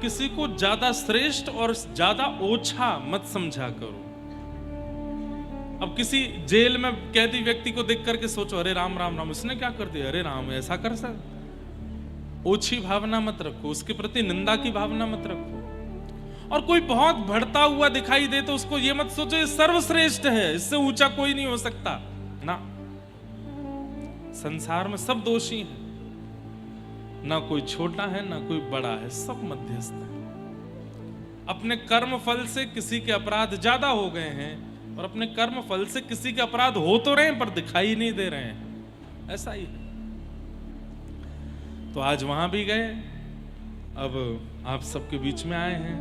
किसी को ज्यादा श्रेष्ठ और ज्यादा ओछा मत समझा करो। अब किसी जेल में कैदी व्यक्ति को देख करके सोचो, अरे राम राम राम, इसने क्या कर दिया, अरे राम ऐसा कर सकता। ओछी भावना मत रखो, उसके प्रति निंदा की भावना मत रखो। और कोई बहुत बढ़ता हुआ दिखाई दे तो उसको ये मत सोचो ये सर्वश्रेष्ठ है, इससे ऊंचा कोई नहीं हो सकता ना। संसार में सब दोषी हैं, ना कोई छोटा है ना कोई बड़ा है, सब मध्यस्थ है। अपने कर्म फल से किसी के अपराध ज्यादा हो गए हैं और अपने कर्म फल से किसी के अपराध हो तो रहे हैं पर दिखाई नहीं दे रहे हैं, ऐसा ही है। तो आज वहां भी गए, अब आप सबके बीच में आए हैं।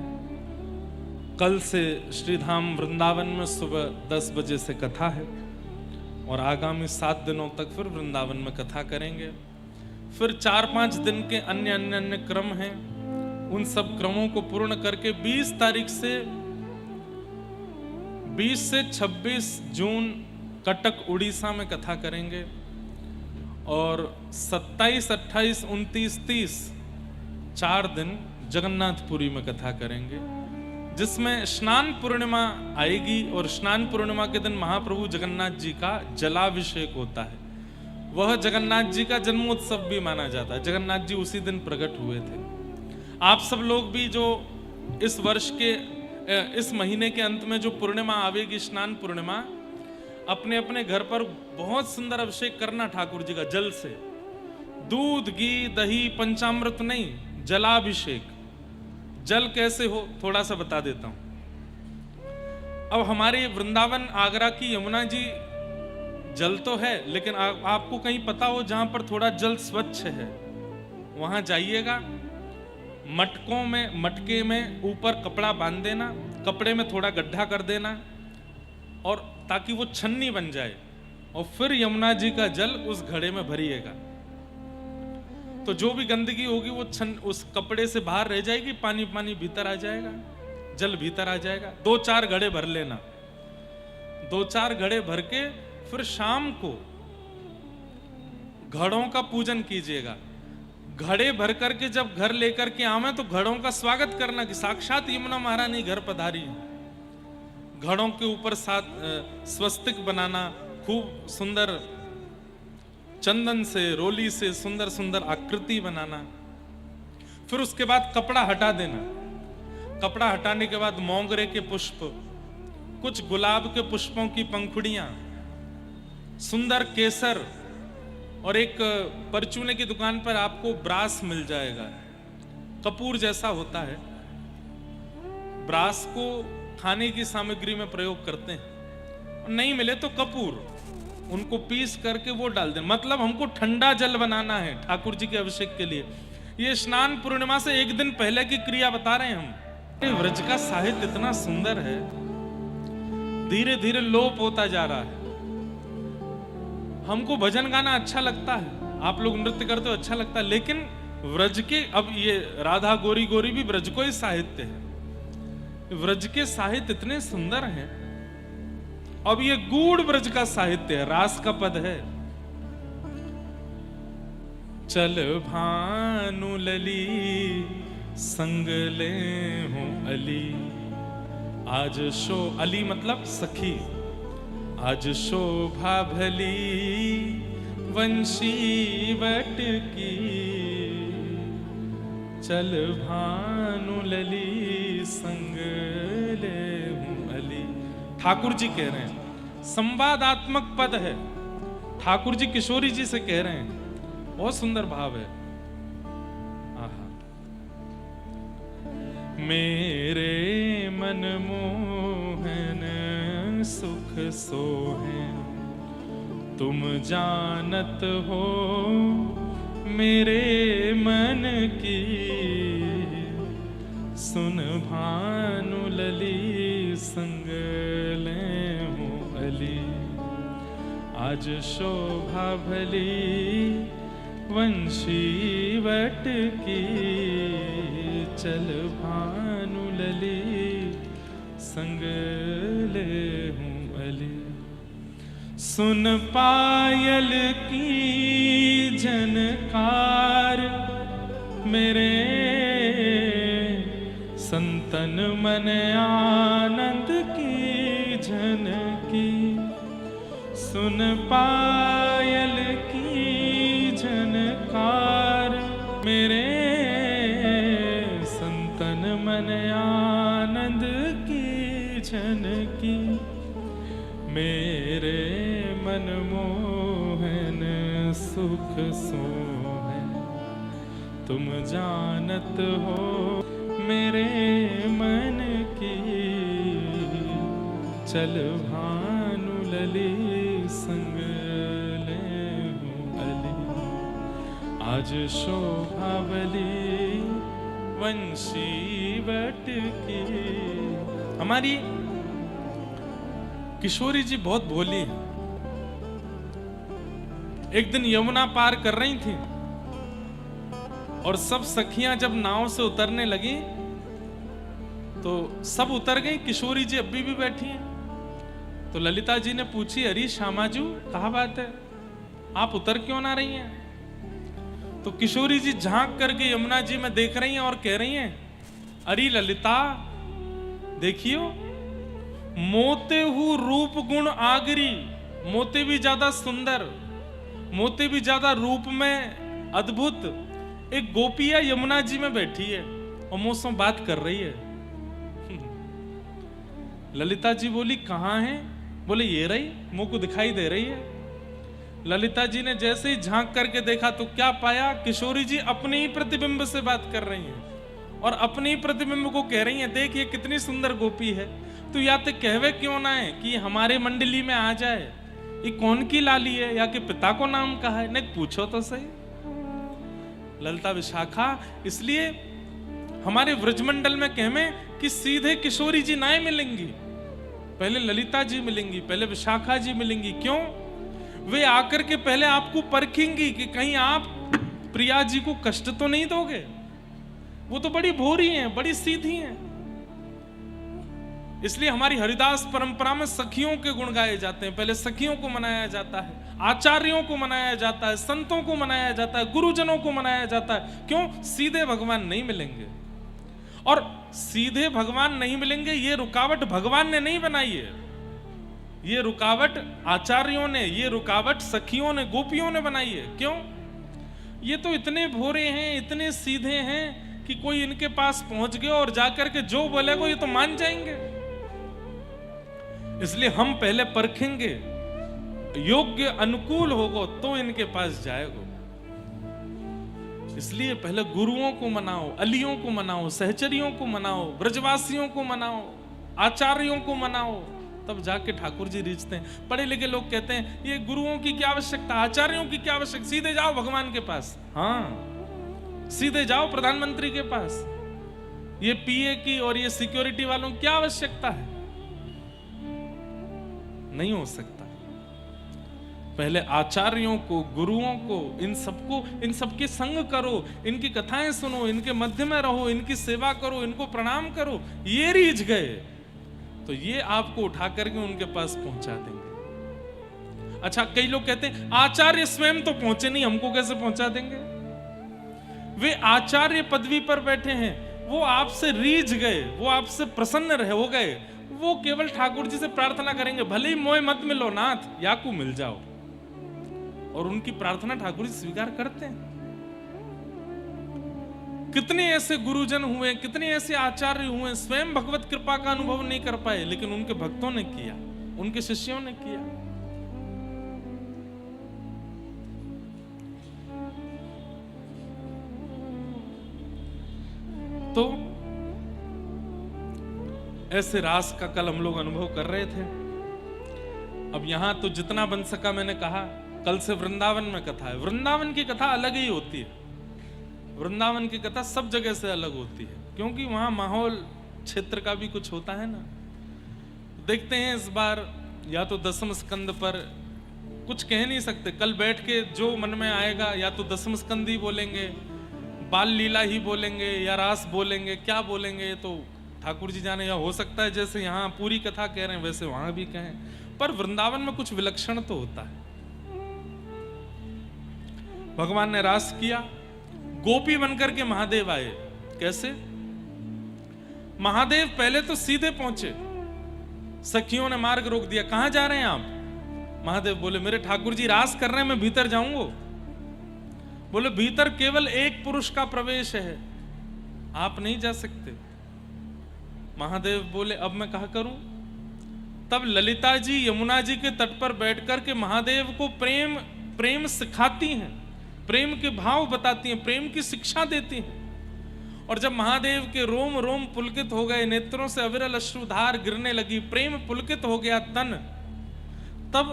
कल से श्रीधाम वृंदावन में सुबह 10 बजे से कथा है और आगामी 7 दिनों तक फिर वृंदावन में कथा करेंगे। फिर 4-5 दिन के अन्य क्रम हैं, उन सब क्रमों को पूर्ण करके 20 तारीख से 20 से 26 जून कटक उड़ीसा में कथा करेंगे और 27, 28, 29, 30 4 दिन जगन्नाथपुरी में कथा करेंगे, जिसमें स्नान पूर्णिमा आएगी और स्नान पूर्णिमा के दिन महाप्रभु जगन्नाथ जी का जलाभिषेक होता है। वह जगन्नाथ जी का जन्मोत्सव भी माना जाता है, जगन्नाथ जी उसी दिन प्रकट हुए थे। आप सब लोग भी जो इस वर्ष के इस महीने के अंत में जो पूर्णिमा आवेगी, स्नान पूर्णिमा, अपने अपने घर पर बहुत सुंदर अभिषेक करना ठाकुर जी का जल से। दूध, घी, दही, पंचामृत नहीं, जलाभिषेक। जल कैसे हो थोड़ा सा बता देता हूं। अब हमारे वृंदावन आगरा की यमुना जी जल तो है, लेकिन आपको कहीं पता हो जहां पर थोड़ा जल स्वच्छ है, वहां जाइएगा। मटके में ऊपर कपड़ा बांध देना, कपड़े में थोड़ा गड्ढा कर देना और ताकि वो छन्नी बन जाए, और फिर यमुना जी का जल उस घड़े में भरिएगा। तो जो भी गंदगी होगी वो उस कपड़े से बाहर रह जाएगी, पानी पानी भीतर आ जाएगा, जल भीतर आ जाएगा। 2-4 घड़े भर लेना, 2-4 घड़े भर के फिर शाम को घड़ों का पूजन कीजिएगा। घड़े भर करके जब घर लेकर के आवे तो घड़ों का स्वागत करना कि साक्षात यमुना महारानी घर पधारी है। घड़ों के ऊपर स्वस्तिक बनाना, खूब सुंदर चंदन से, रोली से सुंदर सुंदर आकृति बनाना। फिर उसके बाद कपड़ा हटा देना। कपड़ा हटाने के बाद मोंगरे के पुष्प, कुछ गुलाब के पुष्पों की पंखुड़ियां, सुंदर केसर, और एक परचूने की दुकान पर आपको ब्रास मिल जाएगा, कपूर जैसा होता है। ब्रास को खाने की सामग्री में प्रयोग करते हैं, नहीं मिले तो कपूर, उनको पीस करके वो डाल दें। मतलब हमको ठंडा जल बनाना है ठाकुर जी के अभिषेक के लिए। ये स्नान पूर्णिमा से 1 दिन पहले की क्रिया बता रहे हैं हम। व्रज का साहित्य इतना सुंदर है, धीरे धीरे लोप होता जा रहा है। हमको भजन गाना अच्छा लगता है, आप लोग नृत्य करते हो अच्छा लगता है, लेकिन व्रज के, अब ये राधा गोरी गोरी भी व्रज को ही साहित्य है। व्रज के साहित्य इतने सुंदर हैं। अब ये गूढ़ व्रज का साहित्य है, रास का पद है। चल भानु लली संग ले हूं अली, आज शो, अली मतलब सखी, आज शोभा भली वंशी वट की, चल भानु लली संग ले हूं अली। ठाकुर जी कह रहे हैं, संवादात्मक पद है, ठाकुर जी किशोरी जी से कह रहे हैं, बहुत सुंदर भाव है। आहा। मेरे मन मोहन सुख सोहे, तुम जानत हो मेरे मन की, सुन भानु लली संग ले हूं अली, आज शोभा भली वंशी वट की, चल भानु लली संग ले हूं अली। सुन पायल की झनकार मेरे संतन मन आनंद की झनकी, सुन पायल की झनकार। मेरे संतन मन आनंद की झनकी, मेरे मन मोहन सुख सोहन। तुम जानत हो मेरे मन की, चल भानु लली संग ले हूँ अली। आज शोभावली वंशी बट की। हमारी किशोरी जी बहुत भोली है। एक दिन यमुना पार कर रही थी और सब सखियां जब नाव से उतरने लगी तो सब उतर गई, किशोरी जी अभी भी बैठी हैं। तो ललिता जी ने पूछी, अरे श्यामाजू कहाँ बात है, आप उतर क्यों ना रही हैं? तो किशोरी जी झांक करके यमुना जी में देख रही हैं और कह रही हैं, अरे ललिता देखियो, मोते हु रूप गुण आगरी। मोते भी ज्यादा सुंदर, मोते भी ज्यादा रूप में अद्भुत एक गोपिया यमुना जी में बैठी है और मुझसे बात कर रही है। ललिता जी बोली, कहां है? बोले ये रही, मुंह को दिखाई दे रही है। ललिता जी ने जैसे ही झांक करके देखा तो क्या पाया, किशोरी जी अपने ही प्रतिबिंब से बात कर रही हैं और अपने ही प्रतिबिंब को कह रही हैं, देख ये कितनी सुंदर गोपी है, तो या तो कहवे क्यों ना है कि हमारे मंडली में आ जाए, ये कौन की लाली है या कि पिता को नाम कहा है, नहीं पूछो तो सही। ललिता विशाखा, इसलिए हमारे व्रजमंडल में कहमे कि सीधे किशोरी जी ना मिलेंगी, पहले ललिता जी मिलेंगी, पहले विशाखा जी मिलेंगी। क्यों? वे आकर के पहले आपको परखेंगी कि कहीं आप प्रिया जी को कष्ट तो नहीं दोगे। वो तो बड़ी भोरी हैं, बड़ी सीधी हैं। इसलिए हमारी हरिदास परंपरा में सखियों के गुण गाए जाते हैं। पहले सखियों को मनाया जाता है, आचार्यों को मनाया जाता है, संतों को मनाया जाता है, गुरुजनों को मनाया जाता है। क्यों? सीधे भगवान नहीं मिलेंगे, और सीधे भगवान नहीं मिलेंगे ये रुकावट भगवान ने नहीं बनाई है, ये रुकावट आचार्यों ने, ये रुकावट सखियों ने, गोपियों ने बनाई है। क्यों? ये तो इतने भोरे हैं, इतने सीधे हैं कि कोई इनके पास पहुंच गया और जाकर के जो बोलेगा ये तो मान जाएंगे। इसलिए हम पहले परखेंगे, योग्य अनुकूल होगा तो इनके पास जाएगा। इसलिए पहले गुरुओं को मनाओ, अलियों को मनाओ, सहचरियों को मनाओ, ब्रजवासियों को मनाओ, आचार्यों को मनाओ, तब जाके ठाकुर जी रिझते हैं। पढ़े लिखे लोग कहते हैं ये गुरुओं की क्या आवश्यकता, आचार्यों की क्या आवश्यकता, सीधे जाओ भगवान के पास। हाँ, सीधे जाओ प्रधानमंत्री के पास। ये पीए की और ये सिक्योरिटी वालों की क्या आवश्यकता है? नहीं हो सकता। पहले आचार्यों को, गुरुओं को, इन सबको, इन सबके संग करो, इनकी कथाएं सुनो, इनके मध्य में रहो, इनकी सेवा करो, इनको प्रणाम करो। ये रीझ गए तो ये आपको उठा करके उनके पास पहुंचा देंगे। अच्छा, कई लोग कहते हैं आचार्य स्वयं तो पहुंचे नहीं, हमको कैसे पहुंचा देंगे? वे आचार्य पदवी पर बैठे हैं, वो आपसे रीझ गए, वो आपसे प्रसन्न हो गए, वो केवल ठाकुर जी से प्रार्थना करेंगे, भले ही मोय मत मिलो नाथ, याकू मिल जाओ, और उनकी प्रार्थना ठाकुर जी स्वीकार करते हैं। कितने ऐसे गुरुजन हुए, कितने ऐसे आचार्य हुए, स्वयं भगवत कृपा का अनुभव नहीं कर पाए, लेकिन उनके भक्तों ने किया, उनके शिष्यों ने किया। तो ऐसे रास का कल हम लोग अनुभव कर रहे थे। अब यहां तो जितना बन सका मैंने कहा। कल से वृंदावन में कथा है। वृंदावन की कथा अलग ही होती है। वृंदावन की कथा सब जगह से अलग होती है, क्योंकि वहां माहौल क्षेत्र का भी कुछ होता है ना। देखते हैं इस बार, या तो दसम स्कंद पर कुछ कह नहीं सकते, कल बैठ के जो मन में आएगा, या तो दसम स्कंद ही बोलेंगे, बाल लीला ही बोलेंगे, या रास बोलेंगे, क्या बोलेंगे तो ठाकुर जी जाने। या हो सकता है जैसे यहाँ पूरी कथा कह रहे हैं वैसे वहां भी कहें, पर वृंदावन में कुछ विलक्षण तो होता है। भगवान ने रास किया, गोपी बनकर के महादेव आए। कैसे? महादेव पहले तो सीधे पहुंचे, सखियों ने मार्ग रोक दिया, कहां जा रहे हैं आप? महादेव बोले मेरे ठाकुर जी रास कर रहे हैं, मैं भीतर जाऊंगा। बोले भीतर केवल एक पुरुष का प्रवेश है, आप नहीं जा सकते। महादेव बोले अब मैं कहा करूं? तब ललिता जी यमुना जी के तट पर बैठकर के महादेव को प्रेम सिखाती हैं, प्रेम के भाव बताती हैं, प्रेम की शिक्षा देती हैं। और जब महादेव के रोम रोम पुलकित हो गए, नेत्रों से अविरल अश्रुधार गिरने लगी, प्रेम पुलकित हो गया तन, तब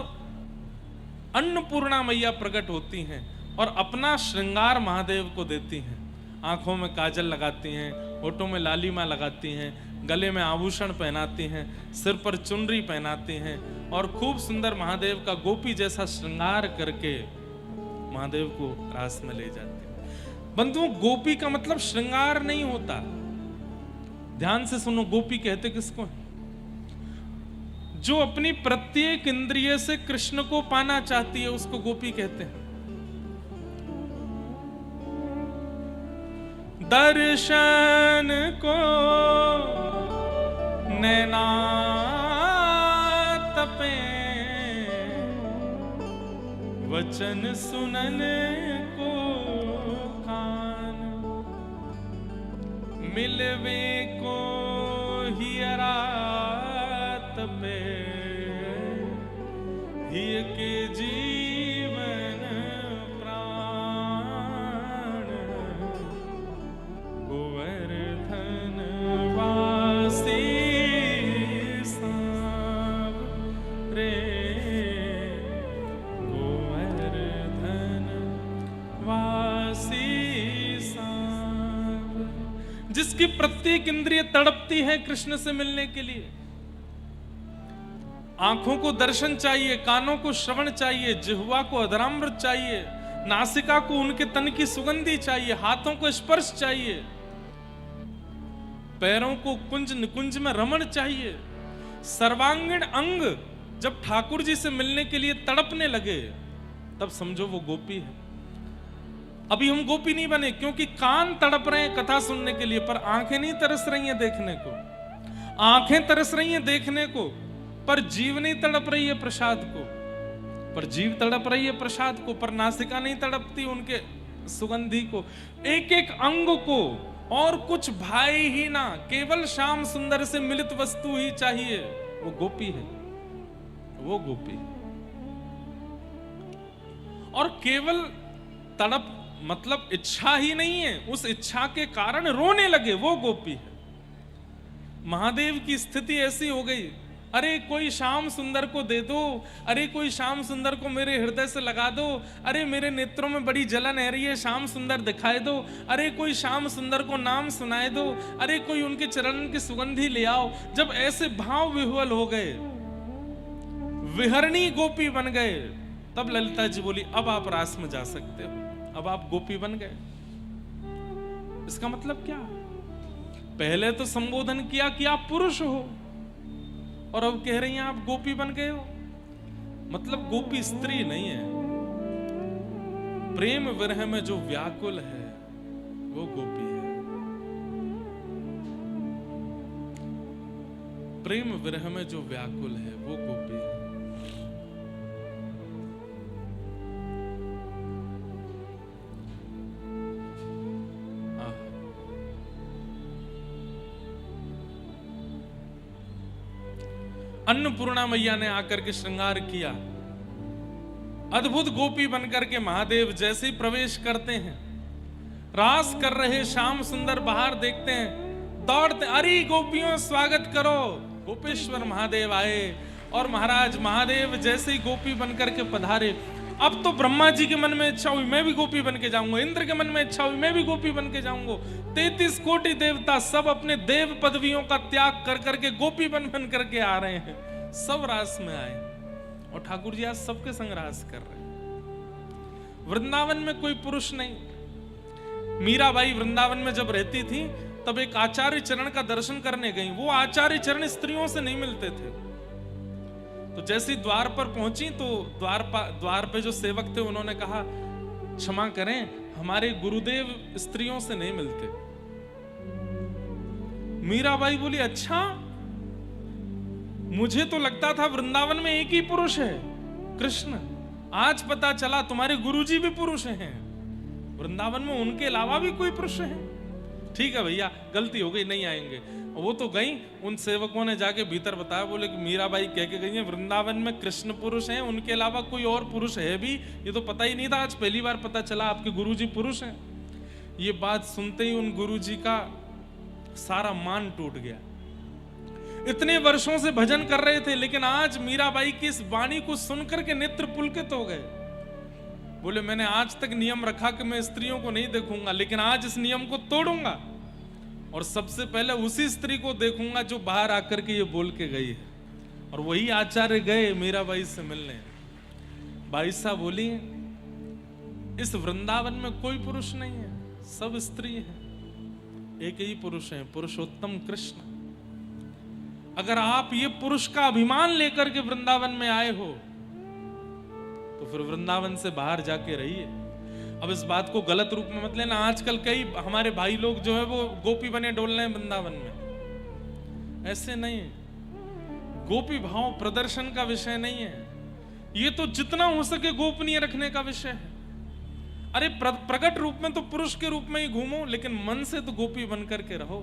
अन्नपूर्णा मैया प्रकट होती हैं और अपना श्रृंगार महादेव को देती हैं। आंखों में काजल लगाती हैं, होठों में लालिमा लगाती हैं, गले में आभूषण पहनाती हैं, सिर पर चुनरी पहनाती हैं और खूब सुंदर महादेव का गोपी जैसा श्रृंगार करके महादेव को रास में ले जाती हैं। बंधुओं, गोपी का मतलब श्रृंगार नहीं होता। ध्यान से सुनो, गोपी कहते किसको है? जो अपनी प्रत्येक इंद्रिय से कृष्ण को पाना चाहती है उसको गोपी कहते हैं। दर्शन को नैना तपे, वचन सुनन को कान, मिलवे को हियरा तपे, हिय के जीवन प्राण, गोवर्धन वासी सांब रे, गोवर्धन वासी सांब। जिसकी प्रत्येक इंद्रिय तड़पती है कृष्ण से मिलने के लिए। आंखों को दर्शन चाहिए, कानों को श्रवण चाहिए, जिह्वा को अधरामृत चाहिए, नासिका को उनके तन की सुगंधी चाहिए, हाथों को स्पर्श चाहिए, पैरों को कुंज निकुंज में रमण चाहिए। सर्वांगीण अंग जब ठाकुर जी से मिलने के लिए तड़पने लगे तब समझो वो गोपी है। अभी हम गोपी नहीं बने क्योंकि कान तड़प रहे हैं कथा सुनने के लिए, पर आंखें नहीं तरस रही हैं देखने को। आंखें तरस रही हैं देखने को, पर जीव नहीं तड़प रही है प्रसाद को। पर जीव तड़प रही है प्रसाद को, पर नासिका नहीं तड़पती उनके सुगंधी को। एक एक अंग को और कुछ भाई ही ना, केवल श्याम सुंदर से मिलित वस्तु ही चाहिए। वो गोपी है, वो गोपी। और केवल तड़प मतलब इच्छा ही नहीं है, उस इच्छा के कारण रोने लगे, वो गोपी है। महादेव की स्थिति ऐसी हो गई, अरे कोई श्याम सुंदर को दे दो, अरे कोई श्याम सुंदर को मेरे हृदय से लगा दो, अरे मेरे नेत्रों में बड़ी जलन है रही है, श्याम सुंदर दिखाई दो, अरे कोई श्याम सुंदर को नाम सुनाए दो, अरे कोई उनके चरण की सुगंधी ले आओ। जब ऐसे भाव विह्वल हो गए, विहरणी गोपी बन गए, तब ललिता जी बोली अब आप रास में जा सकते हो, अब आप गोपी बन गए। इसका मतलब क्या? पहले तो संबोधन किया कि आप पुरुष हो और अब कह रही हैं आप गोपी बन गए हो। मतलब गोपी स्त्री नहीं है, प्रेम विरह में जो व्याकुल है वो गोपी है। प्रेम विरह में जो व्याकुल है वो गोपी है। अन्नपूर्णा मैया ने आकर के श्रृंगार किया। अद्भुत गोपी बनकर के महादेव जैसे ही प्रवेश करते हैं, रास कर रहे श्याम सुंदर बाहर देखते हैं, दौड़ते, अरे गोपियों स्वागत करो। गोपेश्वर महादेव आए और महाराज महादेव जैसे ही गोपी बनकर के पधारे, अब तो ब्रह्मा जी के मन में इच्छा हुई मैं भी गोपी बन के जाऊंगा, इंद्र के मन में इच्छा हुई मैं भी गोपी बन के जाऊंगा। 33 कोटि देवता सब अपने देव पदवियों का त्याग कर करके गोपी बन करके आ रहे हैं, सब रास में आए और ठाकुर जी आज सबके संग रास कर रहे हैं। वृंदावन में कोई पुरुष नहीं। मीराबाई वृंदावन में जब रहती थी तब एक आचार्य चरण का दर्शन करने गई। वो आचार्य चरण स्त्रियों से नहीं मिलते थे, तो जैसे द्वार पर पहुंची तो द्वार पे जो सेवक थे उन्होंने कहा क्षमा करें, हमारे गुरुदेव स्त्रियों से नहीं मिलते। मीराबाई बोली, अच्छा, मुझे तो लगता था वृंदावन में एक ही पुरुष है, कृष्ण। आज पता चला तुम्हारे गुरुजी भी पुरुष हैं, वृंदावन में उनके अलावा भी कोई पुरुष है। ठीक है भैया, गलती हो गई, नहीं आएंगे। वो तो गई, उन सेवकों ने जाके भीतर बताया, बोले कि मीराबाई कह के गई है वृंदावन में कृष्ण पुरुष हैं, उनके अलावा कोई और पुरुष है भी, ये तो पता ही नहीं था, आज पहली बार पता चला आपके गुरुजी पुरुष हैं। ये बात सुनते ही उन गुरुजी का सारा मान टूट गया। इतने वर्षों से भजन कर रहे थे, लेकिन आज मीराबाई की इस वाणी को सुनकर के नेत्र पुलकित हो गए। बोले, मैंने आज तक नियम रखा कि मैं स्त्रियों को नहीं देखूंगा, लेकिन आज इस नियम को तोड़ूंगा और सबसे पहले उसी स्त्री को देखूंगा जो बाहर आकर के ये बोल के गई है। और वही आचार्य गए मीराबाई से मिलने। बाई साहब बोली, इस वृंदावन में कोई पुरुष नहीं है, सब स्त्री है, एक ही पुरुष है, पुरुषोत्तम कृष्ण। अगर आप ये पुरुष का अभिमान लेकर के वृंदावन में आए हो तो फिर वृंदावन से बाहर जाके रहिए। अब इस बात को गलत रूप में मत लेना। आजकल कई हमारे भाई लोग जो है वो गोपी बने डोल रहे हैं वृंदावन में, ऐसे नहीं है। गोपी भाव प्रदर्शन का विषय नहीं है, ये तो जितना हो सके गोपनीय रखने का विषय है। अरे प्रकट रूप में तो पुरुष के रूप में ही घूमो, लेकिन मन से तो गोपी बन करके रहो।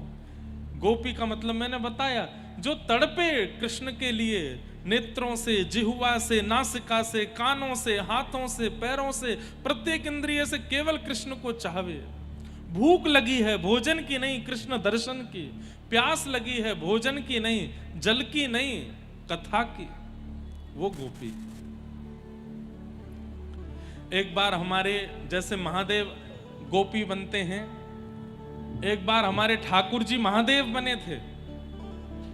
गोपी का मतलब मैंने बताया, जो तड़पे कृष्ण के लिए, नेत्रों से, जिह्वा से, नासिका से, कानों से, हाथों से, पैरों से, प्रत्येक इंद्रिय से केवल कृष्ण को चाहवे। भूख लगी है भोजन की नहीं, कृष्ण दर्शन की। प्यास लगी है भोजन की नहीं, जल की नहीं, कथा की, वो गोपी। एक बार हमारे जैसे महादेव गोपी बनते हैं, एक बार हमारे ठाकुर जी महादेव बने थे।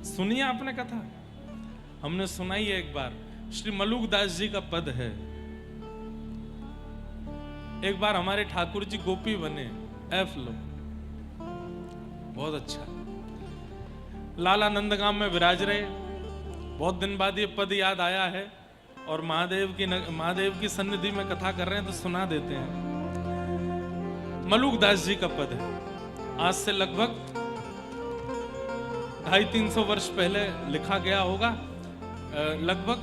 सुनिए आपने कथा, हमने सुनाई है। एक बार श्री मलुकदास जी का पद है, एक बार हमारे ठाकुर जी गोपी बने, एफ लो, बहुत अच्छा। लाला नंदगाम में विराज रहे, बहुत दिन बाद ये पद याद आया है और महादेव की सन्निधि में कथा कर रहे हैं तो सुना देते हैं। मलुकदास जी का पद है, आज से लगभग 250-300 वर्ष पहले लिखा गया होगा। लगभग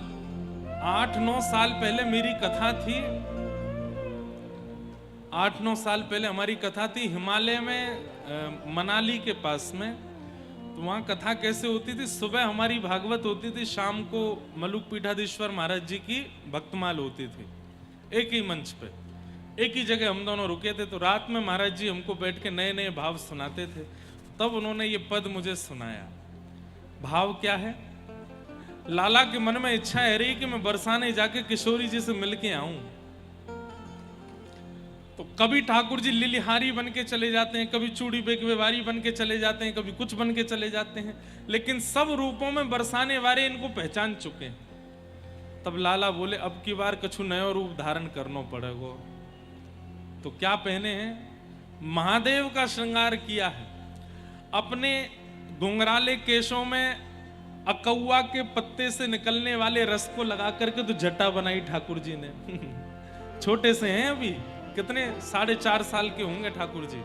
8-9 साल पहले मेरी कथा थी, 8-9 साल पहले हमारी कथा थी हिमालय में, मनाली के पास में। तो वहाँ कथा कैसे होती थी, सुबह हमारी भागवत होती थी, शाम को मलुक पीठाधीश्वर महाराज जी की भक्तमाल होती थी। एक ही मंच पे, एक ही जगह हम दोनों रुके थे। तो रात में महाराज जी हमको बैठ के नए नए भाव सुनाते थे, तब उन्होंने ये पद मुझे सुनाया। भाव क्या है, लाला के मन में इच्छा है रही कि मैं बरसाने जाके किशोरी जी से मिलके आऊं। तो कभी ठाकुर जी लिलिहारी बन के चले जाते हैं, कभी चूड़ी बेगवेवारी बन के चले जाते हैं, कभी कुछ बन के चले जाते हैं, लेकिन सब रूपों में बरसाने वाले इनको पहचान चुके हैं। तब लाला बोले, अब की बार कछु नयो रूप धारण करना पड़ेगा। तो क्या पहने हैं, महादेव का श्रृंगार किया है। अपने घुंघराले केशों में अकौआ के पत्ते से निकलने वाले रस को लगा करके तो जटा बनाई ठाकुर जी ने। छोटे से हैं अभी, कितने 4.5 साल के होंगे ठाकुर जी।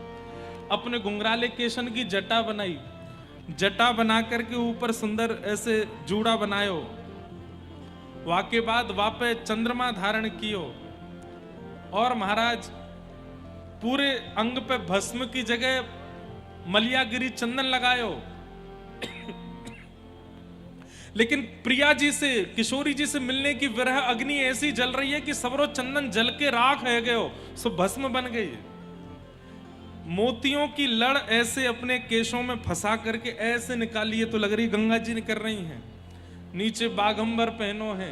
अपने घुंघराले केशन की जटा बनाई, जटा बना करके ऊपर सुंदर ऐसे जूड़ा बनायो। वाके बाद वापे चंद्रमा धारण कियो और महाराज पूरे अंग पे भस्म की जगह मलियागिरी चंदन लगायो। लेकिन प्रिया जी से, किशोरी जी से मिलने की विरह अग्नि ऐसी जल रही है कि सबरो चंदन जल के राख है गयो, सो भस्म बन गई। मोतियों की लड़ ऐसे अपने केशों में फंसा करके ऐसे निकाली है तो लग रही गंगा जी निकल रही हैं। नीचे बागंबर पहनो है,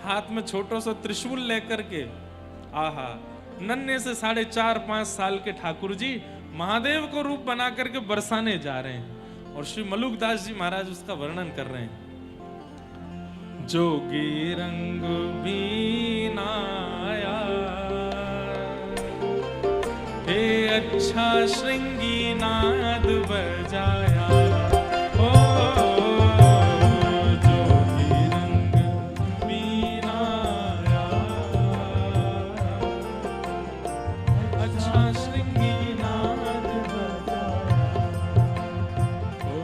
हाथ में छोटो सा त्रिशूल लेकर के, आहा, नन्हे से 4.5-5 साल के ठाकुर जी महादेव को रूप बना करके बरसाने जा रहे हैं। और श्री मलुकदास जी महाराज उसका वर्णन कर रहे हैं। जोगी रंग बीनाया, हे अच्छा श्रृंगी नाद बजाया। ओ जोगी रंग बीनाया, अच्छा श्रृंगी नाद बजाया। ओ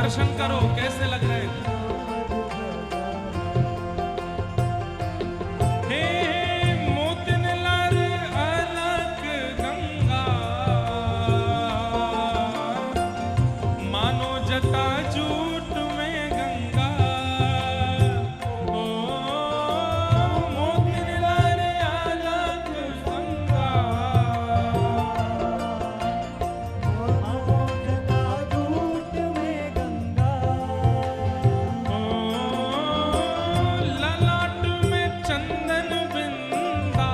दर्शन करो कैसे लग रहे हैं। हे मोतिन लाल अलग गंगा, मानो जटा जूट में गंगा। ओ मोतिन लाल अलग गंगा, ललाट में चंदन बिंदा,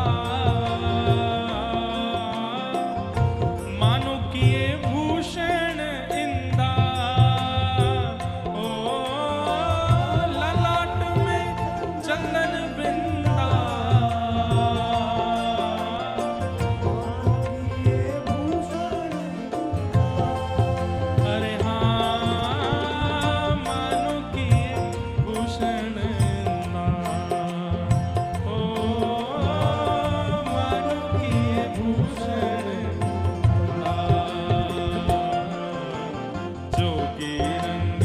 मानो किए भूषण इंदा। ओ ललाट में चंदन बिंदा, अरे हाँ मानो किए भूषण इंदा। ओ मानो किए भूषण इंदा, जोगी रंग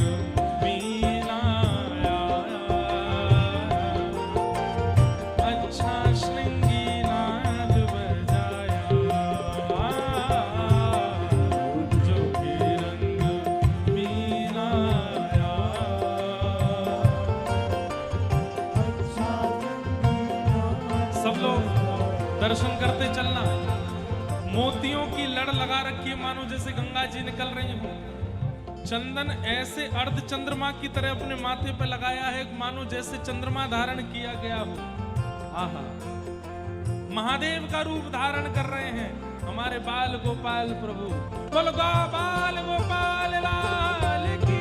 मीनाया, अच्छा श्रृंगी नाद बजाया। जोगी रंग मीनाया, सब लोग दर्शन करते चलना। मोतियों की लड़ लगा रखी है, मानो जैसे गंगा जी निकल रही हो। चंदन ऐसे अर्ध चंद्रमा की तरह अपने माथे पे लगाया है, मानो जैसे चंद्रमा धारण किया गया हो। आहा, महादेव का रूप धारण कर रहे हैं हमारे बाल गोपाल प्रभु। बोल गोपाल गोपाल लाल की।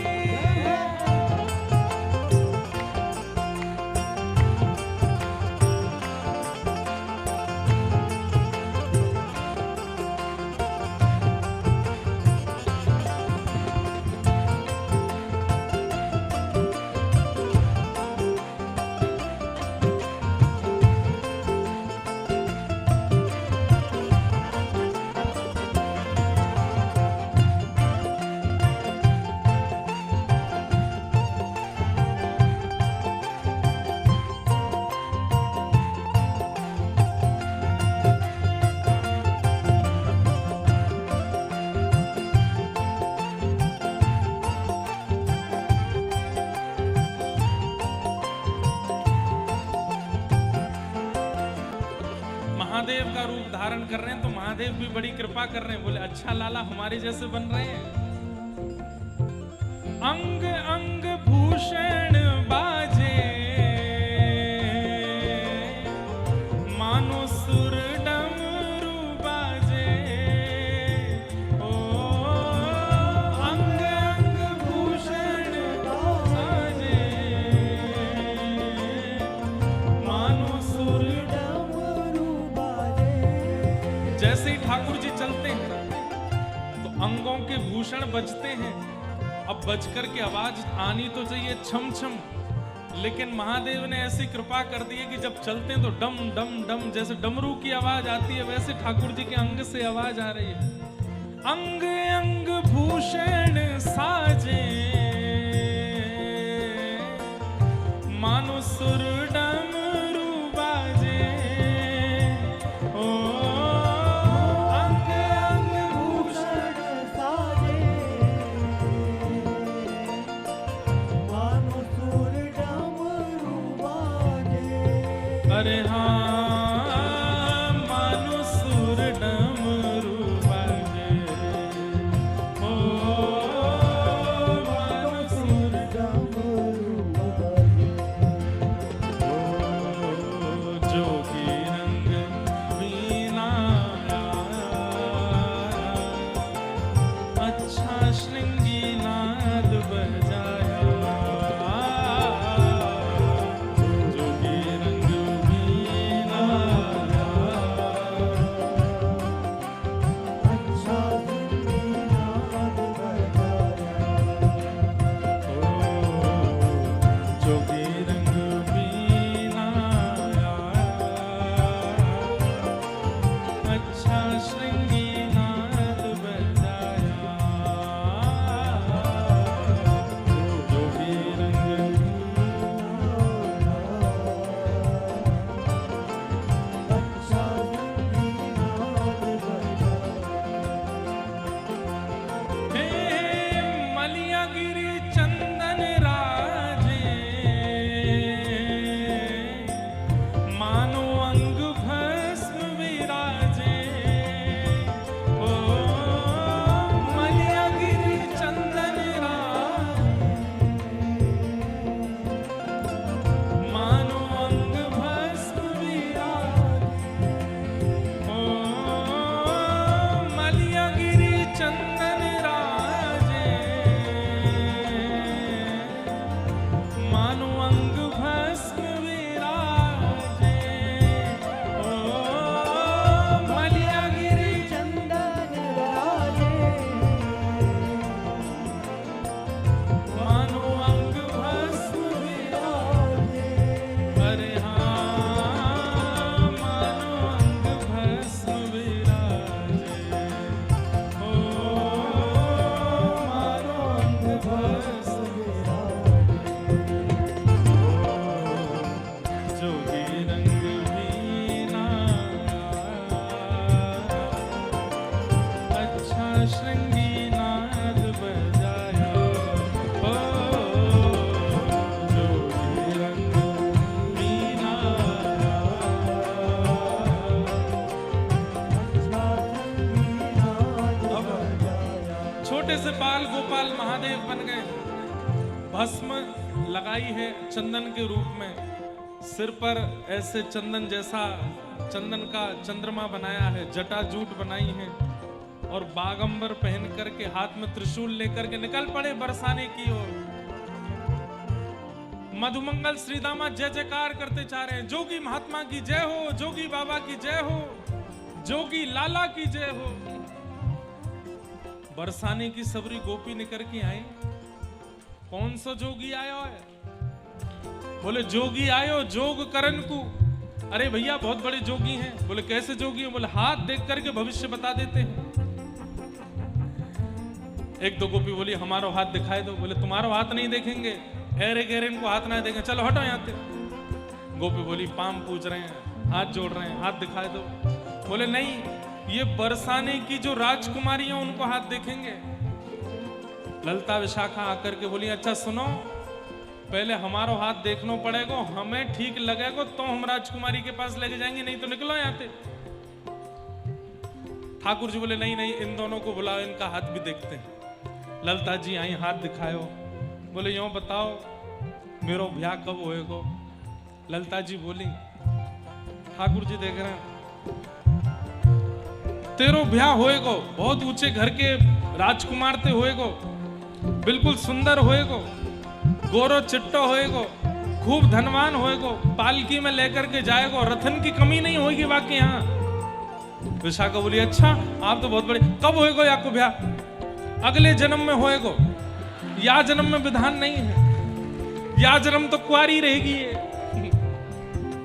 महादेव का रूप धारण कर रहे हैं तो महादेव भी बड़ी कृपा कर रहे हैं। बोले अच्छा लाला हमारे जैसे बन रहे हैं। अंग अंग भूषण बाजे, मानो सुर डमरू बाजे। ओ अंग अंग भूषण बाजे, मानो सुर डमरू बाजे। जैसे ही ठाकुर जी चलते हैं तो अंगों के भूषण बजते हैं। अब बज करके आवाज आनी तो चाहिए छम छम, लेकिन महादेव ने ऐसी कृपा कर दी है कि जब चलते हैं तो डम डम डम, जैसे डमरू की आवाज आती है वैसे ठाकुर जी के अंग से आवाज आ रही है। अंग अंग भूषण साजे, मानो सुर डमरू बाजे। ओ अंग अंग भूषण साजे, मानो सुर डमरू बाजे। अरे हाँ मानो सुर डमरू बाजे। ओ मानो सुर डमरू बाजे। श्रृंगी नाद बजाया, ओ जोगी रंग मीना। अब छोटे से बाल गोपाल महादेव बन गए, भस्म लगाई है चंदन के रूप में, सिर पर ऐसे चंदन जैसा चंदन का चंद्रमा बनाया है, जटाजूट बनाई है और बागंबर पहन करके हाथ में त्रिशूल लेकर के निकल पड़े बरसाने की ओर। मधुमंगल श्री दामा जय जयकार करते जा रहे हैं, जोगी महात्मा की जय हो, जोगी बाबा की जय हो, जोगी लाला की जय हो। बरसाने की सबरी गोपी निकल के आई, कौन सा जोगी आयो है? बोले जोगी आयो जोग करन को। अरे भैया बहुत बड़े जोगी हैं। बोले कैसे जोगी हैं? बोले हाथ देख करके भविष्य बता देते हैं। एक दो गोपी बोली हमारा हाथ दिखाए दो। बोले तुम्हारा हाथ नहीं देखेंगे, एरे गहरे इनको हाथ ना देखें, चलो हटो यहाँ से। गोपी बोली पाम पूज रहे हैं, हाथ जोड़ रहे हैं, हाथ दिखाए दो। बोले नहीं, ये बरसाने की जो राजकुमारी है उनको हाथ देखेंगे। ललता विशाखा आकर के बोली अच्छा सुनो, पहले हमारा हाथ देखना पड़ेगा, हमें ठीक लगेगा तो हम राजकुमारी के पास लेके जाएंगे, नहीं तो निकलो यहाँ से। ठाकुर जी बोले नहीं नहीं, इन दोनों को बुलाओ, इनका हाथ भी देखते हैं। ललता जी आई, हाथ दिखाओ। बोले यूं बताओ मेरो ब्याह कब होएगा? ललता जी बोली ठाकुर जी देख रहे हैं तेरो ब्याह होएगो, बहुत ऊंचे घर के राजकुमार ते होएगो, बिल्कुल सुंदर होएगो, गोरो चिट्टो होएगो, खूब धनवान होएगो, पालकी में लेकर के जाएगो, रथन की कमी नहीं होगी बाकी यहाँ। विशाखा बोली अच्छा आप तो बहुत बड़े, कब होएगो याको ब्याह? अगले जन्म में होएगो, या जन्म में विधान नहीं है, या जन्म तो कुआरी रहेगी ये।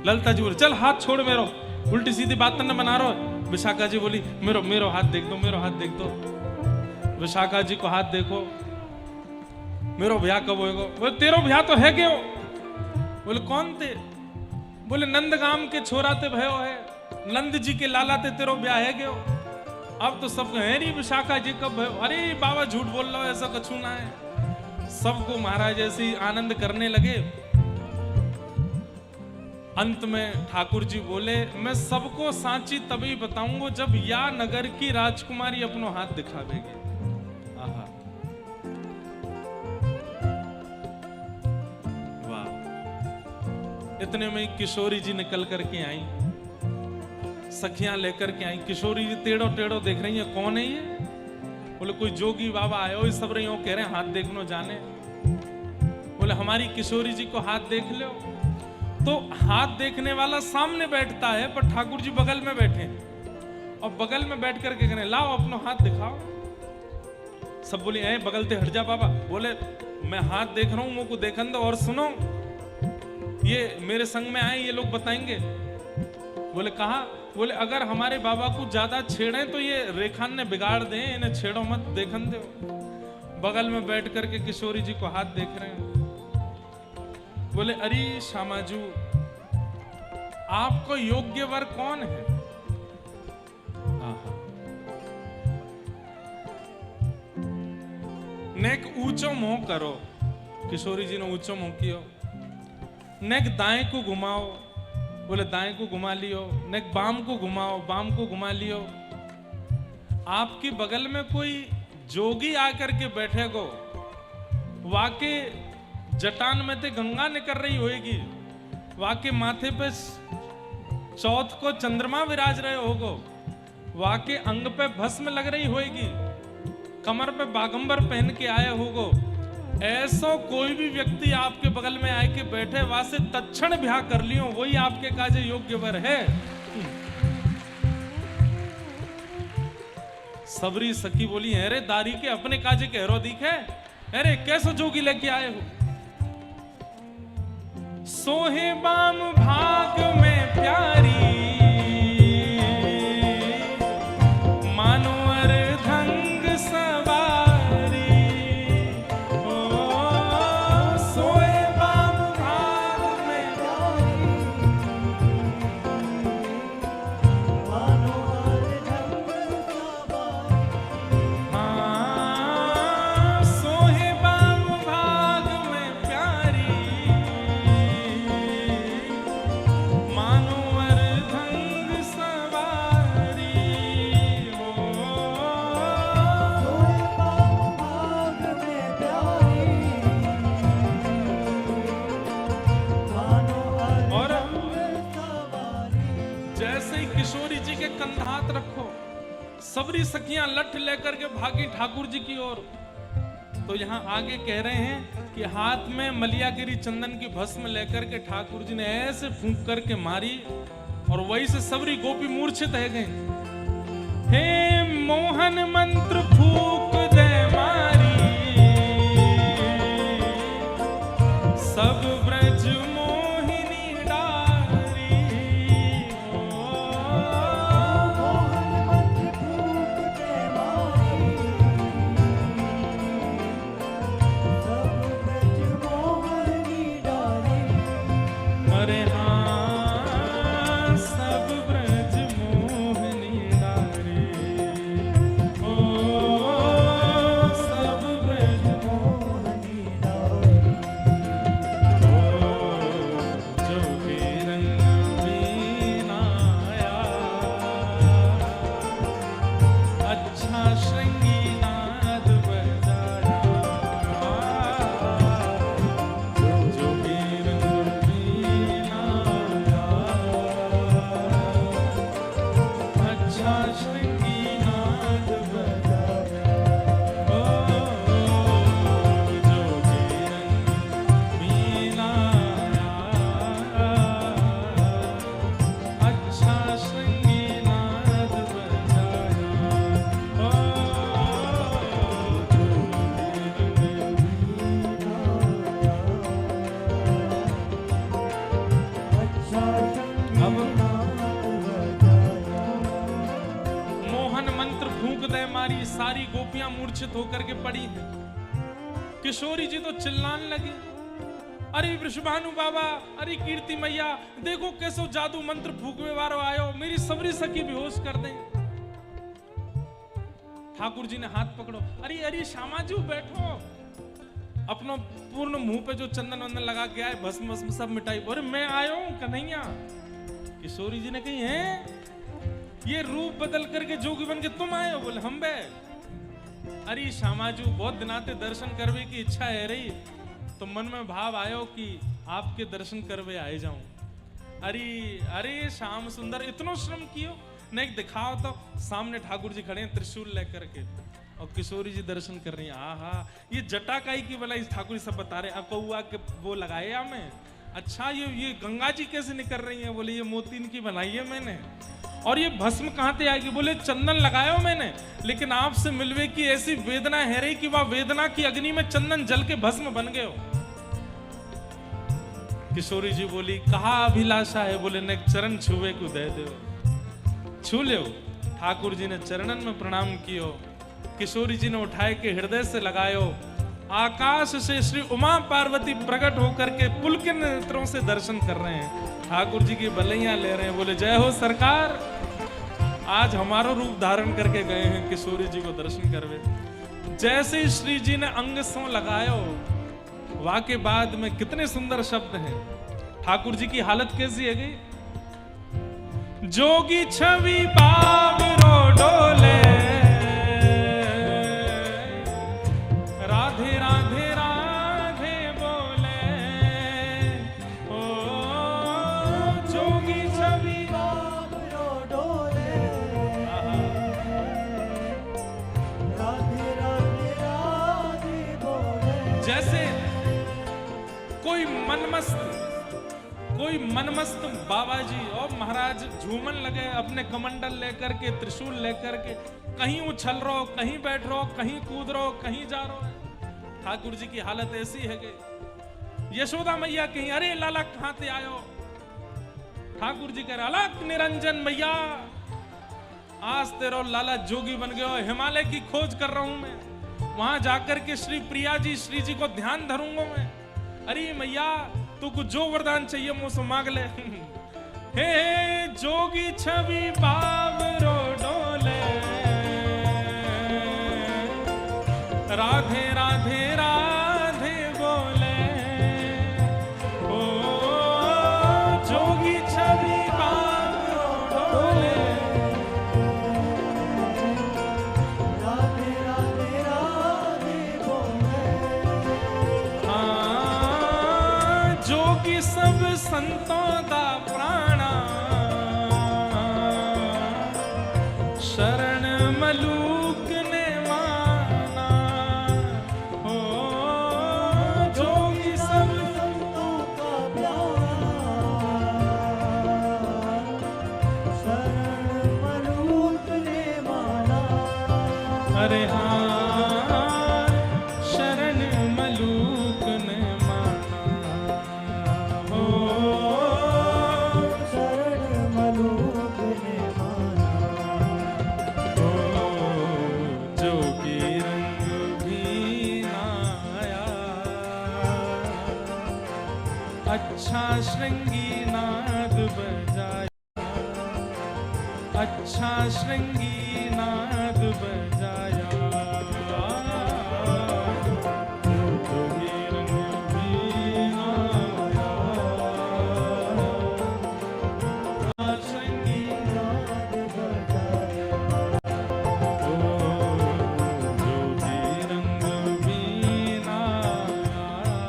ललता जी बोली चल हाथ छोड़ मेरो, उल्टी सीधी बात न बना रहो। विशाखा जी बोली मेरो हाथ देख दो, मेरो हाथ देख दो। विशाखा जी को हाथ देखो, मेरो ब्याह कब होएगा? बोले तेरो ब्याह तो है क्यों? बोले कौन थे? बोले नंदगाम के छोरा ते भयो है, नंद जी के लाला ते तेरो ब्याह है क्यों? अब तो सब है नहीं विशाखा जी कब भयो? अरे बाबा झूठ बोल रहा हो, ऐसा कछु ना है। सबको महाराज ऐसे ही आनंद करने लगे। अंत में ठाकुर जी बोले मैं सबको सांची तभी बताऊंगा जब या नगर की राजकुमारी अपनो हाथ दिखावेगी। आहा वाह। इतने में किशोरी जी निकल करके आई, सखियां लेकर के आई। किशोरी जी टेढ़ो टेढ़ो देख रही है, कौन है ये? बोले कोई जोगी बाबा आए हो, इस सब रही हो, कह रहे हैं हाथ देखनो जाने। बोले हमारी किशोरी जी को हाथ देख लो। तो हाथ देखने वाला सामने बैठता है, पर ठाकुर जी बगल में बैठे और बगल में बैठ करके कह रहे लाओ अपना हाथ दिखाओ। सब बोले ऐ बगल से हट जा बाबा। बोले मैं हाथ देख रहा हूं, मुझको देखन दो। और सुनो ये मेरे संग में आए, ये लोग बताएंगे। बोले कहा? बोले अगर हमारे बाबा को ज्यादा छेड़े तो ये रेखान ने बिगाड़ दे, इन्हें छेड़ो मत, देखन दो। बगल में बैठ करके किशोरी जी को हाथ देख रहे हैं। बोले अरे श्यामाजू आपको योग्य वर कौन है? नेक ऊंचो मुंह करो। किशोरी जी ने ऊंचो मुंह कियो। नेक दाएं को घुमाओ। बोले दाएं को घुमा लियो। नेक बाम को घुमाओ, बाम को घुमा लियो। आपकी बगल में कोई जोगी आकर के बैठेगो, वाके जटान में ते गंगा निकल रही होगी, वाके माथे पे चौथ को चंद्रमा विराज रहे होगो, वाके अंग पे भस्म लग रही होगी, कमर पे बागंबर पहन के आए होगो। ऐसो कोई भी व्यक्ति आपके बगल में आए के बैठे, वहां से तत्क्षण ब्याह कर लियो, वही आपके काजे योग्य वर है। सबरी सखी बोली अरे दारी के अपने काजे कहरो दिखे, अरे कैसो जोगी लेके आए हो? सोहे बाम भाग में प्यारी, मानो अर्धंग सवारी। ओ सोहे बाम भाग में मानो अर्धंग सवारी। सबरी सखियां लठ लेकर के भागी ठाकुर जी की ओर। तो यहाँ आगे कह रहे हैं कि हाथ में मलियागिरी चंदन की भस्म लेकर के ठाकुर जी ने ऐसे फूंक करके मारी और वही से सबरी गोपी मूर्छित है गए। हे मोहन मंत्र फूक दे मारी, सब ब्रज मोहिनी डारी। अरे हाँ सब ब्रज मोहिनी डारी, ओ सब ब्रज मोहिनी डारी। जो भी रंग बीनाया, अच्छा श्रृंगी नाद बजाया। जो भी रंग बीनाया, अच्छा श्रृंगी नाद बजाया। जो भी रंग बीनाया, अच्छा श्रृंगी नाद बजाया। मोहन मंत्र फूंक दे मारी, सारी गोपियां मूर्छित होकर के पड़ी हैं। किशोरी जी तो चिल्लाने लगी, अरे वृषभानु बाबा, अरे कीर्ति मैया, देखो कैसो जादू मंत्र फूकवे वारो आयो, मेरी सबरी सखी बेहोश कर दे। ठाकुर जी ने हाथ पकड़ो, अरे अरे श्यामाजू बैठो, अपनो पूर्ण मुंह पे जो चंदन वंदन लगा के आए, भस्म भस्म सब मिटाई। अरे मैं आयो हूं कन्हैया। किशोरी जी ने कही, हैं ये रूप बदल करके जोगी बन के तुम आए हो? बोले हम बे। अरे श्यामाजू, बहुत दिनाते दर्शन करवे की इच्छा है रही, तो मन में भाव आयो कि आपके दर्शन करवे आए जाऊं। अरे अरे श्याम सुंदर, इतनो श्रम कियो, नहीं दिखाओ तो। सामने ठाकुर जी खड़े हैं त्रिशूल लेकर के, और किशोरी जी दर्शन कर रही हैं। आहा, ये जटाकाई की भलाई ठाकुर जी सब बता रहे, अकौआ के वो लगाए हमें। अच्छा ये गंगा जी कैसे निकल रही हैं? बोले ये मोतीन की बनाई है मैंने। और ये भस्म कहां से आएगी? बोले चंदन लगायो मैंने, लेकिन आपसे मिलवे की ऐसी वेदना है रही कि वह वेदना की अग्नि में चंदन जल के भस्म बन गए हो। किशोरी जी बोली, कहा अभिलाषा है? बोले ने चरण छुए को दे दो, छू ले। ठाकुर जी ने चरणन में प्रणाम कियो। किशोरी जी ने उठाए के हृदय से लगायो। आकाश से श्री उमा पार्वती प्रकट होकर के पुलकित नेत्रों से दर्शन कर रहे हैं, ठाकुर जी की बलैया ले रहे हैं। बोले जय हो सरकार, आज हमारा रूप धारण करके गए हैं किशोरी जी को दर्शन करवे। जैसे ही श्री जी ने अंग सो लगायो, वाह के बाद में कितने सुंदर शब्द हैं। ठाकुर जी की हालत कैसी है गई? जोगी छवि बाबरो डोले, राधे राधे राधे बोले। ओ जोगी छवि बाबरो डोले, राधे राधे राधे बोले। जैसे कोई मनमस्त बाबा जी और महाराज झूमन लगे, अपने कमंडल लेकर के, त्रिशूल लेकर के, कहीं उछल रहो, कहीं बैठ रहो, कहीं कूद रहो, कहीं जा रहो। ठाकुर जी की हालत ऐसी है कि यशोदा मैया कहीं, अरे लाला कहां से आयो? ठाकुर जी कह रहे, अलग निरंजन मैया, आज तेरो लाला जोगी बन गयो, हिमालय की खोज कर रहा हूं मैं, वहां जाकर के श्री प्रिया जी, श्री जी को ध्यान धरूंगा मैं। अरे मैया, तू कुछ जो वरदान चाहिए मुझसे मांग ले। हे जोगी छवि बाबरो डोले, राधे राधे राधे बोले। ओ जोगी छवि बाबरो डोले, राधे राधे राधे बोले। हाँ, जोगी सब संतों दा प्राणा, शरण मलु अच्छा श्रृंगी नाद बजाया, अच्छा श्रृंगी नाद बजाया, जोगी रंग बीना आया, श्रृंगी नाद बजाया, ओ जोगी रंग बीना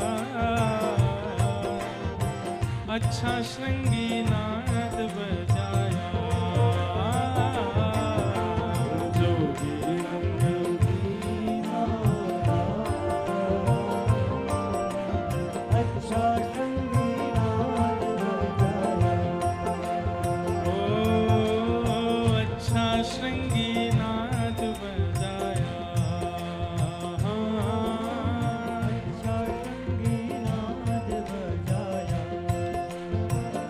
आया, अच्छा श्रृंगी नाद बजाया, जोगी रंग बीना अच्छा श्रृंगी नाद बजाया, ओ अच्छा श्रृंगी नाद बजाया, अच्छा श्रृंगी नाद बजाया,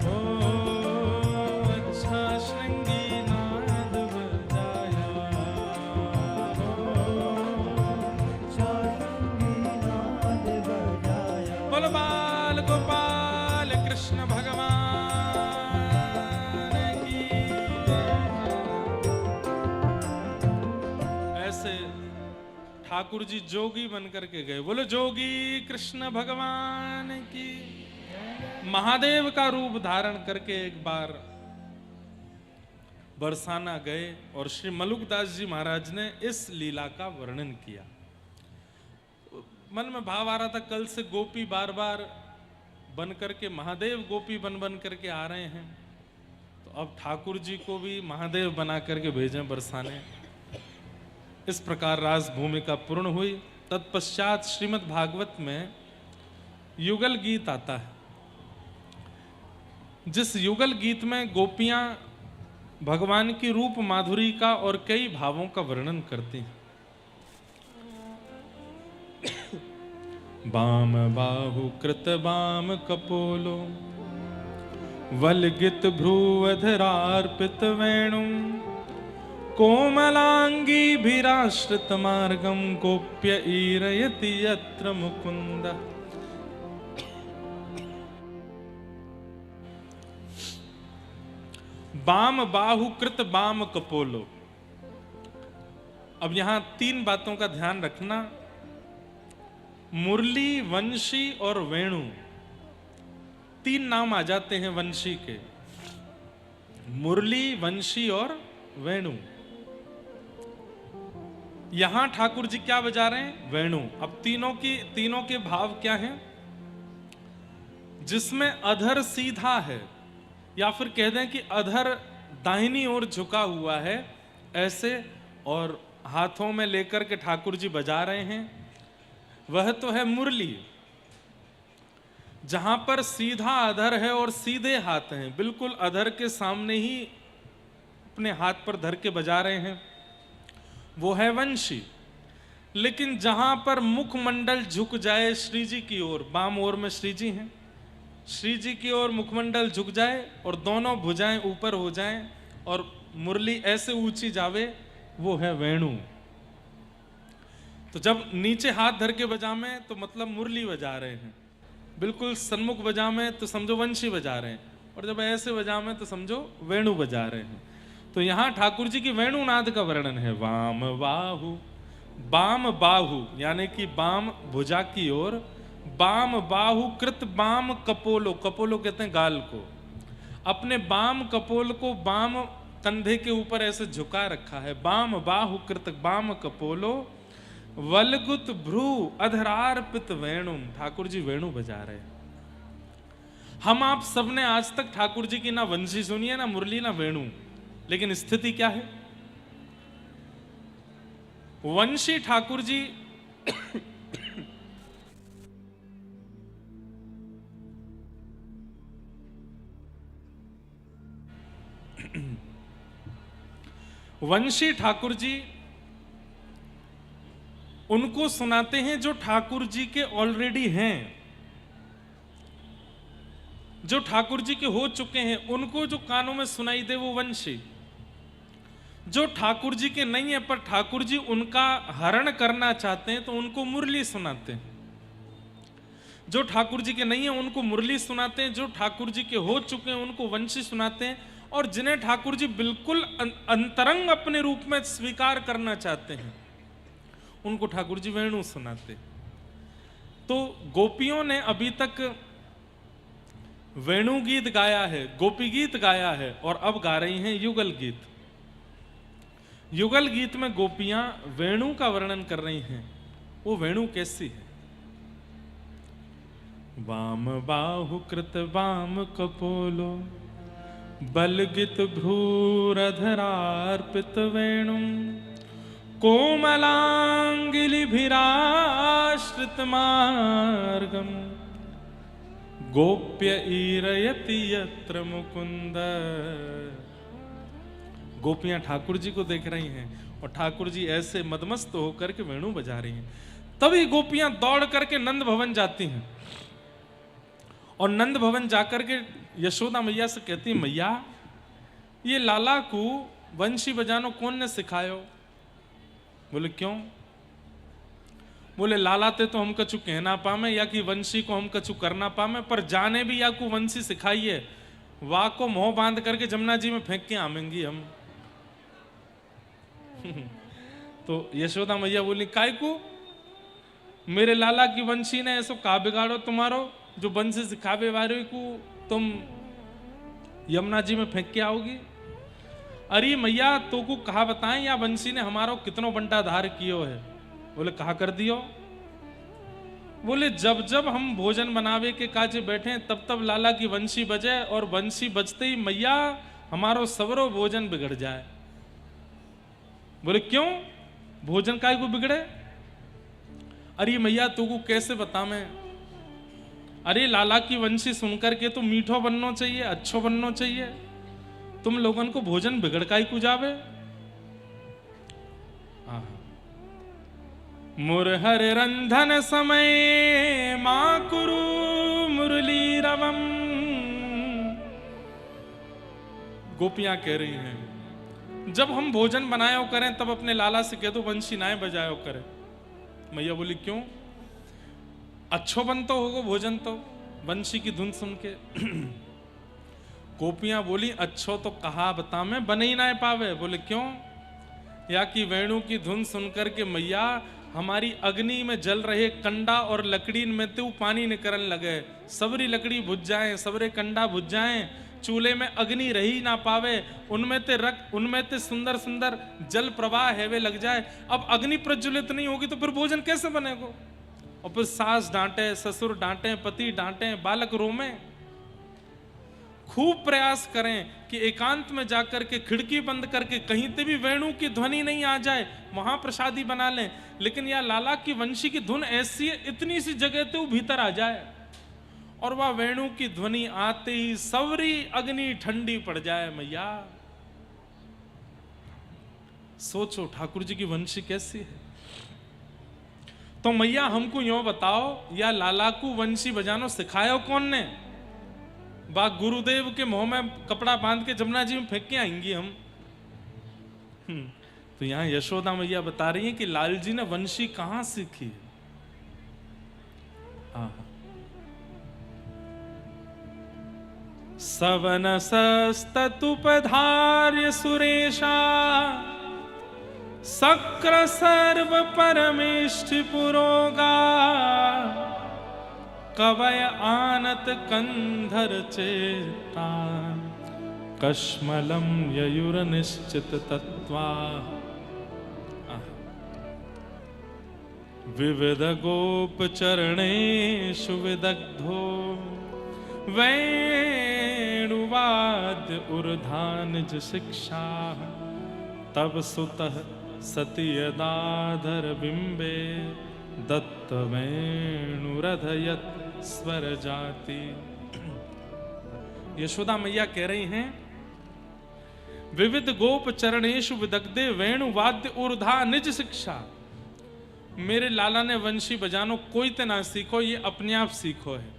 ओ अच्छा श्रृंगी नाद बजाया, अच्छा श्रृंगी नाद बजाया। बोलो बाल गोपाल कृष्ण भगवान की। ऐसे ठाकुर जी जोगी बन करके गए। बोलो जोगी कृष्ण भगवान की। महादेव का रूप धारण करके एक बार बरसाना गए और श्री मलुकदास जी महाराज ने इस लीला का वर्णन किया। मन में भाव आ रहा था, कल से गोपी बार बार बन करके महादेव गोपी बन बन करके आ रहे हैं, तो अब ठाकुर जी को भी महादेव बना करके भेजें बरसाने। इस प्रकार रास भूमिका पूर्ण हुई। तत्पश्चात श्रीमद् भागवत में युगल गीत आता है, जिस युगल गीत में गोपियां भगवान की रूप माधुरी का और कई भावों का वर्णन करती हैं। बाम बाहु कृत बाम कपोलो वलगित भ्रुवधरार्पित वेणुं कोमलांगी भीराश्रित मार्गम गोप्य ईरयति यत्र मुकुंद। बाम बाहु कृत बाम कपोलो। अब यहां तीन बातों का ध्यान रखना। मुरली, वंशी और वेणु, तीन नाम आ जाते हैं वंशी के। मुरली, वंशी और वेणु। यहां ठाकुर जी क्या बजा रहे हैं? वेणु। अब तीनों के भाव क्या हैं? जिसमें अधर सीधा है, या फिर कह दें कि अधर दाहिनी ओर झुका हुआ है ऐसे, और हाथों में लेकर के ठाकुर जी बजा रहे हैं, वह तो है मुरली। जहां पर सीधा अधर है और सीधे हाथ हैं, बिल्कुल अधर के सामने ही अपने हाथ पर धर के बजा रहे हैं, वो है वंशी। लेकिन जहां पर मुखमंडल झुक जाए श्री जी की ओर, बाम ओर में श्री जी हैं, श्री जी की ओर मुखमंडल झुक जाए और दोनों भुजाएं ऊपर हो जाएं और मुरली ऐसे ऊंची जावे, वो है वेणु। तो जब नीचे हाथ धर के बजामें तो मतलब मुरली बजा रहे हैं, बिल्कुल सन्मुख बजामें तो समझो वंशी बजा रहे हैं, और जब ऐसे बजामें तो समझो वेणु बजा रहे हैं। तो यहां ठाकुर जी की वेणुनाद का वर्णन है। वाम बाहु, बाम बाहु यानी कि बाम भुजा की ओर, बाम बाहु कृत बाम कपोलो, कपोलो कहते हैं गाल को, अपने बाम कपोल को बाम कंधे के ऊपर ऐसे झुका रखा है। बाम बाहु कृत बाम कपोलो वलगुत भ्रू अधरार्पित वेणु। ठाकुर जी वेणु बजा रहे हैं। हम आप सबने आज तक ठाकुर जी की ना वंशी सुनी है, ना मुरली, ना वेणु, लेकिन स्थिति क्या है? वंशी ठाकुर जी वंशी ठाकुर जी उनको सुनाते हैं जो ठाकुर जी के ऑलरेडी हैं, जो ठाकुर जी के हो चुके हैं, उनको जो कानों में सुनाई दे वो वंशी। जो ठाकुर जी के नहीं है पर ठाकुर जी उनका हरण करना चाहते हैं तो उनको मुरली सुनाते हैं। जो ठाकुर जी के नहीं है उनको मुरली सुनाते हैं, जो ठाकुर जी के हो चुके हैं उनको वंशी सुनाते हैं, और जिन्हें ठाकुर जी बिल्कुल अंतरंग अपने रूप में स्वीकार करना चाहते हैं उनको ठाकुर जी वेणु सुनाते। तो गोपियों ने अभी तक वेणु गीत गाया है, गोपी गीत गाया है, और अब गा रही हैं युगल गीत। युगल गीत में गोपियां वेणु का वर्णन कर रही हैं। वो वेणु कैसी है? वाम बाहु कृत वाम कपोलो बलगित भ्रूरधरार्पित वेणु कोमलांगिलिभिराश्रित मार्गम गोप्य ईरयति यत्र मुकुंद। गोपियां ठाकुर जी को देख रही हैं और ठाकुर जी ऐसे मदमस्त होकर के वेणु बजा रही हैं। तभी गोपियां दौड़ करके नंद भवन जाती हैं और नंद भवन जाकर के यशोदा मैया से कहती है, मैया ये लाला को वंशी बजानो कौन ने सिखायो? बोले क्यों? बोले लाला ते तो हम कछु कहना पामे या कि वंशी को हम कछु करना पामे, पर जाने भी या को वंशी सिखाइए वाह को मोह बांध करके जमुना जी में फेंक के आवेंगी हम। तो यशोदा मैया बोली, काय को? मेरे लाला की वंशी ने ऐसो का बिगाड़ो तुम्हारो जो वंशी सिखावे वाले को तुम यमुना जी में फेंक के आओगी? अरे मैया तो को कहा बताएं या वंशी ने हमारो कितनो बंटाधार कियो है? बोले कहा कर दियो? बोले जब जब हम भोजन बनावे के काजे बैठे तब तब लाला की वंशी बजे और वंशी बजते ही मैया हमारो सवरो भोजन बिगड़ जाए। बोले क्यों? भोजन काय को बिगड़े? अरे मैया तू को कैसे बता मैं? अरे लाला की वंशी सुनकर के तो मीठो बनना चाहिए, अच्छो बनना चाहिए, तुम लोगन को भोजन बिगड़ काई को जावे? मुरहर रंधन समय मां कुरु मुरली रवम। गोपियां कह रही हैं जब हम भोजन बनायो करें तब अपने लाला से कह दो वंशी नाए बजायो करे। मैया बोली क्यों? अच्छो बनता होगा भोजन तो वंशी की धुन सुन के। गोपियां बोली अच्छो तो कहा बता मैं बन ही ना पावे। बोले क्यों? या कि वेणु की धुन सुनकर के मैया हमारी अग्नि में जल रहे कंडा और लकड़ी में तो पानी निकलने लगे, सबरी लकड़ी बुझ जाए, सबरे कंडा बुझ जाए, चूल्हे में अग्नि रही ना पावे, उनमें ते सुंदर सुंदर जल प्रवाह है वे लग जाए। अब अग्नि प्रज्वलित नहीं होगी तो फिर भोजन कैसे बनेगा? और फिर सास डांटे, ससुर डांटे, पति डांटे, बालक रोमे। खूब प्रयास करें कि एकांत में जाकर के खिड़की बंद करके कहीं पे भी वेणु की ध्वनि नहीं आ जाए, वहां प्रसादी बना लें। लेकिन यह लाला की वंशी की धुन ऐसी है, इतनी सी जगह तो भीतर आ जाए और वह वेणु की ध्वनि आते ही सवरी अग्नि ठंडी पड़ जाए। मैया सोचो ठाकुर जी की वंशी कैसी है। तो मैया हमको यूं बताओ, या लाला को वंशी बजानो सिखायो कौन ने? बा गुरुदेव के मुंह में कपड़ा बांध के जमुना जी में फेंक के आएंगी हम। तो यहां यशोदा मैया बता रही हैं कि लाल जी ने वंशी कहां सीखी। सवन सस्तुपधार्य सुरेशा सक्र सर्व परमेष्ठि पुरोगा कवय आनत कंधर चेता कश्मलम ययुर निश्चित तत्वा। विविध गोप चरणेषु विदग्धो वेणुवाद्य ऊर्ध्वानिज शिक्षा तब सुतः सती यदाधर बिंबे दत्त वेणुरधयत स्वर जाति। यशोदा मैया कह रही हैं विविध गोप चरणेषु विदग्धे वेणुवाद्य ऊर्ध्वा निज शिक्षा। मेरे लाला ने वंशी बजानो कोई तो ना सीखो, ये अपने आप सीखो है।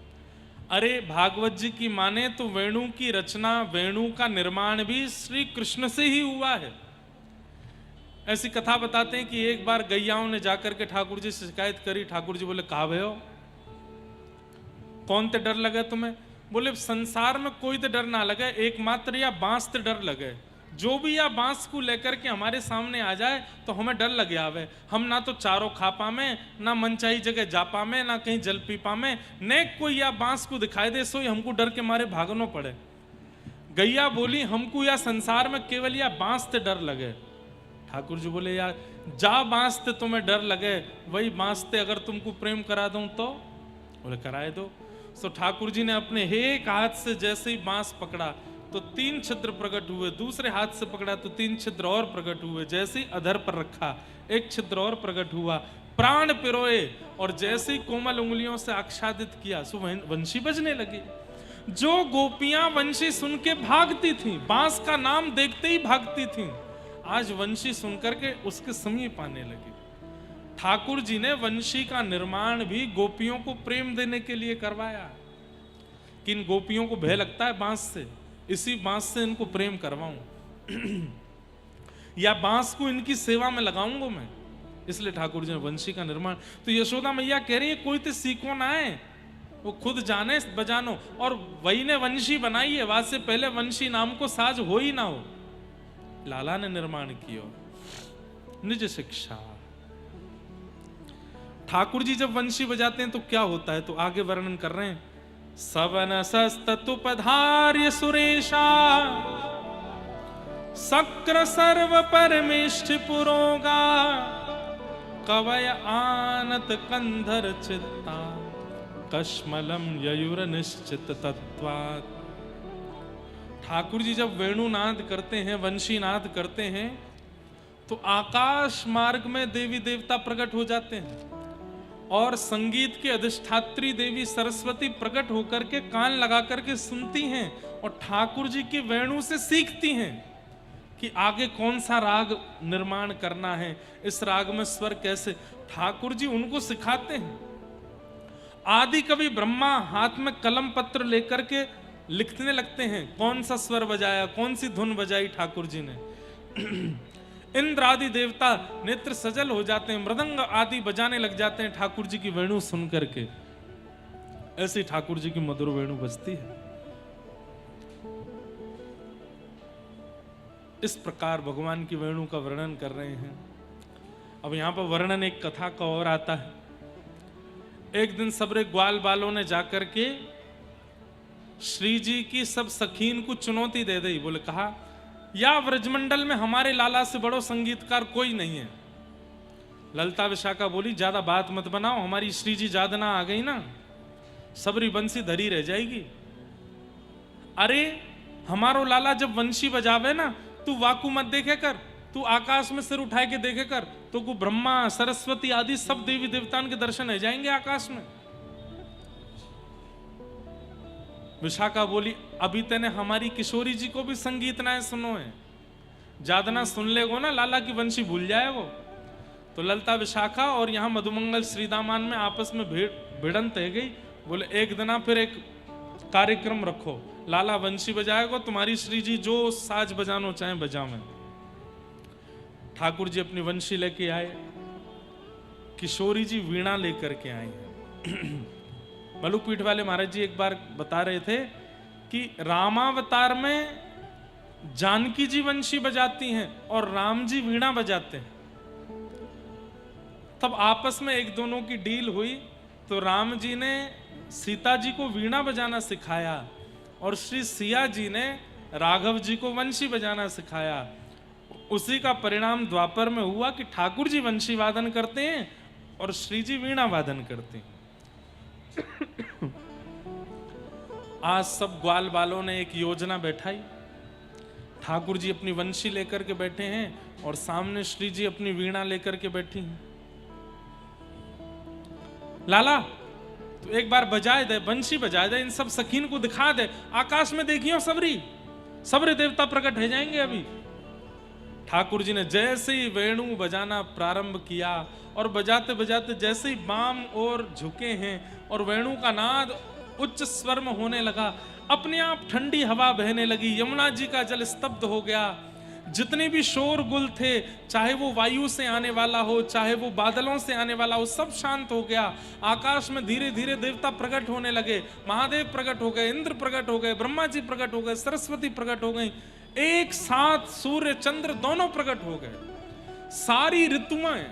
अरे भागवत जी की माने तो वेणु की रचना, वेणु का निर्माण भी श्री कृष्ण से ही हुआ है। ऐसी कथा बताते हैं कि एक बार गैयाओं ने जाकर के ठाकुर जी से शिकायत करी। ठाकुर जी बोले कहा भयो? कौन ते डर लगे तुम्हें? बोले संसार में कोई ते डर ना लगे, एकमात्र या बांस ते डर लगे। जो भी या बांस को लेकर के हमारे सामने आ जाए तो हमें डर लगे आवे। हम ना तो चारों खा पामे, ना मनचाही जगह जा पामे, ना कहीं जल पी पामे, ने कोई या बांस को दिखाई दे सो हमको डर के मारे भागनो पड़े। गैया बोली हमको या संसार में केवल या बांस ते डर लगे। ठाकुर जी बोले यार जा बांस ते तुम्हें डर लगे, वही बांस ते अगर तुमको प्रेम करा दूं तो? बोले कराए दो। सो ठाकुर जी ने अपने एक हाथ से जैसे ही बांस पकड़ा तो 3 छिद्र प्रकट हुए, दूसरे हाथ से पकड़ा तो 3 छिद्र और प्रकट हुए, जैसे ही अधर पर रखा 1 छिद्र और प्रकट हुआ, प्राण पिरोए और जैसे ही कोमल उंगलियों से आच्छादित किया सो वंशी बजने लगी। जो गोपियां वंशी सुन के भागती थी, बांस का नाम देखते ही भागती थी, आज वंशी सुनकर के उसके समीप आने लगी। ठाकुर जी ने वंशी का निर्माण भी गोपियों को प्रेम देने के लिए करवाया कि इन गोपियों को भय लगता है बांस से, इसी बांस से इनको प्रेम करवाऊं या बांस को इनकी सेवा में लगाऊंगा मैं, इसलिए ठाकुर जी ने वंशी का निर्माण। तो यशोदा मैया कह रही है कोई तो सीखो ना है, वो खुद जाने बजानो, और वही ने वंशी बनाई है, वाद से पहले वंशी नाम को साज हो ही ना हो, लाला ने निर्माण किया। निज शिक्षा। ठाकुर जी जब वंशी बजाते हैं तो क्या होता है, तो आगे वर्णन कर रहे हैं। सवन सस्तुपधार्य सुरेशा सक्र सर्व परमेष्ठ पुरोगा कवय आनत कंधर चित्ता कश्मलम ययुर निश्चित तत्वात्। ठाकुर जी जब वेणुनाद करते हैं, वंशी नाद करते हैं, तो आकाश मार्ग में देवी देवता प्रकट हो जाते हैं और संगीत के अधिष्ठात्री देवी सरस्वती प्रकट होकर के कान लगा करके सुनती हैं और ठाकुर जी की वेणु से सीखती हैं कि आगे कौन सा राग निर्माण करना है, इस राग में स्वर कैसे। ठाकुर जी उनको सिखाते हैं। आदि कवि ब्रह्मा हाथ में कलम पत्र लेकर के लिखने लगते हैं, कौन सा स्वर बजाया, कौन सी धुन बजाई ठाकुर जी ने। इंद्र आदि देवता नेत्र सजल हो जाते हैं, मृदंग आदि बजाने लग जाते हैं ठाकुर जी की वेणु सुन करके। ऐसे ठाकुर जी की मधुर वेणु बजती है। इस प्रकार भगवान की वेणु का वर्णन कर रहे हैं। अब यहां पर वर्णन एक कथा का और आता है। एक दिन सबरे ग्वाल बालों ने जाकर के श्री जी की सब सखीन को चुनौती दे दी। बोले कहा या व्रजमंडल में हमारे लाला से बड़ो संगीतकार कोई नहीं है। ललता विशाखा बोली ज्यादा बात मत बनाओ, हमारी श्री जी जादना आ गई ना, सबरी बंसी धरी रह जाएगी। अरे हमारो लाला जब वंशी बजावे ना, तू वाकू मत देखे कर, तू आकाश में सिर उठाए के देखे कर, तो को ब्रह्मा सरस्वती आदि सब देवी देवताओं के दर्शन हो जाएंगे आकाश में। विशाखा बोली अभी तेने हमारी किशोरी जी को भी संगीत ना सुनो है, जादना सुन लेगो ना लाला की वंशी भूल जाए वो। तो ललता विशाखा और यहाँ मधुमंगल श्रीदामान में आपस में भिड़ंत है गई। बोले एक दिना फिर एक कार्यक्रम रखो, लाला वंशी बजाएगो, तुम्हारी श्री जी जो साज बजानो चाहे बजावे। ठाकुर जी अपनी वंशी लेके आए, किशोरी जी वीणा लेकर के आई है। मलुकपीठ वाले महाराज जी एक बार बता रहे थे कि रामावतार में जानकी जी वंशी बजाती हैं और राम जी वीणा बजाते हैं। तब आपस में एक दोनों की डील हुई, तो राम जी ने सीता जी को वीणा बजाना सिखाया और श्री सिया जी ने राघव जी को वंशी बजाना सिखाया। उसी का परिणाम द्वापर में हुआ कि ठाकुर जी वंशी वादन करते हैं और श्री जी वीणा वादन करते हैं। आज सब ग्वाल बालों ने एक योजना बैठाई। ठाकुर जी अपनी वंशी लेकर के बैठे हैं और सामने श्री जी अपनी वीणा लेकर के बैठी हैं। लाला तो एक बार बजाए दे, वंशी बजाए दे, इन सब सखीन को दिखा दे, आकाश में देखियो सबरे देवता प्रकट हो जाएंगे अभी। ठाकुर जी ने जैसे ही वेणु बजाना प्रारंभ किया और बजाते बजाते जैसे ही बाम और झुके हैं और वेणु का नाद उच्च स्वर में होने लगा, अपने आप ठंडी हवा बहने लगी, यमुना जी का जल स्तब्ध हो गया, जितने भी शोरगुल थे, चाहे वो वायु से आने वाला हो, चाहे वो बादलों से आने वाला हो, सब शांत हो गया। आकाश में धीरे धीरे देवता प्रकट होने लगे। महादेव प्रकट हो गए, इंद्र प्रकट हो गए, ब्रह्मा जी प्रकट हो गए, सरस्वती प्रकट हो गई। एक साथ सूर्य चंद्र दोनों प्रकट हो गए। सारी ऋतुएं,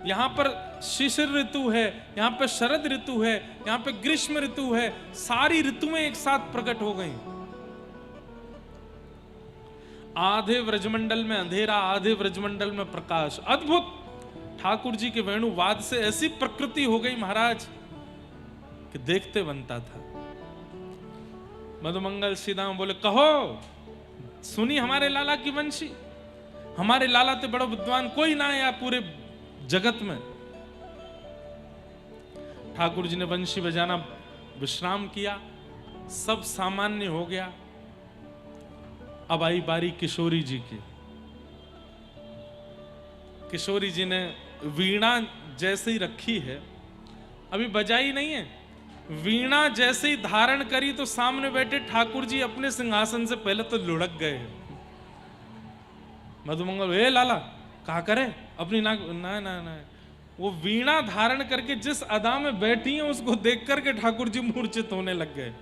यहां पर शिशिर ऋतु है, यहां पर शरद ऋतु है, यहां पर ग्रीष्म ऋतु है, सारी ऋतुएं एक साथ प्रकट हो गई। आधे व्रजमंडल में अंधेरा, आधे व्रजमंडल में प्रकाश। अद्भुत ठाकुर जी के वेणुवाद से ऐसी प्रकृति हो गई महाराज कि देखते बनता था। मधुमंगल सीधाम बोले, कहो सुनी हमारे लाला की वंशी, हमारे लाला ते बड़ो विद्वान कोई ना है पूरे जगत में। ठाकुर जी ने वंशी बजाना विश्राम किया, सब सामान्य हो गया। अब आई बारी किशोरी जी की। किशोरी जी ने वीणा जैसे ही रखी है, अभी बजाई नहीं है, वीणा जैसे ही धारण करी तो सामने बैठे ठाकुर जी अपने सिंहासन से पहले तो लुढ़क गए। मधुमंगल, ए लाला कहा करे अपनी नाक, ना ना ना, वो वीणा धारण करके जिस अदा में बैठी है उसको देख करके ठाकुर जी मूर्छित होने लग गए।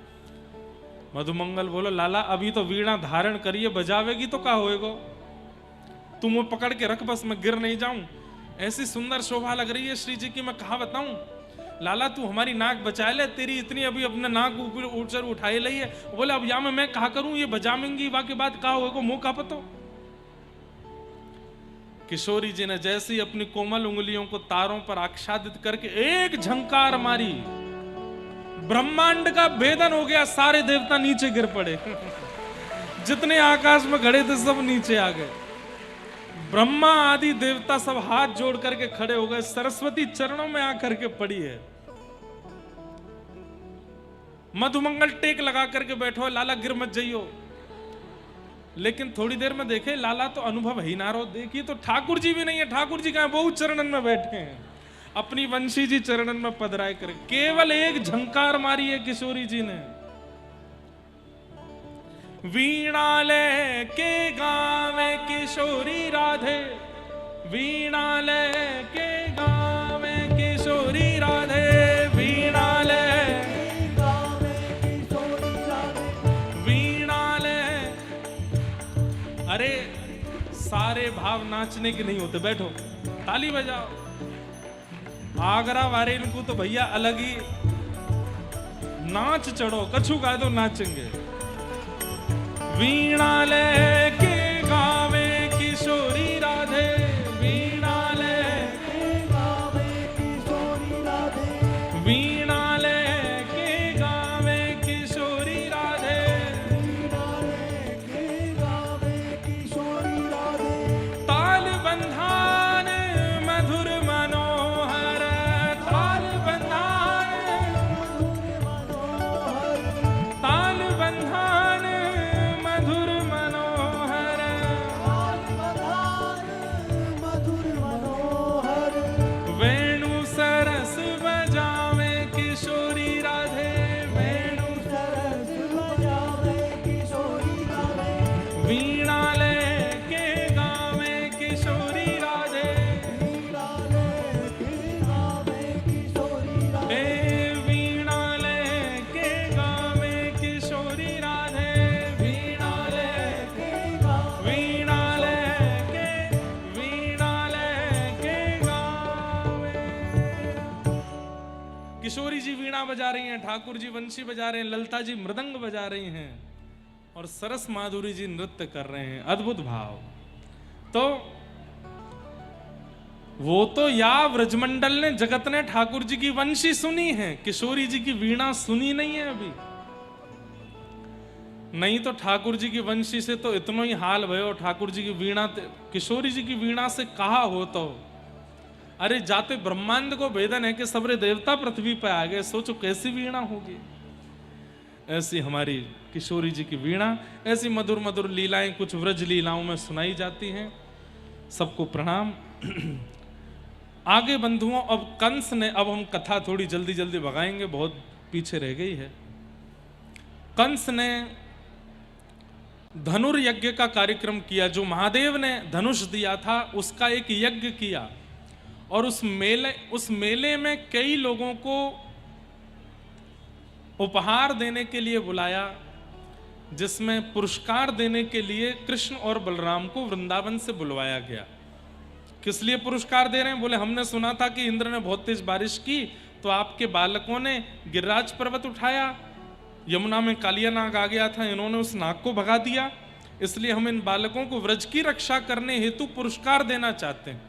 मधुमंगल बोलो, लाला अभी तो वीणा धारण करिए, बजावेगी तो क्या होएगा, तुम वो पकड़ के रख बस, मैं गिर नहीं जाऊं। ऐसी सुंदर शोभा लग रही है श्री जी की, मैं कहा बताऊं। लाला तू हमारी नाक बचा ले, तेरी इतनी अभी अपने नाक ऊपर उठाई ली है। बोले अब या मैं कहा करूं, ये बजावेंगी वाके बाद कहा होगा, मुंह का पतो। किशोरी जी ने जैसे ही अपनी कोमल उंगलियों को तारों पर आच्छादित करके एक झंकार मारी, ब्रह्मांड का भेदन हो गया। सारे देवता नीचे गिर पड़े जितने आकाश में खड़े थे सब नीचे आ गए। ब्रह्मा आदि देवता सब हाथ जोड़ करके खड़े हो गए। सरस्वती चरणों में आकर के पड़ी है। मधुमंगल टेक लगा करके बैठो, लाला गिर मत जाइयो। लेकिन थोड़ी देर में देखे लाला तो अनुभव ही ना रो, देखिए तो ठाकुर जी भी नहीं है। ठाकुर जी कहां, बहुत चरणन में बैठे हैं, अपनी वंशी जी चरणन में पधराए कर। केवल एक झंकार मारी है किशोरी जी ने। वीणा ले के गावे किशोरी राधे, वीणा ले के गावे किशोरी राधे, वीणा ले गावे किशोरी राधे, वीणा ले। अरे सारे भाव नाचने के नहीं होते, बैठो ताली बजाओ। आगरा वाले इनको तो भैया अलग ही नाच चढ़ो, कछु गा दो नाचेंगे। वीणा ले के गावे किशोरी राधे, वीणा ले के गावे किशोरी राधे, वीणा ले के गावे किशोरी राधे, वीणा ले के गावे किशोरी राधे। ताल बंधान मधुर मनोहर, ताल बंधान ताल बंधान मधुर मनोहर, मधुर मनोहर, वेणु सरस बजावे किशोरी राधे, वेणु सरस बजावे किशोरी राधे, वीणा ले के गावे किशोरी राधे, वीणा ले के गावे किशोरी राधे, ए वीणा ले के गावे किशोरी राधे, वीणा ले के गावे वीणा लेके गावे। किशोरी जी वीणा बजा रही हैं, ठाकुर जी वंशी बजा रहे हैं, ललता जी मृदंग बजा रही हैं और सरस माधुरी जी नृत्य कर रहे हैं। अद्भुत भाव। तो वो तो या व्रजमंडल ने, जगत ने ठाकुर जी की वंशी सुनी है, किशोरी जी की वीणा सुनी नहीं है अभी। नहीं तो ठाकुर जी की वंशी से तो इतना ही हाल भयो, ठाकुर जी की वीणा किशोरी जी की वीणा से कहा हो तो। अरे जाते ब्रह्मांड को भेदन है कि सबरे देवता पृथ्वी पर आ गए, सोचो कैसी वीणा होगी। ऐसी हमारी किशोरी जी की वीणा, ऐसी मधुर मधुर लीलाएं कुछ व्रज लीलाओं में सुनाई जाती हैं। सबको प्रणाम। आगे बंधुओं, अब कंस ने, अब हम कथा थोड़ी जल्दी जल्दी भगाएंगे, बहुत पीछे रह गई है। कंस ने धनुर्यज्ञ का कार्यक्रम किया। जो महादेव ने धनुष दिया था उसका एक यज्ञ किया, और उस मेले में कई लोगों को उपहार देने के लिए बुलाया, जिसमें पुरस्कार देने के लिए कृष्ण और बलराम को वृंदावन से बुलवाया गया। किस लिए पुरस्कार दे रहे हैं? बोले हमने सुना था कि इंद्र ने बहुत तेज बारिश की, तो आपके बालकों ने गिरिराज पर्वत उठाया, यमुना में कालिया नाग आ गया था, इन्होंने उस नाग को भगा दिया, इसलिए हम इन बालकों को व्रज की रक्षा करने हेतु पुरस्कार देना चाहते हैं।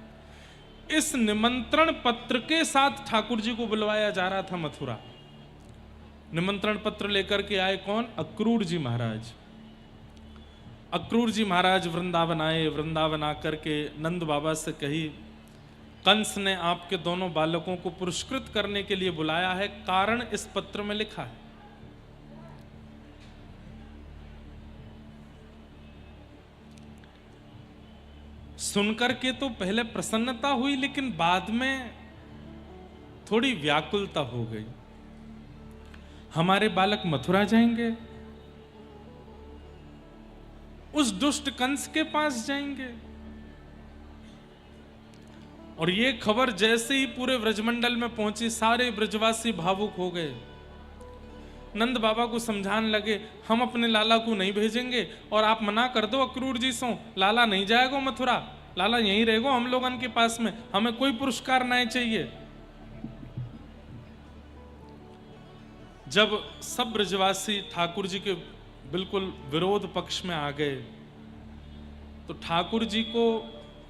इस निमंत्रण पत्र के साथ ठाकुर जी को बुलवाया जा रहा था मथुरा। निमंत्रण पत्र लेकर के आए कौन? अक्रूर जी महाराज। अक्रूर जी महाराज वृंदावन आए। वृंदावन आकर के नंद बाबा से कही, कंस ने आपके दोनों बालकों को पुरस्कृत करने के लिए बुलाया है, कारण इस पत्र में लिखा है। सुनकर के तो पहले प्रसन्नता हुई, लेकिन बाद में थोड़ी व्याकुलता हो गई। हमारे बालक मथुरा जाएंगे, उस दुष्ट कंस के पास जाएंगे। और ये खबर जैसे ही पूरे ब्रजमंडल में पहुंची, सारे ब्रजवासी भावुक हो गए। नंद बाबा को समझाने लगे, हम अपने लाला को नहीं भेजेंगे, और आप मना कर दो अक्रूर जी सो, लाला नहीं जाएगा मथुरा, लाला यहीं रहेगा हम लोगन के पास में, हमें कोई पुरस्कार नहीं चाहिए। जब सब ब्रजवासी ठाकुर जी के बिल्कुल विरोध पक्ष में आ गए, तो ठाकुर जी को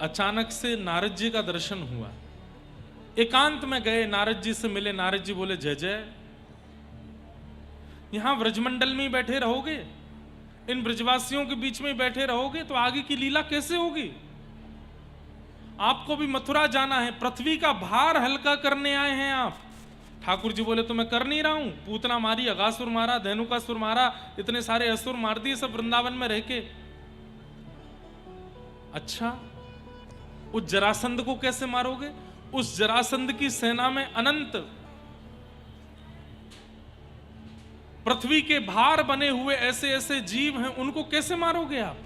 अचानक से नारद जी का दर्शन हुआ। एकांत में गए, नारद जी से मिले। नारद जी बोले, जय जय, यहां ब्रजमंडल में ही बैठे रहोगे, इन ब्रजवासियों के बीच में ही बैठे रहोगे तो आगे की लीला कैसे होगी? आपको भी मथुरा जाना है, पृथ्वी का भार हल्का करने आए हैं आप। ठाकुर जी बोले, तो मैं कर नहीं रहा हूं, पूतना मारी, अगासुर मारा, धेनुकासुर मारा, इतने सारे असुर मार दिए सब वृंदावन में रह के। अच्छा, उस जरासंध को कैसे मारोगे? उस जरासंध की सेना में अनंत पृथ्वी के भार बने हुए ऐसे ऐसे जीव हैं, उनको कैसे मारोगे आप?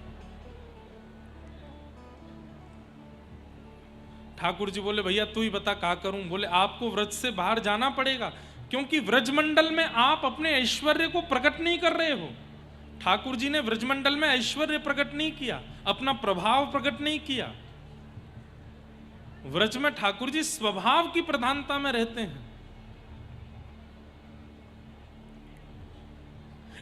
ठाकुर जी बोले, भैया तू ही बता क्या करूं? बोले, आपको व्रज से बाहर जाना पड़ेगा, क्योंकि व्रजमंडल में आप अपने ऐश्वर्य को प्रकट नहीं कर रहे हो। ठाकुर जी ने व्रजमंडल में ऐश्वर्य प्रकट नहीं किया, अपना प्रभाव प्रकट नहीं किया। व्रज में ठाकुर जी स्वभाव की प्रधानता में रहते हैं।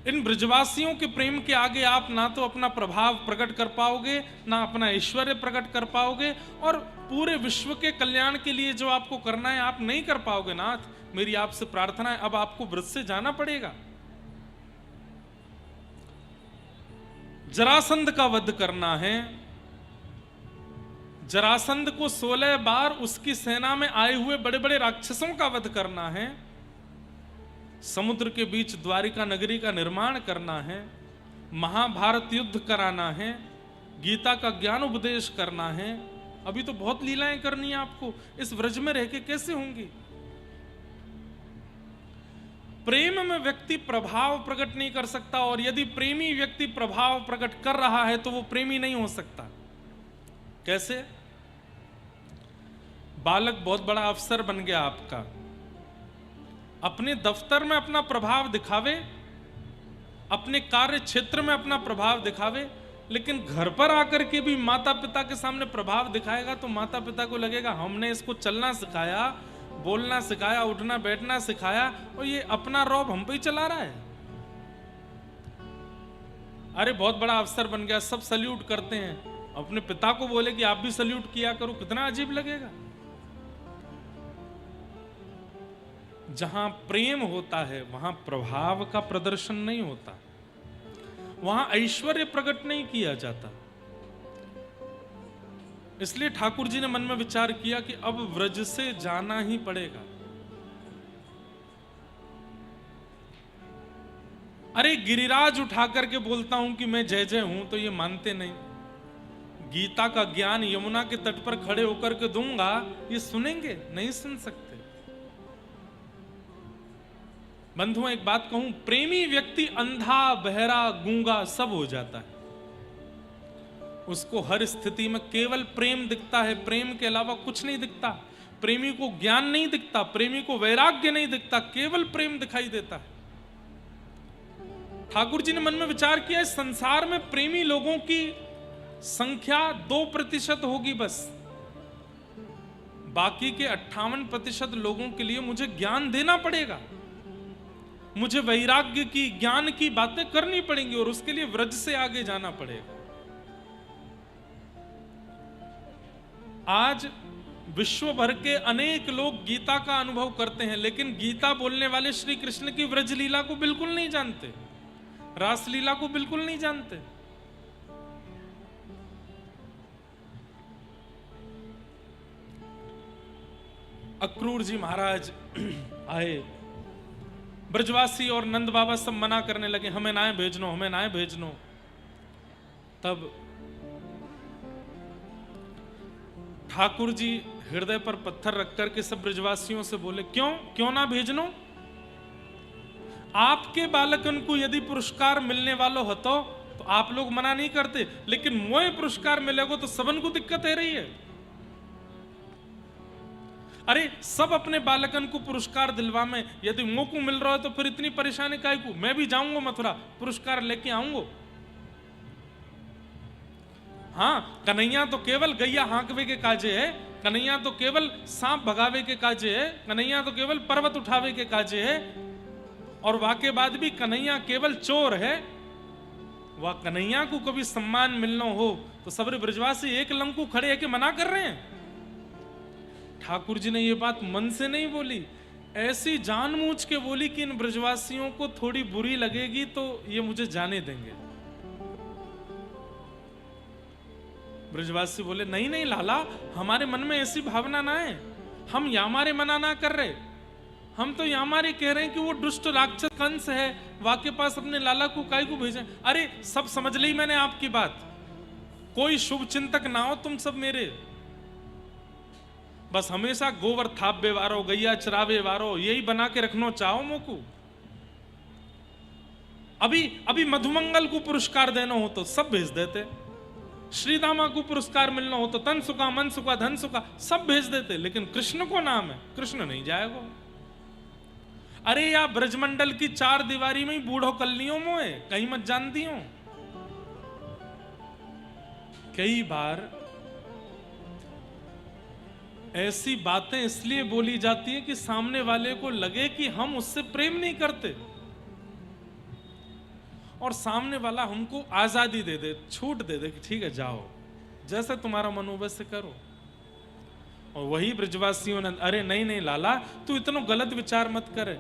इन ब्रजवासियों के प्रेम के आगे आप ना तो अपना प्रभाव प्रकट कर पाओगे, ना अपना ऐश्वर्य प्रकट कर पाओगे, और पूरे विश्व के कल्याण के लिए जो आपको करना है आप नहीं कर पाओगे। नाथ, मेरी आपसे प्रार्थना है, अब आपको व्रज से जाना पड़ेगा। जरासंध का वध करना है। जरासंध को 16 बार उसकी सेना में आए हुए बड़े बड़े राक्षसों का वध करना है। समुद्र के बीच द्वारिका नगरी का निर्माण करना है। महाभारत युद्ध कराना है। गीता का ज्ञान उपदेश करना है। अभी तो बहुत लीलाएं करनी है आपको, इस व्रज में रह के कैसे होंगी? प्रेम में व्यक्ति प्रभाव प्रकट नहीं कर सकता, और यदि प्रेमी व्यक्ति प्रभाव प्रकट कर रहा है तो वो प्रेमी नहीं हो सकता। कैसे? बालक बहुत बड़ा अफसर बन गया आपका, अपने दफ्तर में अपना प्रभाव दिखावे, अपने कार्य क्षेत्र में अपना प्रभाव दिखावे, लेकिन घर पर आकर के भी माता पिता के सामने प्रभाव दिखाएगा तो माता पिता को लगेगा हमने इसको चलना सिखाया, बोलना सिखाया, उठना बैठना सिखाया, और ये अपना रौब हम पे ही चला रहा है। अरे बहुत बड़ा अफसर बन गया, सब सल्यूट करते हैं, अपने पिता को बोले कि आप भी सल्यूट किया करो, कितना अजीब लगेगा। जहां प्रेम होता है वहां प्रभाव का प्रदर्शन नहीं होता, वहां ऐश्वर्य प्रकट नहीं किया जाता। इसलिए ठाकुर जी ने मन में विचार किया कि अब व्रज से जाना ही पड़ेगा। अरे गिरिराज उठा करके बोलता हूं कि मैं जय जय हूं तो ये मानते नहीं। गीता का ज्ञान यमुना के तट पर खड़े होकर के दूंगा, ये सुनेंगे? नहीं सुन सकते। बंधुओं, एक बात कहूं, प्रेमी व्यक्ति अंधा, बहरा, गूंगा सब हो जाता है। उसको हर स्थिति में केवल प्रेम दिखता है, प्रेम के अलावा कुछ नहीं दिखता। प्रेमी को ज्ञान नहीं दिखता, प्रेमी को वैराग्य नहीं दिखता, केवल प्रेम दिखाई देता है। ठाकुर जी ने मन में विचार किया, इस संसार में प्रेमी लोगों की संख्या 2% होगी बस, बाकी के 58% लोगों के लिए मुझे ज्ञान देना पड़ेगा, मुझे वैराग्य की, ज्ञान की बातें करनी पड़ेंगी, और उसके लिए व्रज से आगे जाना पड़ेगा। आज विश्व भर के अनेक लोग गीता का अनुभव करते हैं, लेकिन गीता बोलने वाले श्री कृष्ण की व्रज लीला को बिल्कुल नहीं जानते, रास लीला को बिल्कुल नहीं जानते। अक्रूर जी महाराज आए, ब्रजवासी और नंद बाबा सब मना करने लगे, हमें ना भेजनो, हमें ना भेजनो। तब ठाकुर जी हृदय पर पत्थर रख करके सब ब्रजवासियों से बोले, क्यों क्यों ना भेजनो? आपके बालकन को यदि पुरस्कार मिलने वालों हो तो आप लोग मना नहीं करते, लेकिन मोए पुरस्कार मिलेगा तो सबन को दिक्कत है रही है। अरे सब अपने बालकन को पुरस्कार दिलवा में, यदि मोह को मिल रहा है तो फिर इतनी परेशानी काहे को? मैं भी जाऊंगा मथुरा, पुरस्कार लेके आऊंगा। हाँ, कन्हैया तो केवल गैया हाँकवे के काजे है, कन्हैया तो केवल सांप भगावे के काजे है, कन्हैया तो केवल पर्वत उठावे के काजे है, और वाके बाद भी कन्हैया केवल चोर है। वह कन्हैया को कभी सम्मान मिलना हो तो सबरे ब्रजवासी एक लंकू खड़े है कि मना कर रहे हैं। ठाकुर जी ने यह बात मन से नहीं बोली, ऐसी जानबूझ के बोली कि इन ब्रजवासियों को थोड़ी बुरी लगेगी तो ये मुझे जाने देंगे। ब्रजवासी बोले, नहीं नहीं लाला, हमारे मन में ऐसी भावना ना है, हम यामारे मना ना कर रहे, हम तो यामारे कह रहे हैं कि वो दुष्ट राक्षस कंस है, वाके पास अपने लाला को काय को भेजें। अरे सब समझ ली मैंने आपकी बात, कोई शुभ चिंतक ना हो तुम सब मेरे, बस हमेशा गोबर थापे वारो, गैया चरावे वारो, यही बना के रखना चाहो मोकू। अभी मधुमंगल को पुरस्कार देना हो तो सब भेज देते, श्रीदामा को पुरस्कार मिलना हो तो तन सुखा मन सुखा धन सुखा सब भेज देते, लेकिन कृष्ण को नाम है, कृष्ण नहीं जाएगा। अरे या ब्रजमंडल की 4 दीवारी में ही बूढ़ो कल्लियों मोए, कहीं मत जानती हूं। कई बार ऐसी बातें इसलिए बोली जाती है कि सामने वाले को लगे कि हम उससे प्रेम नहीं करते, और सामने वाला हमको आजादी दे दे, छूट दे दे कि ठीक है जाओ, जैसे तुम्हारा मन हो वैसे करो। और वही ब्रजवासियों ने, अरे नहीं नहीं लाला, तू इतना गलत विचार मत करे,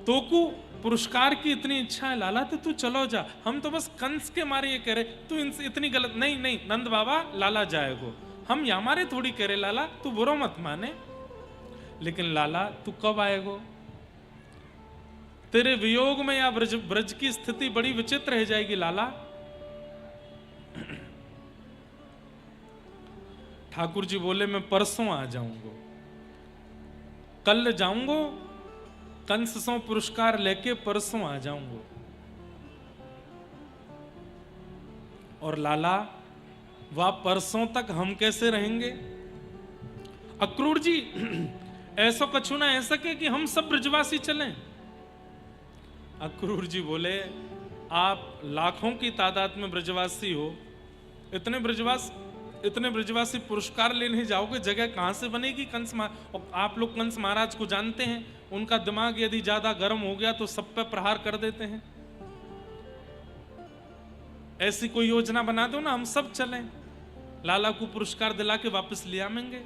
तो को पुरस्कार की इतनी इच्छा है लाला तो तू चलो जा, हम तो बस कंस के मारे ये कह रहे, तू इनसे इतनी गलत नहीं नहीं नंद बाबा, लाला जाएगो, हम यामारे थोड़ी कह रहे लाला, तू बुरा मत माने, लेकिन लाला तू कब आएगो? तेरे वियोग में या ब्रज की स्थिति बड़ी विचित्र रह जाएगी लाला। ठाकुर जी बोले, मैं परसों आ जाऊंगा, कल जाऊंगा, कंस सो पुरस्कार लेके परसों आ जाऊंगा। और लाला वह परसों तक हम कैसे रहेंगे? अक्रूर जी ऐसा कछु ना ऐसा कि हम सब ब्रजवासी चलें। अक्रूर जी बोले, आप लाखों की तादाद में ब्रजवासी हो, इतने ब्रजवासी पुरस्कार लेने जाओगे, जगह कहां से बनेगी? कंस और आप लोग कंस महाराज को जानते हैं, उनका दिमाग यदि ज्यादा गर्म हो गया तो सब पे प्रहार कर देते हैं। ऐसी कोई योजना बना दो ना, हम सब चलें, लाला को पुरस्कार दिला के वापस ले आएंगे।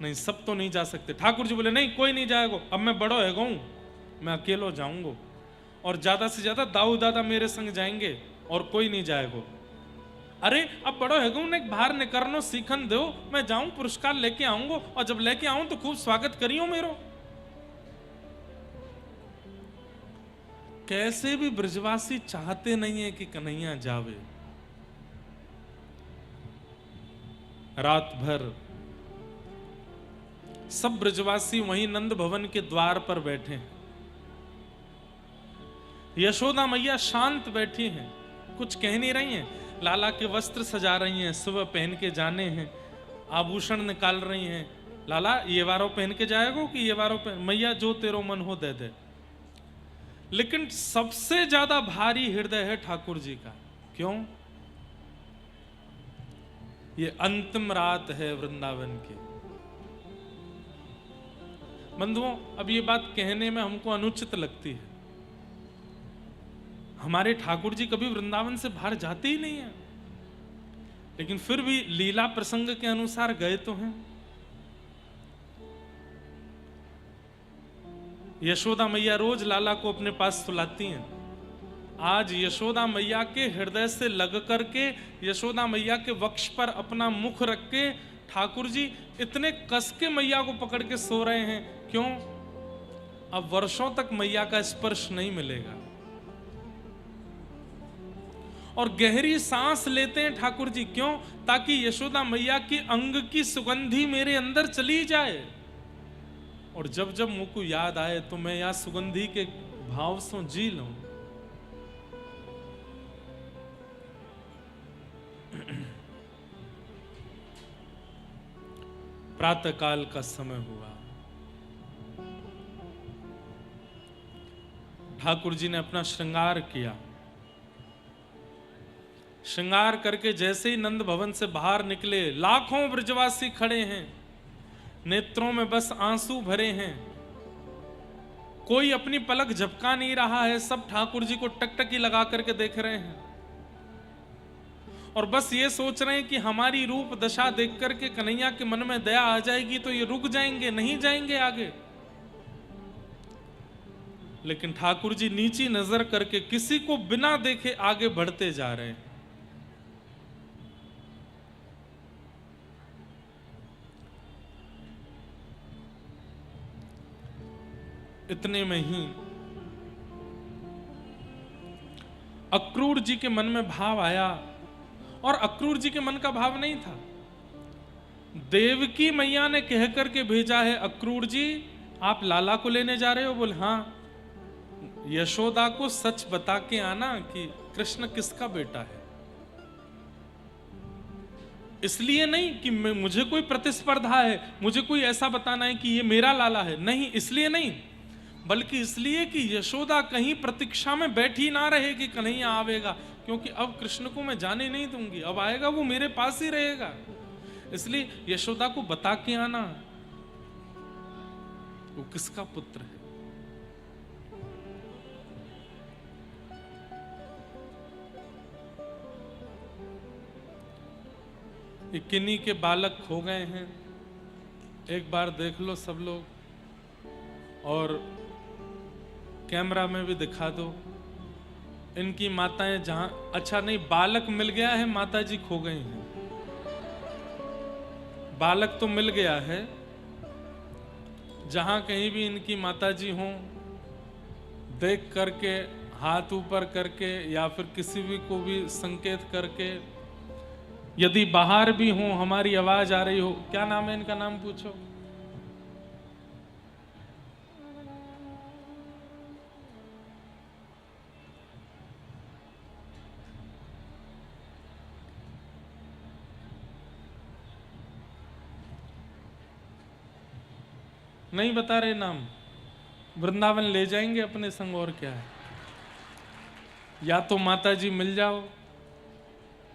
नहीं, सब तो नहीं जा सकते। ठाकुर जी बोले, नहीं कोई नहीं जाएगा, अब मैं बड़ो है गऊ, मैं अकेलो जाऊंगा, और ज्यादा से ज्यादा दाऊ दादा मेरे संग जाएंगे, और कोई नहीं जाएगा। अरे अब बड़ो है गऊ ने बाहर निकलनो सीखन दो, मैं जाऊं पुरस्कार लेके आऊंगा, और जब लेके आऊं तो खूब स्वागत करियो मेरो। कैसे भी ब्रजवासी चाहते नहीं है कि कन्हैया जावे। रात भर सब ब्रजवासी वहीं नंद भवन के द्वार पर बैठे हैं। यशोदा मैया शांत बैठी हैं, कुछ कह नहीं रही हैं, लाला के वस्त्र सजा रही हैं, सुबह पहन के जाने हैं, आभूषण निकाल रही हैं। लाला ये वारो पहन के जाएगो कि ये वारो पहन, मैया जो तेरो मन हो दे दे। लेकिन सबसे ज्यादा भारी हृदय है ठाकुर जी का। क्यों? ये अंतिम रात है वृंदावन की। बंधुओं, अब ये बात कहने में हमको अनुचित लगती है। हमारे ठाकुर जी कभी वृंदावन से बाहर जाते ही नहीं है, लेकिन फिर भी लीला प्रसंग के अनुसार गए तो हैं। यशोदा मैया रोज लाला को अपने पास सुलाती हैं। आज यशोदा मैया के हृदय से लग करके, यशोदा मैया के वक्ष पर अपना मुख रख के ठाकुर जी इतने कस के मैया को पकड़ के सो रहे हैं। क्यों? अब वर्षों तक मैया का स्पर्श नहीं मिलेगा। और गहरी सांस लेते हैं ठाकुर जी। क्यों? ताकि यशोदा मैया की अंग की सुगंधी मेरे अंदर चली जाए, और जब जब मुझको याद आए तो मैं या सुगंधी के भाव से जी लूं। प्रातः काल का समय हुआ। ठाकुर जी ने अपना श्रृंगार किया। श्रृंगार करके जैसे ही नंद भवन से बाहर निकले, लाखों ब्रजवासी खड़े हैं, नेत्रों में बस आंसू भरे हैं। कोई अपनी पलक झपका नहीं रहा है, सब ठाकुर जी को टकटकी लगा करके देख रहे हैं, और बस ये सोच रहे हैं कि हमारी रूप दशा देख करके कन्हैया के मन में दया आ जाएगी तो ये रुक जाएंगे, नहीं जाएंगे आगे। लेकिन ठाकुर जी नीची नजर करके किसी को बिना देखे आगे बढ़ते जा रहे हैं। इतने में ही अक्रूर जी के मन में भाव आया, और अक्रूर जी के मन का भाव नहीं था। देवकी मैया ने कह करके भेजा है, अक्रूर जी आप लाला को लेने जा रहे हो? बोले हाँ। यशोदा को सच बता के आना कि कृष्ण किसका बेटा है। इसलिए नहीं कि मुझे कोई प्रतिस्पर्धा है, मुझे कोई ऐसा बताना है कि ये मेरा लाला है, नहीं, इसलिए नहीं, बल्कि इसलिए कि यशोदा कहीं प्रतीक्षा में बैठी ना रहे कि कन्हैया आवेगा, क्योंकि अब कृष्ण को मैं जाने नहीं दूंगी, अब आएगा वो मेरे पास ही रहेगा। इसलिए यशोदा को बता के आना वो किसका पुत्र है। ये किन्हीं के बालक खो गए हैं, एक बार देख लो सब लोग, और कैमरा में भी दिखा दो। इनकी माताएं जहां, अच्छा नहीं, बालक मिल गया है, माता जी खो गई हैं। बालक तो मिल गया है, जहां कहीं भी इनकी माता जी हों, देख करके हाथ ऊपर करके या फिर किसी भी को भी संकेत करके, यदि बाहर भी हों, हमारी आवाज आ रही हो, क्या नाम है इनका, नाम पूछो। नहीं बता रहे नाम, वृंदावन ले जाएंगे अपने संग, और क्या है। या तो माता जी मिल जाओ,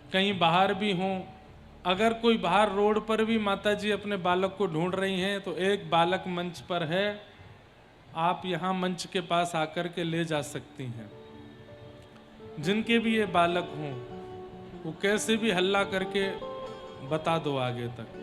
कहीं बाहर भी हों। अगर कोई बाहर रोड पर भी माता जी अपने बालक को ढूंढ रही हैं तो एक बालक मंच पर है, आप यहाँ मंच के पास आकर के ले जा सकती हैं। जिनके भी ये बालक हों वो कैसे भी हल्ला करके बता दो आगे तक।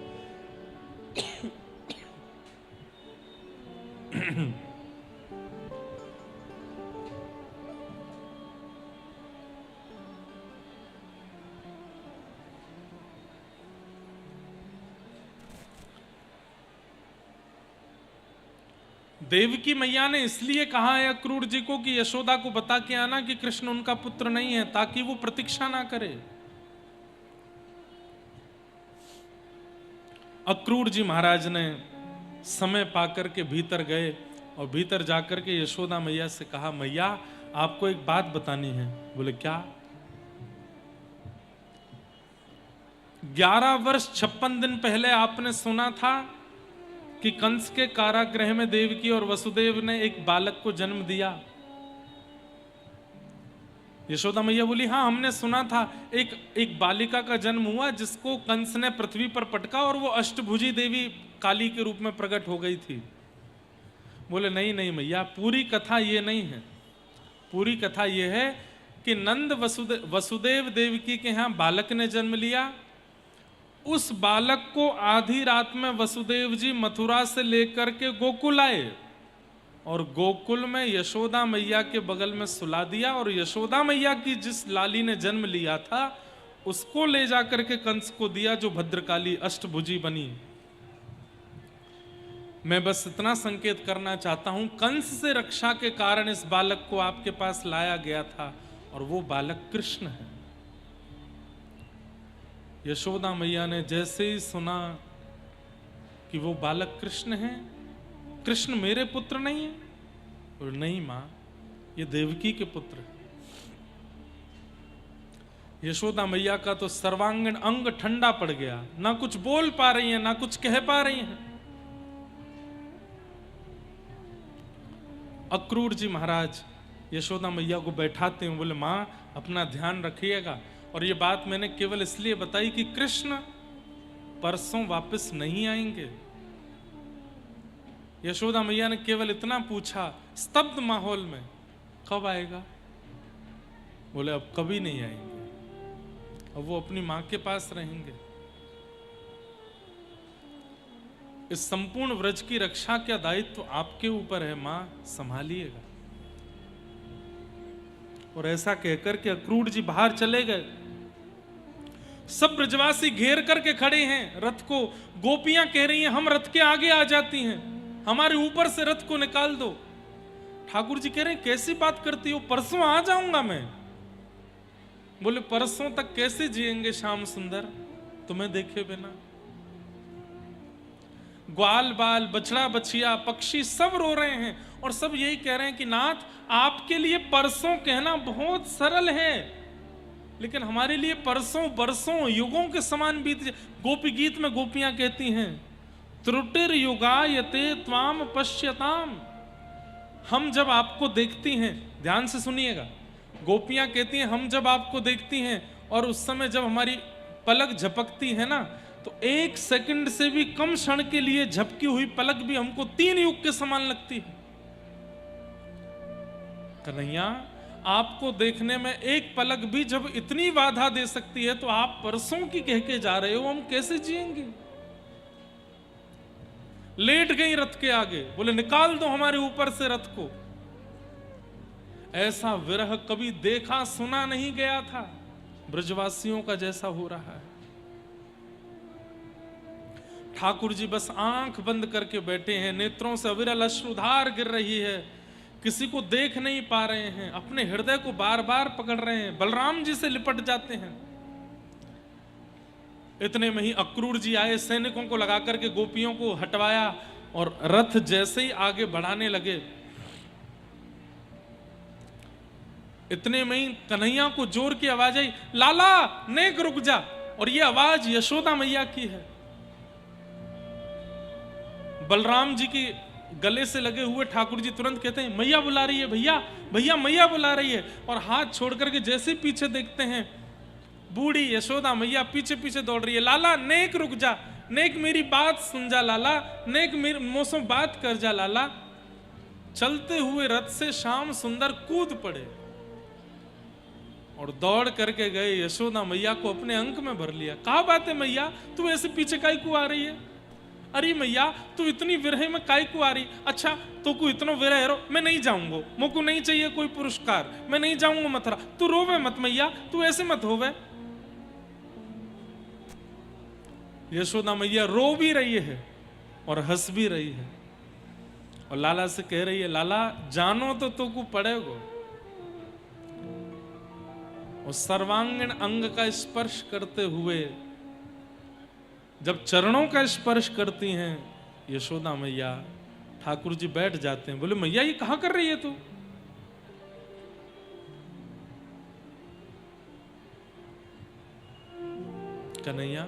देवकी मैया ने इसलिए कहा है अक्रूर जी को कि यशोदा को बता के आना कि कृष्ण उनका पुत्र नहीं है, ताकि वो प्रतीक्षा ना करे। अक्रूर जी महाराज ने समय पाकर के भीतर गए और भीतर जाकर के यशोदा मैया से कहा, मैया आपको एक बात बतानी है। बोले क्या? 11 वर्ष 56 दिन पहले आपने सुना था कि कंस के कारागृह में देवकी और वसुदेव ने एक बालक को जन्म दिया। यशोदा मैया बोली, हाँ हमने सुना था, एक बालिका का जन्म हुआ जिसको कंस ने पृथ्वी पर पटका और वो अष्टभुजी देवी काली के रूप में प्रकट हो गई थी। बोले नहीं नहीं मैया, पूरी कथा ये नहीं है। पूरी कथा ये है कि नंद वसुदेव देवकी के यहाँ बालक ने जन्म लिया। उस बालक को आधी रात में वसुदेव जी मथुरा से लेकर के गोकुल आए और गोकुल में यशोदा मैया के बगल में सुला दिया और यशोदा मैया की जिस लाली ने जन्म लिया था उसको ले जाकर के कंस को दिया, जो भद्रकाली अष्टभुजी बनी। मैं बस इतना संकेत करना चाहता हूं, कंस से रक्षा के कारण इस बालक को आपके पास लाया गया था और वो बालक कृष्ण है। यशोदा मैया ने जैसे ही सुना कि वो बालक कृष्ण है, कृष्ण मेरे पुत्र नहीं है, और नहीं मां, ये देवकी के पुत्र है। यशोदा मैया का तो सर्वांगीण अंग ठंडा पड़ गया, ना कुछ बोल पा रही हैं, ना कुछ कह पा रही हैं। अक्रूर जी महाराज यशोदा मैया को बैठाते हैं, बोले मां अपना ध्यान रखिएगा। और ये बात मैंने केवल इसलिए बताई कि कृष्ण परसों वापस नहीं आएंगे। यशोदा मैया ने केवल इतना पूछा स्तब्ध माहौल में, कब आएगा? बोले अब कभी नहीं आएंगे, अब वो अपनी मां के पास रहेंगे। इस संपूर्ण व्रज की रक्षा का दायित्व आपके ऊपर है मां, संभालिएगा। और ऐसा कहकर के अक्रूर जी बाहर चले गए। सब ब्रजवासी घेर करके खड़े हैं रथ को। गोपियां कह रही हैं हम रथ के आगे आ जाती हैं, हमारे ऊपर से रथ को निकाल दो। ठाकुर जी कह रहे हैं कैसी बात करती हो, परसों आ जाऊंगा मैं। बोले परसों तक कैसे जिएंगे श्याम सुंदर तुम्हें देखे बिना? ग्वाल बाल बछड़ा बछिया पक्षी सब रो रहे हैं और सब यही कह रहे हैं कि नाथ आपके लिए परसों कहना बहुत सरल है, लेकिन हमारे लिए परसों बरसों युगों के समान बीत जाए। गोपी गीत में गोपियां कहती हैं त्रुटिर युगायते त्वाम पश्यताम। हम जब आपको देखती हैं, ध्यान से सुनिएगा, गोपियां कहती हैं हम जब आपको देखती हैं और उस समय जब हमारी पलक झपकती है ना, तो 1 सेकंड से भी कम क्षण के लिए झपकी हुई पलक भी हमको 3 युग के समान लगती है। कन्हैया आपको देखने में एक पलक भी जब इतनी बाधा दे सकती है, तो आप परसों की कह के जा रहे हो, हम कैसे जिएंगे? लेट गई रथ के आगे, बोले निकाल दो हमारे ऊपर से रथ को। ऐसा विरह कभी देखा सुना नहीं गया था ब्रजवासियों का जैसा हो रहा है। ठाकुर जी बस आंख बंद करके बैठे हैं, नेत्रों से अविरल अश्रुधार गिर रही है, किसी को देख नहीं पा रहे हैं, अपने हृदय को बार बार पकड़ रहे हैं, बलराम जी से लिपट जाते हैं। इतने में ही अक्रूर जी आए, सैनिकों को लगा करके गोपियों को हटवाया और रथ जैसे ही आगे बढ़ाने लगे, इतने में ही कन्हैया को जोर की आवाज आई, लाला नेक रुक जा। और ये आवाज यशोदा मैया की है। बलराम जी की गले से लगे हुए ठाकुर जी तुरंत कहते हैं मैया बुला रही है, भैया भैया मैया बुला रही है। और हाथ छोड़ करके जैसे पीछे देखते हैं, बूढ़ी यशोदा मैया पीछे पीछे दौड़ रही है। लाला नेक रुक जा, नेक मेरी बात सुन जा लाला, नेक मेरी मुझसे बात कर जा लाला। चलते हुए रथ से श्याम सुंदर कूद पड़े और दौड़ करके गए, यशोदा मैया को अपने अंक में भर लिया। कहा बात है मैया, तू ऐसे पीछे काई को आ रही है? अरे मैया तू इतनी विरह में काई को आ रही? अच्छा तो को इतना विरह रो, मैं नहीं जाऊंगा, मुझको नहीं चाहिए कोई पुरस्कार, मैं नहीं जाऊंगा मथुरा। तू रोवे मत मैया, तू ऐसे मत होवे। यशोदा मैया रो भी रही है और हंस भी रही है और लाला से कह रही है लाला जानो तो को पड़ेगो। और सर्वांगीण अंग का स्पर्श करते हुए जब चरणों का स्पर्श करती हैं यशोदा मैया, ठाकुर जी बैठ जाते हैं। बोले मैया ये कहां कर रही है तू? कन्हैया,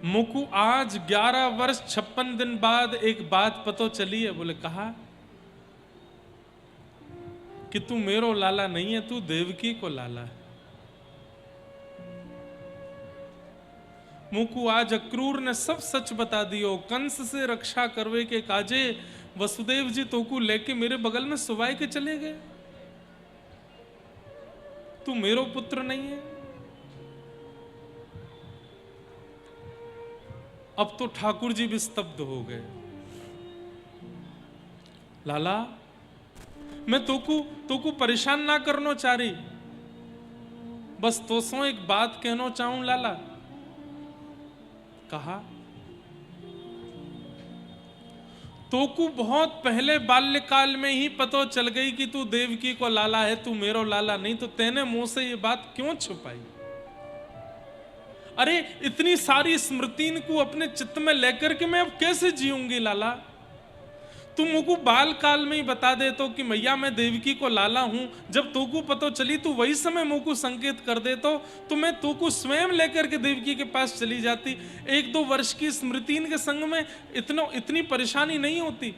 मुकु आज 11 वर्ष 56 दिन बाद एक बात पतो चली है। बोले कहा कि तू मेरो लाला नहीं है, तू देवकी को लाला है। मुकु आज अक्रूर ने सब सच बता दियो। कंस से रक्षा करवे के काजे वसुदेव जी तोकू लेके मेरे बगल में सुवाई के चले गए। तू मेरो पुत्र नहीं है। अब तो ठाकुर जी भी स्तब्ध हो गए। लाला मैं तोकू परेशान ना करनो चाह रही, बस तो सो एक बात कहना चाहूं लाला। कहा तोकू बहुत पहले बाल्यकाल में ही पतो चल गई कि तू देवकी को लाला है, तू मेरो लाला नहीं, तो तेने मुंह से ये बात क्यों छुपाई? अरे इतनी सारी स्मृतिन को अपने चित्त में लेकर के मैं अब कैसे जीऊंगी लाला? तुम मुझको बाल काल में ही बता दे तो कि मैया मैं देवकी को लाला हूं, जब तोकू पतो चली तू वही समय मुझको संकेत कर दे तो मैं तोकू स्वयं लेकर के देवकी के पास चली जाती। 1-2 वर्ष की स्मृतिन के संग में इतनी परेशानी नहीं होती।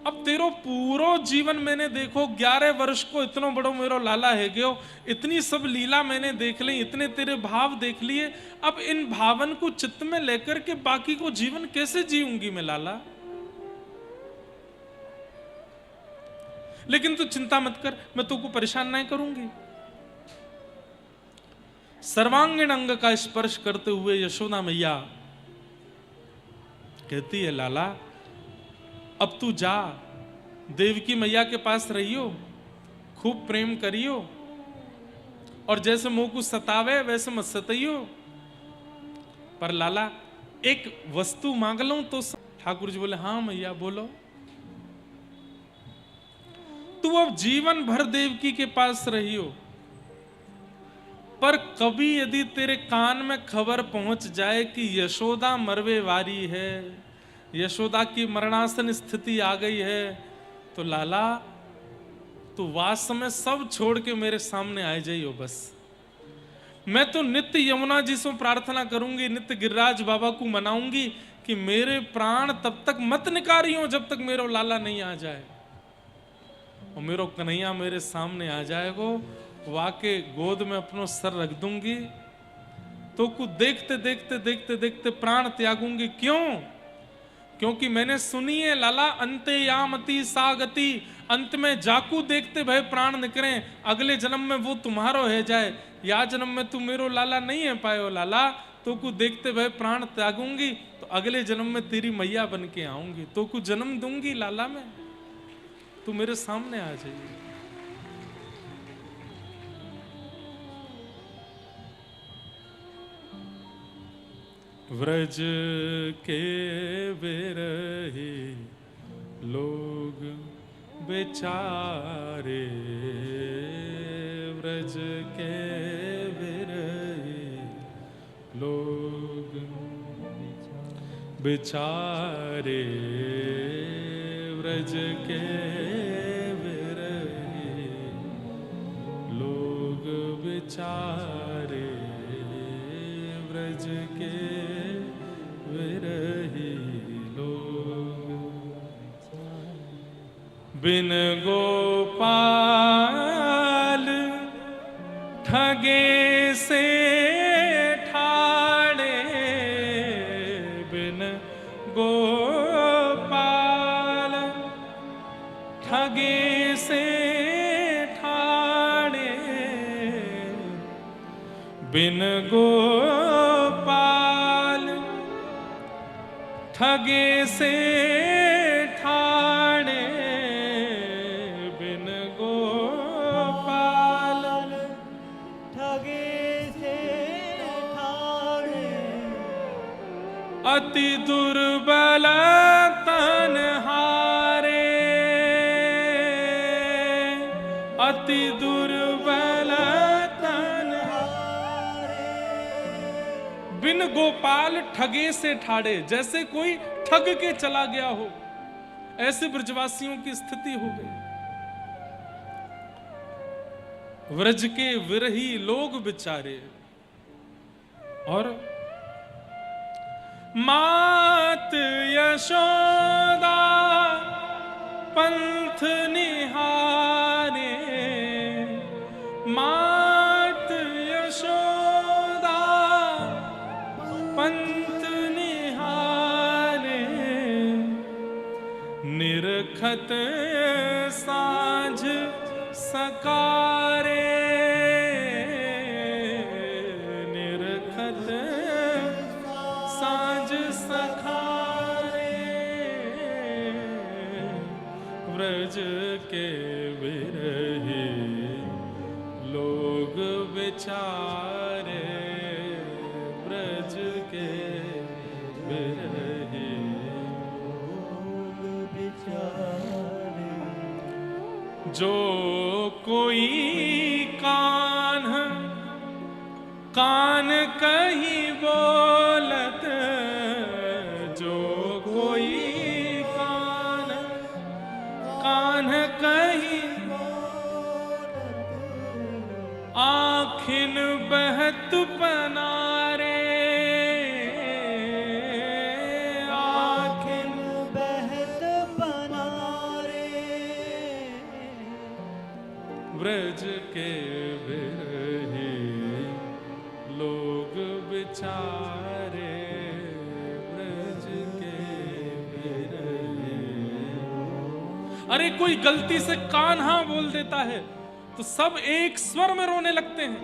अब तेरो पूरो जीवन मैंने देखो 11 वर्ष को इतनो बड़ो मेरो लाला है गयो, इतनी सब लीला मैंने देख ली, इतने तेरे भाव देख लिए। अब इन भावन को चित्त में लेकर के बाकी को जीवन कैसे जीऊंगी मैं लाला? लेकिन तू चिंता मत कर, मैं तुमको परेशान नहीं करूंगी। सर्वांगीण अंग का स्पर्श करते हुए यशोदा मैया कहती है लाला अब तू जा, देवकी मैया के पास रहियो, खूब प्रेम करियो, और जैसे मुंह को सतावे वैसे मत सताइयो। पर लाला एक वस्तु मांग लूं तो? ठाकुर जी बोले हाँ मैया बोलो। तू अब जीवन भर देवकी के पास रहियो, पर कभी यदि तेरे कान में खबर पहुंच जाए कि यशोदा मरवे वारी है, यशोदा की मरणासन स्थिति आ गई है, तो लाला तू वास में सब छोड़ के मेरे सामने आ जाइयो। बस मैं तो नित्य यमुना जी से प्रार्थना करूंगी, नित्य गिरिराज बाबा को मनाऊंगी कि मेरे प्राण तब तक मत निकारियो जब तक मेरो लाला नहीं आ जाए। और मेरो कन्हैया मेरे सामने आ जाएगो, वाके गोद में अपनो सर रख दूंगी, तो कुछ देखते देखते देखते देखते प्राण त्यागूंगी। क्यों? क्योंकि मैंने सुनी है लाला अंते यामती सागति, अंत में जाकू देखते भय प्राण निकले, अगले जन्म में वो तुम्हारो है जाए। या जन्म में तू मेरो लाला नहीं है पायो लाला, तो कुछ देखते भय प्राण त्यागूंगी, तो अगले जन्म में तेरी मैया बन के आऊंगी, तो कुछ जन्म दूंगी लाला में, तू मेरे सामने आ जाइए। व्रज के बिरही लोग बेचारे, व्रज के बिरही लोग बेचारे, व्रज के बिरही लोग बेचारे, व्रज के विरही लोग। बिन गोपाल ठगे से ठाणे, बिन गोपाल ठगे से ठाणे, बिन गोपाल ठगे से ठाणे, बिन गोपाल ठगे से ठाणे, अति दुर्बल तन हारे, अति दुर्बल तन हारे, बिन गोपाल ठगे से ठाड़े, जैसे कोई ठग के चला गया हो, ऐसे ब्रजवासियों की स्थिति हो गई। व्रज के विरही लोग बिचारे। और मात यशोदा पंथ निहारे, मात यशोदा पंथ निहारे, निरखत साँझ सकारे, निरखत साँझ सखारे, व्रज के विरही लोग बेचारे, व्रज के विरही लोग बेचारे। जो कोई कान्ह कान कहीं बोलत, जो कोई कान कहीं आखिन बहत पनारे, आखिन बहत पनारे, व्रज के विरही लोग बेचारे, व्रज के विरही। अरे कोई गलती से कान्हा बोल देता है तो सब एक स्वर में रोने लगते हैं।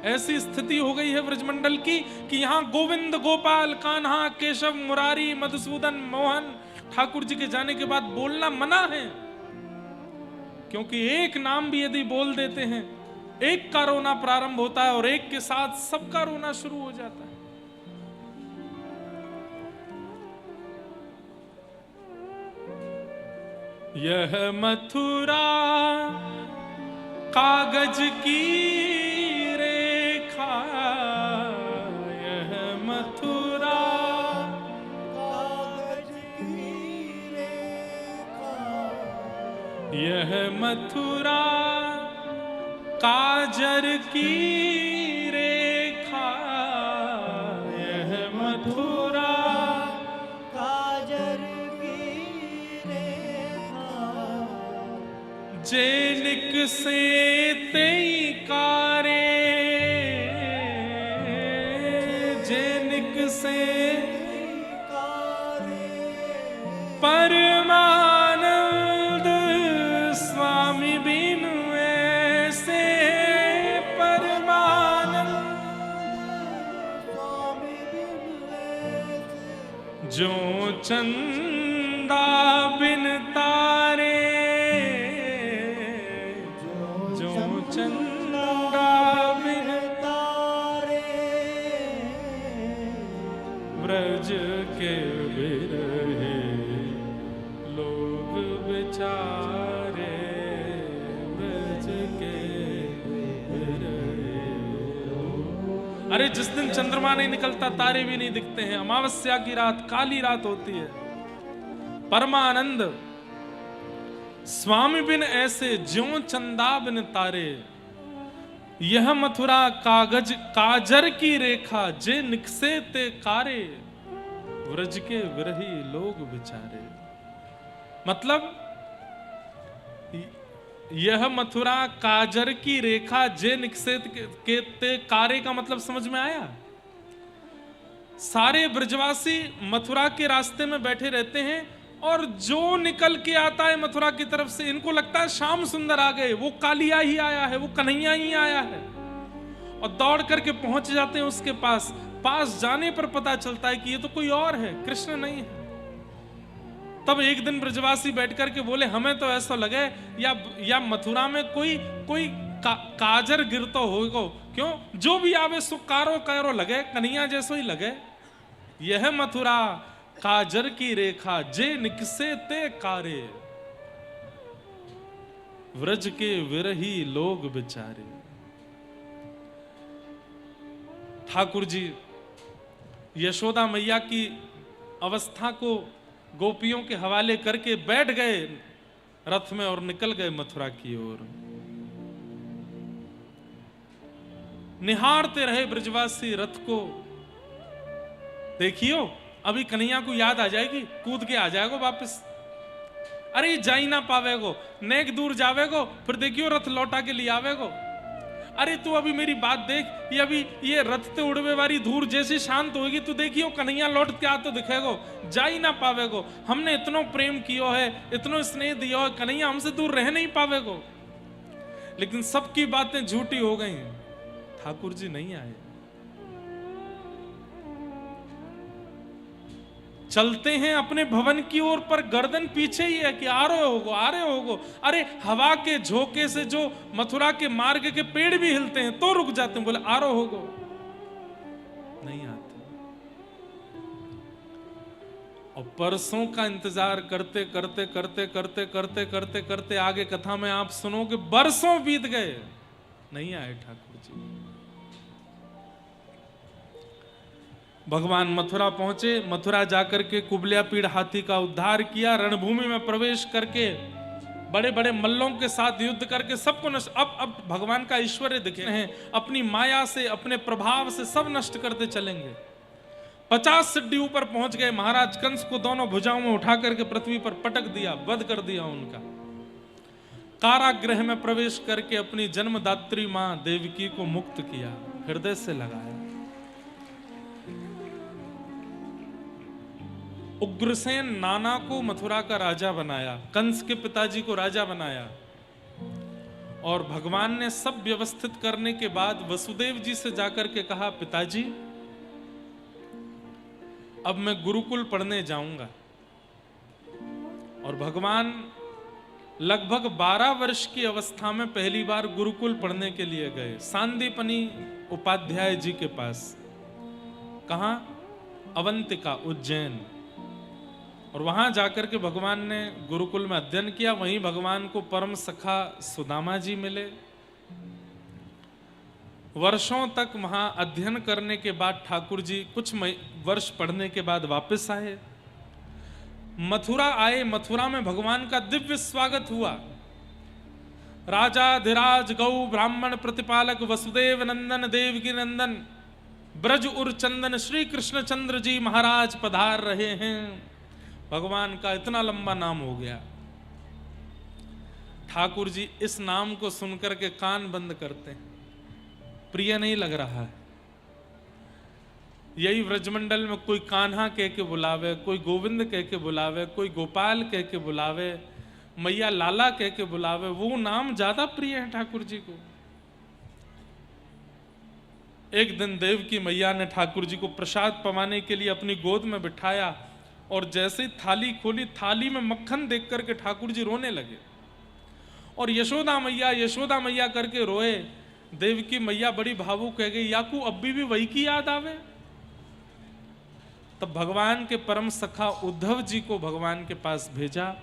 ऐसी स्थिति हो गई है ब्रजमंडल की कि यहाँ गोविंद, गोपाल, कान्हा, केशव, मुरारी, मधुसूदन, मोहन ठाकुर जी के जाने के बाद बोलना मना है, क्योंकि एक नाम भी यदि बोल देते हैं एक का रोना प्रारंभ होता है और एक के साथ सबका रोना शुरू हो जाता है। यह मथुरा कागज की रेखा, यह मथुरा कागज की रेखा, यह मथुरा काजर की रेखा, यह मथुरा काजर की रेखा, जेनिक से तेई कारे, जेनिक से परमानंद स्वामी बिनु ऐसे, परमानंद स्वामी बिनु ऐसे, जो चंदा बिन तारे, जो चंदा बिन तारे, व्रज के विरहे लोग बेचारे, व्रज के विरहे। अरे जिस दिन चंद्रमा नहीं निकलता, तारे भी नहीं दिखते हैं, अमावस्या की रात, काली रात होती है, परमानंद स्वामी बिन ऐसे, ज्यों चंदा बिन तारे, यह मथुरा कागज काजर की रेखा, जे निकसे ते कारे, व्रज के विरही लोग बेचारे। मतलब यह मथुरा काजर की रेखा, जे निकसे के ते कारे का मतलब समझ में आया? सारे ब्रजवासी मथुरा के रास्ते में बैठे रहते हैं और जो निकल के आता है मथुरा की तरफ से, इनको लगता है श्याम सुंदर आ गए, वो कालिया ही आया है, वो कन्हैया ही आया है, और दौड़ करके पहुंच जाते हैं उसके पास। पास जाने पर पता चलता है कि ये तो कोई और है, कृष्ण नहीं है। तब एक दिन ब्रजवासी बैठ करके बोले, हमें तो ऐसा लगे या मथुरा में कोई काजर गिरता होगा, क्यों जो भी आवे सो कारो कारो लगे, कन्हैया जैसो ही लगे। यह मथुरा काजर की रेखा, जे निकसे ते कारे, व्रज के विरही लोग बेचारे। ठाकुर जी यशोदा मैया की अवस्था को गोपियों के हवाले करके बैठ गए रथ में और निकल गए मथुरा की ओर। निहारते रहे ब्रजवासी रथ को। देखियो अभी कन्हैया को याद आ जाएगी, कूद के आ जाएगो वापस। अरे जा ही ना पावेगो, नेक दूर जावेगो, फिर देखियो रथ लौटा के लिए आवेगो। अरे तू अभी मेरी बात देख, ये अभी ये रथ ते उड़वे वाली धूर जैसे शांत होगी, तू देखियो कन्हैया लौट के आ तो दिखेगो, जा ही ना पावेगो। हमने इतनो प्रेम कियो है, इतनो स्नेह दियो है, कन्हैया हमसे दूर रह नहीं पावेगो। लेकिन सबकी बातें झूठी हो गई, ठाकुर जी नहीं आए। चलते हैं अपने भवन की ओर, पर गर्दन पीछे ही है कि आ रहे होगो, आ रहे होगो। अरे हवा के झोंके से जो मथुरा के मार्ग के पेड़ भी हिलते हैं तो रुक जाते हैं, बोले आ रहे होगो, नहीं आते। और परसों का इंतजार करते करते करते करते करते करते करते आगे कथा में आप सुनोगे बरसों बीत गए, नहीं आए ठाकुर जी। भगवान मथुरा पहुंचे, मथुरा जाकर के कुबलिया पीड़ हाथी का उद्धार किया, रणभूमि में प्रवेश करके बड़े बड़े मल्लों के साथ युद्ध करके सबको नष्ट। अब भगवान का ऐश्वर्य दिखे हैं, अपनी माया से अपने प्रभाव से सब नष्ट करते चलेंगे। 50 सिद्धि ऊपर पहुंच गए, महाराज कंस को दोनों भुजाओं में उठा करके पृथ्वी पर पटक दिया, वध कर दिया उनका। कारागृह में प्रवेश करके अपनी जन्मदात्री मां देवकी को मुक्त किया, हृदय से लगाया। उग्रसेन नाना को मथुरा का राजा बनाया, कंस के पिताजी को राजा बनाया। और भगवान ने सब व्यवस्थित करने के बाद वसुदेव जी से जाकर के कहा, पिताजी अब मैं गुरुकुल पढ़ने जाऊंगा। और भगवान लगभग 12 वर्ष की अवस्था में पहली बार गुरुकुल पढ़ने के लिए गए, सांदीपनी उपाध्याय जी के पास। कहां? अवंतिका, उज्जैन। और वहां जाकर के भगवान ने गुरुकुल में अध्ययन किया। वहीं भगवान को परम सखा सुदामा जी मिले। वर्षों तक वहां अध्ययन करने के बाद ठाकुर जी कुछ वर्ष पढ़ने के बाद वापस आए, मथुरा आए। मथुरा में भगवान का दिव्य स्वागत हुआ। राजा धीराज गौ ब्राह्मण प्रतिपालक वसुदेव नंदन देवकी नंदन ब्रज उर चंदन श्री कृष्ण चंद्र जी महाराज पधार रहे हैं। भगवान का इतना लंबा नाम हो गया। ठाकुर जी इस नाम को सुनकर के कान बंद करते हैं, प्रिय नहीं लग रहा है। यही व्रजमंडल में कोई कान्हा कह के बुलावे, कोई गोविंद कह के बुलावे, कोई गोपाल कह के बुलावे, मैया लाला कह के बुलावे, वो नाम ज्यादा प्रिय है ठाकुर जी को। एक दिन देवकी मैया ने ठाकुर जी को प्रसाद पवाने के लिए अपनी गोद में बिठाया और जैसे ही थाली खोली, थाली में मक्खन देख करके ठाकुर जी रोने लगे। और यशोदा मैया करके रोए। देवकी मैया बड़ी भावुक कह गई, याकू अभी भी वही की याद आवे। तब भगवान के परम सखा उद्धव जी को भगवान के पास भेजा।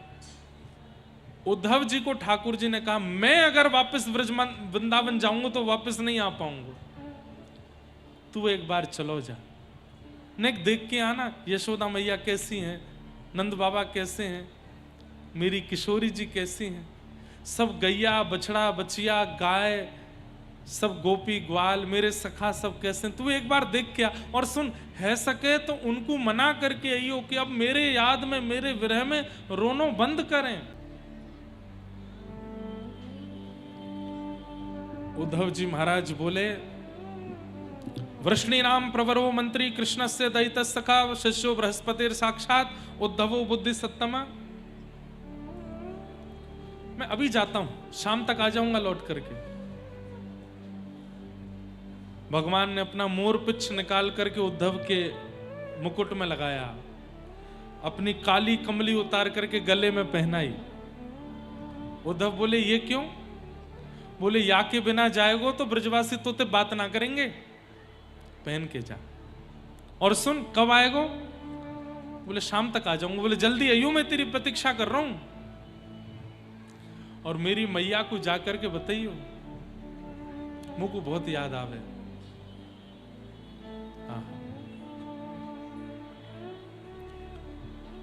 उद्धव जी को ठाकुर जी ने कहा, मैं अगर वापस वृंदावन जाऊंगा तो वापस नहीं आ पाऊंगा, तू एक बार चलो जा, नेक देख के आना यशोदा मैया कैसी हैं, नंद बाबा कैसे हैं, मेरी किशोरी जी कैसी हैं, सब गैया बछड़ा बचिया गाय सब गोपी ग्वाल मेरे सखा सब कैसे हैं, तू एक बार देख के आ। और सुन, है सके तो उनको मना करके आइयो कि अब मेरे याद में मेरे विरह में रोनो बंद करें। उद्धव जी महाराज बोले, वृष्णि नाम प्रवरो मंत्री कृष्ण से दयित सखा शिष्यो बृहस्पतिर साक्षात उद्धवो बुद्धि सत्तमा। मैं अभी जाता हूं, शाम तक आ जाऊंगा लौट करके। भगवान ने अपना मोर पिच्छ निकाल करके उद्धव के मुकुट में लगाया, अपनी काली कमली उतार करके गले में पहनाई। उद्धव बोले, ये क्यों? बोले, या के बिना जाएगो तो ब्रजवासी तोते बात ना करेंगे, पहन के जा। और सुन, कब आएगो? बोले, शाम तक आ जाऊंगा। बोले, जल्दी आइयो, मैं तेरी प्रतीक्षा कर रहा हूं। और मेरी मैया को जाकर के बताइयो, मुझको बहुत याद आवे।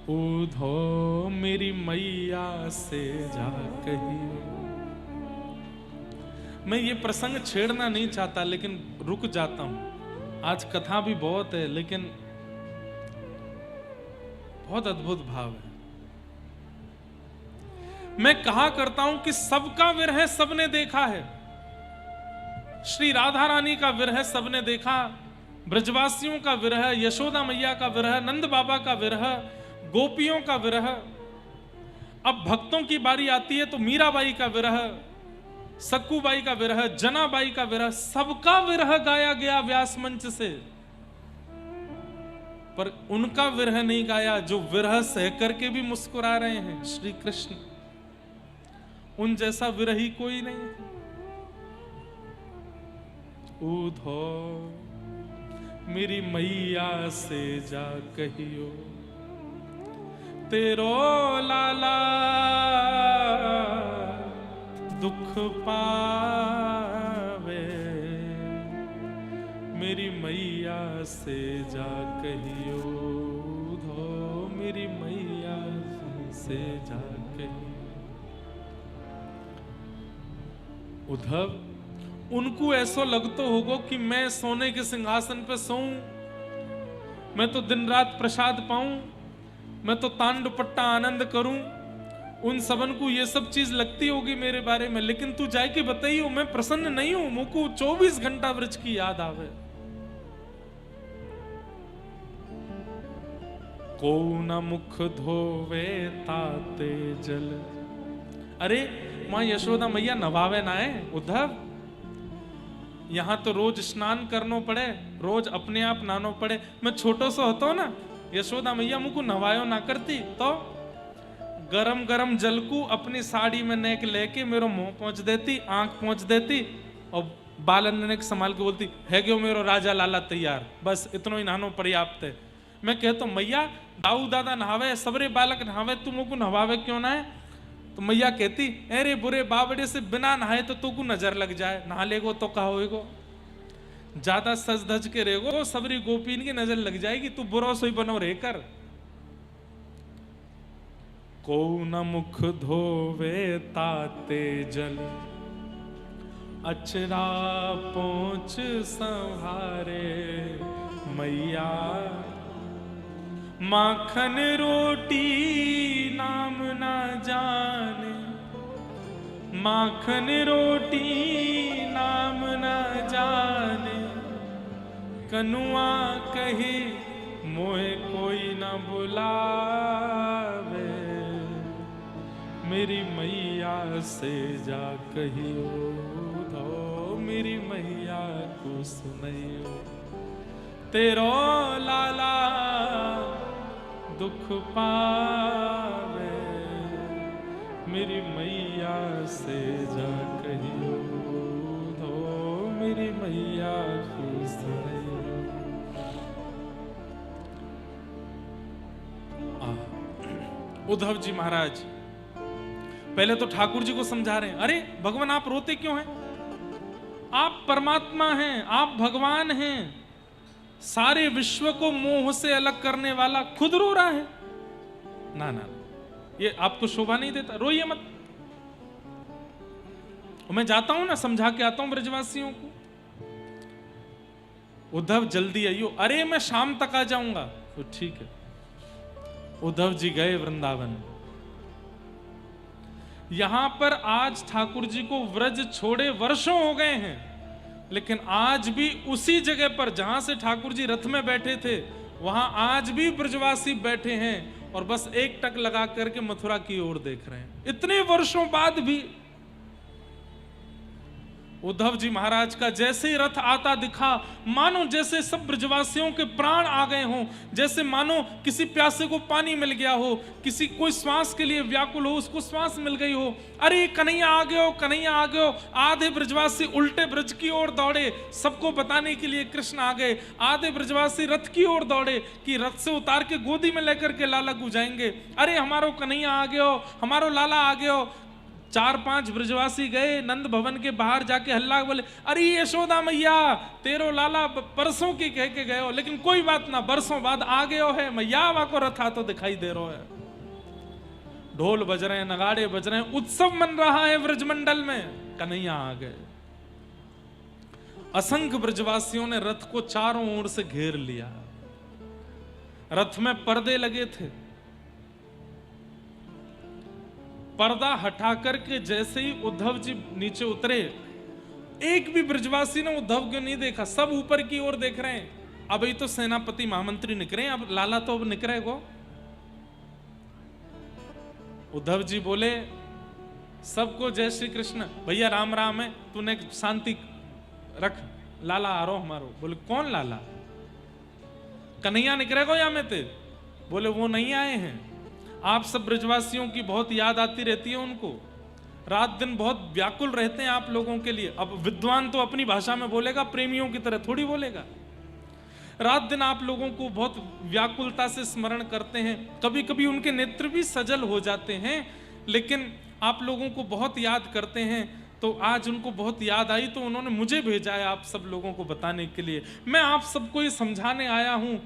उधो मेरी मैया से जा कहियो, मैं ये प्रसंग छेड़ना नहीं चाहता, लेकिन रुक जाता हूं। आज कथा भी बहुत है, लेकिन बहुत अद्भुत भाव है। मैं कहा करता हूं कि सबका विरह सबने देखा है। श्री राधा रानी का विरह सबने देखा, ब्रजवासियों का विरह, यशोदा मैया का विरह, नंद बाबा का विरह, गोपियों का विरह। अब भक्तों की बारी आती है तो मीराबाई का विरह, सक्कूबाई का विरह, जनाबाई का विरह, सबका विरह गाया गया व्यास मंच से। पर उनका विरह नहीं गाया जो विरह सह करके भी मुस्कुरा रहे हैं, श्री कृष्ण। उन जैसा विरही कोई नहीं है। उधो मेरी मैया से जा कहियो, तेरो लाला दुख पावे। मेरी मैया से जा कहियो, उधो मेरी मैया से जा कहियो। उद्धव, उनको ऐसा लगतो होगा कि मैं सोने के सिंहासन पे सोऊं, मैं तो दिन रात प्रसाद पाऊं, मैं तो तांड पट्टा आनंद करूं। उन सबन को ये सब चीज लगती होगी मेरे बारे में, लेकिन तू जाए के बताइयो मैं प्रसन्न नहीं हूं। मुझको 24 घंटा व्रज की याद आवे। को न मुख धोवे ताते जल। अरे मां यशोदा मैया नवावे ना है उद्धव। यहां तो रोज स्नान करनो पड़े, रोज अपने आप नानो पड़े। मैं छोटो सो होतो ना, यशोदा मैया मुझको नवायो ना करती तो गरम गरम जल को अपनी साड़ी में नेक लेके मेरो मुंह पहुंच देती, आंख पहुंच देती, और बालन ने संभाल के बोलती है गयो मेरो राजा लाला तैयार। बस इतना ही नहानो पर्याप्त है। मैं कहता मैया दाऊ दादा नहावे, सबरे बालक नहावे, तू मुझको नहावे क्यों ना है? तो मैया कहती अरे बुरे बावड़े से बिना नहाए तो तू को नजर लग जाए, नहा लेगो तो कहा होएगो, ज्यादा सज धज के रहेगो सबरी गोपीन की नजर लग जाएगी, तू बुरा सोई बनो रे कर। को न मुख धोवे ताते जल, अचरा पोंछ संहारे मैया। माखन रोटी नाम ना जाने, माखन रोटी नाम ना जाने। कनुआ कहे मोहे कोई ना बुलावे। मेरी मैया से जा कहियो, धो मेरी मैया को सुनियो, तेरो लाला दुख पावे। मेरी मैया से जा कहियो, धो मेरी मैया को सुनियो। उद्धव जी महाराज पहले तो ठाकुर जी को समझा रहे हैं, अरे भगवान आप रोते क्यों हैं? आप परमात्मा हैं, आप भगवान हैं, सारे विश्व को मोह से अलग करने वाला खुद रो रहा है। ना ना, ये आपको शोभा नहीं देता, रोइए मत। मैं जाता हूं ना, समझा के आता हूं ब्रजवासियों को। उद्धव जल्दी आइयो। अरे मैं शाम तक आ जाऊंगा। तो ठीक है। उद्धव जी गए वृंदावन। यहां पर आज ठाकुर जी को व्रज छोड़े वर्षों हो गए हैं, लेकिन आज भी उसी जगह पर जहां से ठाकुर जी रथ में बैठे थे, वहां आज भी ब्रजवासी बैठे हैं और बस एक टक लगा करके मथुरा की ओर देख रहे हैं। इतने वर्षों बाद भी उद्धव जी महाराज का जैसे ही रथ आता दिखा, मानो जैसे सब ब्रजवासियों के प्राण आ गए हों, जैसे मानो किसी प्यासे को पानी मिल गया हो, किसी कोई श्वास के लिए व्याकुल हो उसको श्वास मिल गई हो। अरे कन्हैया आ गए हो, कन्हैया आ गए हो। आधे ब्रजवासी उल्टे ब्रज की ओर दौड़े, सबको बताने के लिए कृष्ण आ गए। आधे ब्रजवासी रथ की ओर दौड़े कि रथ से उतार के गोदी में लेकर के लाला को जाएंगे। अरे हमारो कन्हैया आ गए हो, हमारो लाला आ गए हो। 4-5 ब्रजवासी गए नंद भवन के बाहर जाके हल्ला बोले, अरे यशोदा मैया तेरो लाला परसों की कह के गए हो, लेकिन कोई बात ना, बरसों बाद आ गए हो है मैया, वाको रथा तो दिखाई दे रहा है। ढोल बज रहे हैं, नगाड़े बज रहे हैं, उत्सव मन रहा है ब्रजमंडल में। कन्हैया आ गए। असंख्य ब्रजवासियों ने रथ को चारों ओर से घेर लिया। रथ में पर्दे लगे थे। पर्दा हटा करके जैसे ही उद्धव जी नीचे उतरे, एक भी ब्रजवासी ने उद्धव को नहीं देखा, सब ऊपर की ओर देख रहे हैं। अभी तो सेनापति महामंत्री निकले, अब लाला तो अब निकले को। उद्धव जी बोले सबको जय श्री कृष्ण, भैया राम राम है, तूने शांति रख, लाला आ रहा हमारो। बोले कौन लाला? कन्हैया निकले को या में थे? बोले वो नहीं आए हैं, आप सब ब्रजवासियों की बहुत याद आती रहती है उनको, रात दिन बहुत व्याकुल रहते हैं आप लोगों के लिए। अब विद्वान तो अपनी भाषा में बोलेगा, प्रेमियों की तरह थोड़ी बोलेगा। रात दिन आप लोगों को बहुत व्याकुलता से स्मरण करते हैं, कभी कभी उनके नेत्र भी सजल हो जाते हैं, लेकिन आप लोगों को बहुत याद करते हैं। तो आज उनको बहुत याद आई तो उन्होंने मुझे भेजा है आप सब लोगों को बताने के लिए। मैं आप सबको ये समझाने आया हूं,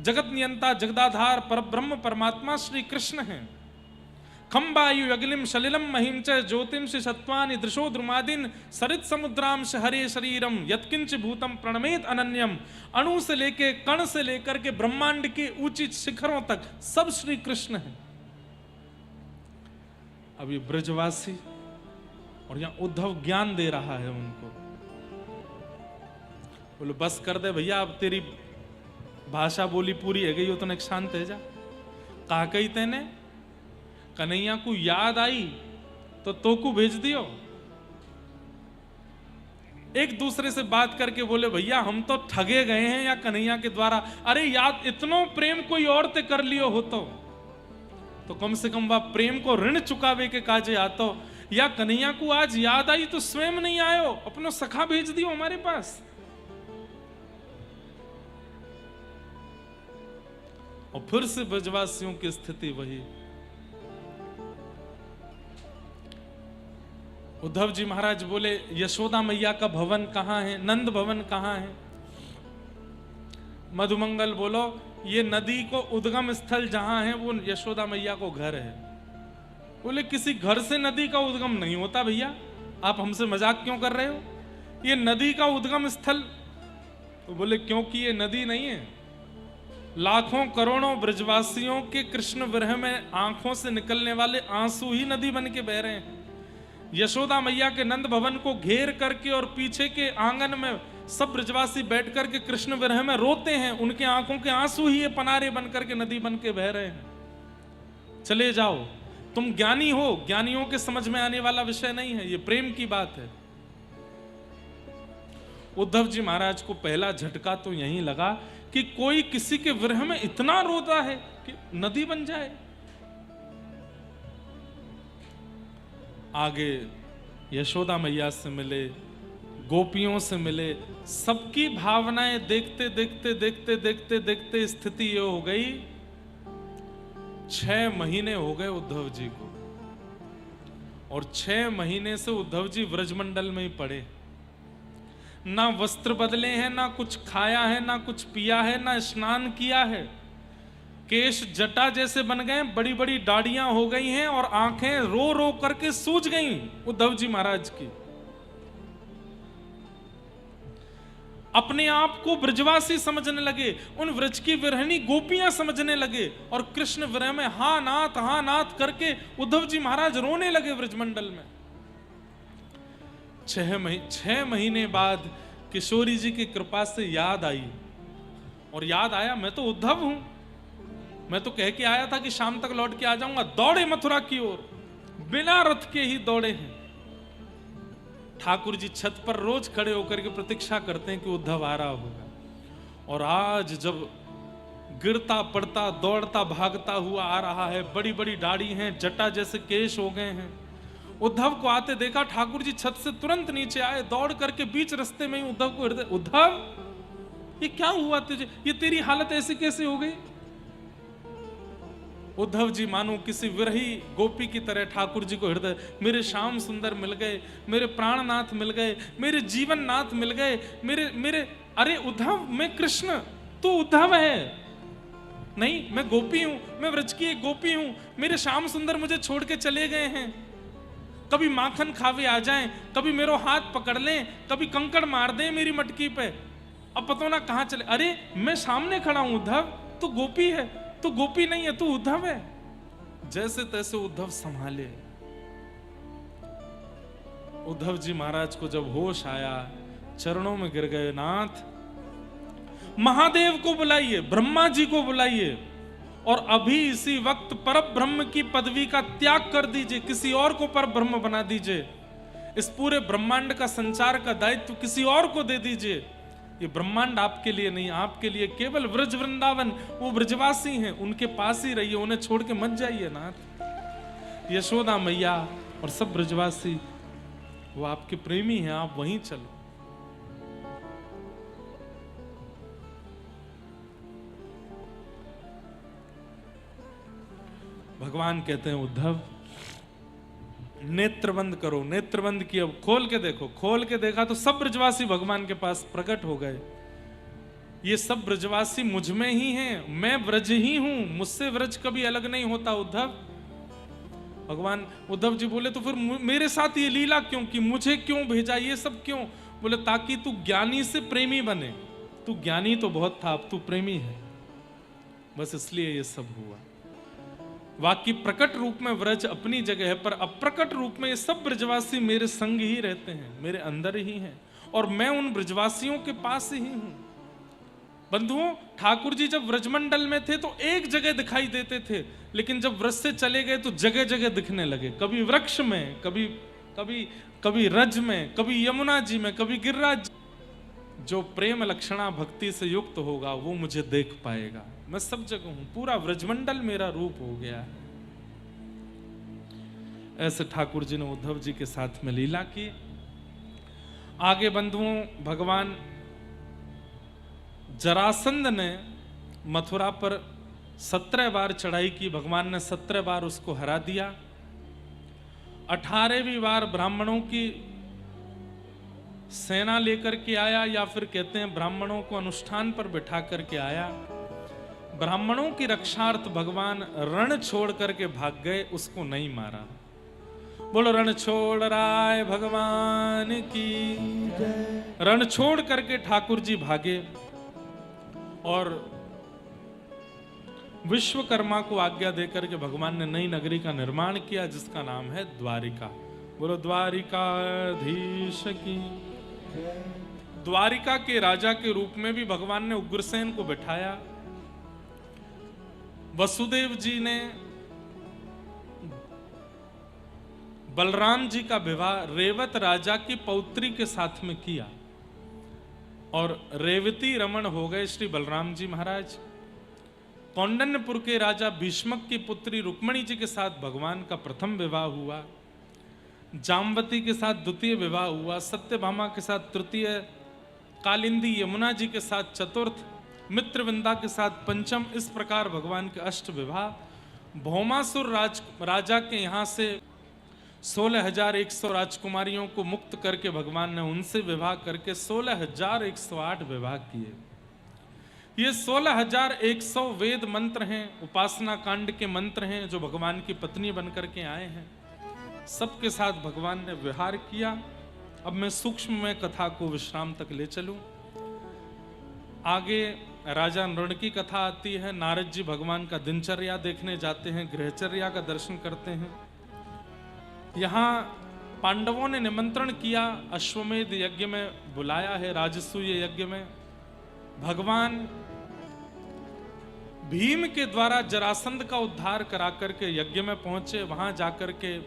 जगत नियंता जगदाधार परब्रह्म परमात्मा श्री कृष्ण हैं। खम्बायु अग्निम सलिलम महिम च ज्योतिम से सत्वानि दृशो द्रुमादिन सरित समुद्राम से हरे शरीरम यत्किंच भूतम प्रणमेत अनन्यम। अणु से लेके कण से लेकर के ब्रह्मांड के ऊंची शिखरों तक सब श्री कृष्ण हैं। अब ये ब्रजवासी और यहां उद्धव ज्ञान दे रहा है उनको। बोलो बस कर दे भैया, अब तेरी भाषा बोली पूरी है गई हो, तो शांत है जा। कहा कही तेने कन्हैया को याद आई तो को भेज दियो। एक दूसरे से बात करके बोले भैया हम तो ठगे गए हैं या कन्हैया के द्वारा। अरे याद इतनो प्रेम कोई और ते कर लियो हो तो कम से कम वह प्रेम को ऋण चुकावे के काजे आतो। या कन्हैया को आज याद आई तो स्वयं नहीं आयो, अपनो सखा भेज दियो हमारे पास। और फिर से ब्रजवासियों की स्थिति वही। उद्धव जी महाराज बोले यशोदा मैया का भवन कहां है, नंद भवन कहां है? मधुमंगल बोलो ये नदी को उद्गम स्थल जहां है वो यशोदा मैया को घर है। बोले किसी घर से नदी का उद्गम नहीं होता भैया, आप हमसे मजाक क्यों कर रहे हो? ये नदी का उद्गम स्थल। तो बोले क्योंकि ये नदी नहीं है, लाखों करोड़ों ब्रजवासियों के कृष्ण विरह में आंखों से निकलने वाले आंसू ही नदी बन के बह रहे हैं। यशोदा मैया के नंद भवन को घेर करके और पीछे के आंगन में सब ब्रजवासी बैठ करके कृष्ण विरह में रोते हैं, उनके आंखों के आंसू ही ये पनारे बन करके नदी बन के बह रहे हैं। चले जाओ, तुम ज्ञानी हो, ज्ञानियों के समझ में आने वाला विषय नहीं है, ये प्रेम की बात है। उद्धव जी महाराज को पहला झटका तो यही लगा कि कोई किसी के विरह में इतना रोता है कि नदी बन जाए। आगे यशोदा मैया से मिले, गोपियों से मिले, सबकी भावनाएं देखते देखते देखते देखते देखते स्थिति ये हो गई 6 महीने हो गए उद्धव जी को, और 6 महीने से उद्धव जी व्रजमंडल में ही पड़े। ना वस्त्र बदले हैं, ना कुछ खाया है, ना कुछ पिया है, ना स्नान किया है। केश जटा जैसे बन गए, बड़ी बड़ी दाढ़ियां हो गई हैं और आंखें रो रो करके सूज गई उद्धव जी महाराज की। अपने आप को ब्रजवासी समझने लगे, उन व्रज की विरहणी गोपियां समझने लगे, और कृष्ण विरह में हा नाथ करके उद्धव जी महाराज रोने लगे व्रजमंडल में। 6 महीने बाद किशोरी जी की कृपा से याद आई, और याद आया मैं तो उद्धव हूं, मैं तो कह के आया था कि शाम तक लौट के आ जाऊंगा। दौड़े मथुरा की ओर, बिना रथ के ही दौड़े हैं। ठाकुर जी छत पर रोज खड़े होकर के प्रतीक्षा करते हैं कि उद्धव आ रहा होगा, और आज जब गिरता पड़ता दौड़ता भागता हुआ आ रहा है, बड़ी बड़ी दाढ़ी हैं, जटा जैसे केश हो गए हैं। उद्धव को आते देखा, ठाकुर जी छत से तुरंत नीचे आए, दौड़ करके बीच रास्ते में ही उद्धव को हृदय, उद्धव ये क्या हुआ तुझे, ये तेरी हालत ऐसी कैसे हो गई? उद्धव जी मानो किसी विरही गोपी की तरह ठाकुर जी को हृदय, मेरे श्याम सुंदर मिल गए, मेरे प्राणनाथ मिल गए, मेरे जीवन नाथ मिल गए, मेरे अरे उद्धव मैं कृष्ण, तू उद्धव है? नहीं, मैं गोपी हूं, मैं व्रज की एक गोपी हूं, मेरे श्याम सुंदर मुझे छोड़ के चले गए हैं। कभी माखन खावे आ जाएं, कभी मेरो हाथ पकड़ लें, कभी कंकड़ मार दें मेरी मटकी पे। अब पता ना कहां चले। अरे मैं सामने खड़ा हूं उद्धव, तू गोपी है, तू गोपी नहीं है, तू उद्धव है। जैसे तैसे उद्धव संभाले। उद्धव जी महाराज को जब होश आया, चरणों में गिर गए, नाथ महादेव को बुलाइए, ब्रह्मा जी को बुलाइए, और अभी इसी वक्त परब्रह्म की पदवी का त्याग कर दीजिए, किसी और को परब्रह्म बना दीजिए। इस पूरे ब्रह्मांड का संचार का दायित्व किसी और को दे दीजिए। ये ब्रह्मांड आपके लिए नहीं, आपके लिए केवल ब्रज वृंदावन, वो ब्रजवासी हैं, उनके पास ही रहिए, उन्हें छोड़ के मत जाइए नाथ। यशोदा मैया और सब ब्रजवासी वो आपके प्रेमी हैं, आप वहीं चलो। भगवान कहते हैं उद्धव नेत्र बंद करो। नेत्र बंद किया, खोल के देखो। खोल के देखा तो सब ब्रजवासी भगवान के पास प्रकट हो गए। ये सब ब्रजवासी मुझ में ही हैं, मैं ब्रज ही हूं, मुझसे ब्रज कभी अलग नहीं होता उद्धव। भगवान उद्धव जी बोले तो फिर मेरे साथ ये लीला क्यों की, मुझे क्यों भेजा, ये सब क्यों? बोले ताकि तू ज्ञानी से प्रेमी बने। तू ज्ञानी तो बहुत था, अब तू प्रेमी है, बस इसलिए ये सब हुआ। वाकई प्रकट रूप में व्रज अपनी जगह है, पर अप्रकट रूप में ये सब ब्रजवासी मेरे संग ही रहते हैं, मेरे अंदर ही हैं, और मैं उन ब्रजवासियों के पास ही हूं। बंधुओं, ठाकुर जी जब व्रजमंडल में थे तो एक जगह दिखाई देते थे, लेकिन जब व्रज से चले गए तो जगह जगह दिखने लगे। कभी वृक्ष में, कभी कभी कभी रज में, कभी यमुना जी में, कभी गिरिराज। जो प्रेम लक्षणा भक्ति से युक्त होगा वो मुझे देख पाएगा। मैं सब जगह हूं, पूरा व्रजमंडल मेरा रूप हो गया है। ऐसे ठाकुर जी ने उद्धव जी के साथ में लीला की। आगे बंधुओं, भगवान जरासंध ने मथुरा पर 17 बार चढ़ाई की। भगवान ने 17 बार उसको हरा दिया। 18वीं बार ब्राह्मणों की सेना लेकर के आया, या फिर कहते हैं ब्राह्मणों को अनुष्ठान पर बिठा करके आया। ब्राह्मणों की रक्षार्थ भगवान रण छोड़ करके भाग गए, उसको नहीं मारा। बोलो रण छोड़ राय भगवान की। रण छोड़ करके ठाकुर जी भागे और विश्वकर्मा को आज्ञा देकर के भगवान ने नई नगरी का निर्माण किया, जिसका नाम है द्वारिका। बोलो द्वारिकाधीश की। द्वारिका के राजा के रूप में भी भगवान ने उग्रसेन को बिठाया। वसुदेव जी ने बलराम जी का विवाह रेवत राजा की पौत्री के साथ में किया, और रेवती रमण हो गए श्री बलराम जी महाराज। कौंडन्यपुर के राजा भीष्मक की पुत्री रुक्मणी जी के साथ भगवान का प्रथम विवाह हुआ। जामवती के साथ द्वितीय विवाह हुआ। सत्यभामा के साथ तृतीय, कालिंदी यमुना जी के साथ चतुर्थ, मित्रविंदा के साथ पंचम। इस प्रकार भगवान के अष्ट विवाह। भौमासुर राजा के यहाँ से 16,100 राजकुमारियों को मुक्त करके भगवान ने उनसे विवाह करके 16,108 विवाह किए। ये 16,100 वेद मंत्र हैं, उपासना कांड के मंत्र हैं, जो भगवान की पत्नी बनकर के आए हैं। सबके साथ भगवान ने विहार किया। अब मैं सूक्ष्म में कथा को विश्राम तक ले चलूं। आगे राजा नृण की कथा आती है। नारद जी भगवान का दिनचर्या देखने जाते हैं, गृहचर्या का दर्शन करते हैं। यहाँ पांडवों ने निमंत्रण किया, अश्वमेध यज्ञ में बुलाया है, राजसूय यज्ञ में। भगवान भीम के द्वारा जरासंध का उद्धार करा करके यज्ञ में पहुंचे। वहां जाकर के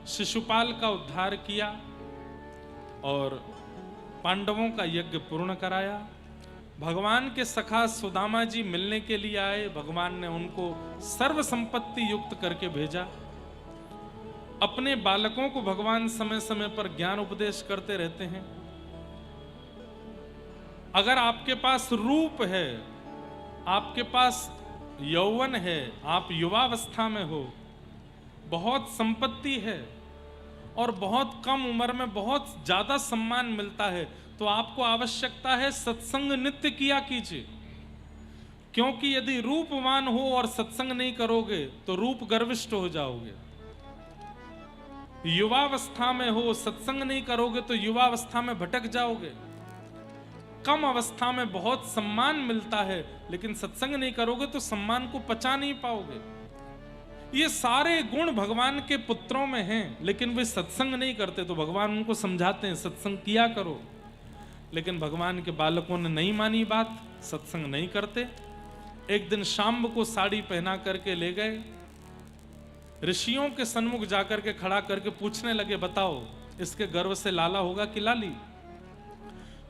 शिशुपाल का उद्धार किया और पांडवों का यज्ञ पूर्ण कराया। भगवान के सखा सुदामा जी मिलने के लिए आए। भगवान ने उनको सर्व संपत्ति युक्त करके भेजा। अपने बालकों को भगवान समय समय पर ज्ञान उपदेश करते रहते हैं। अगर आपके पास रूप है, आपके पास यौवन है, आप युवावस्था में हो, बहुत संपत्ति है और बहुत कम उम्र में बहुत ज्यादा सम्मान मिलता है, तो आपको आवश्यकता है सत्संग नित्य किया कीजिए। क्योंकि यदि रूपवान हो और सत्संग नहीं करोगे तो रूप गर्विष्ठ हो जाओगे। युवावस्था में हो, सत्संग नहीं करोगे तो युवावस्था में भटक जाओगे। कम अवस्था में बहुत सम्मान मिलता है, लेकिन सत्संग नहीं करोगे तो सम्मान को पचा नहीं पाओगे। ये सारे गुण भगवान के पुत्रों में हैं, लेकिन वे सत्संग नहीं करते, तो भगवान उनको समझाते हैं सत्संग किया करो। लेकिन भगवान के बालकों ने नहीं मानी बात, सत्संग नहीं करते। एक दिन शाम्ब को साड़ी पहना करके ले गए, ऋषियों के सन्मुख जाकर के खड़ा करके पूछने लगे, बताओ इसके गर्भ से लाला होगा कि लाली?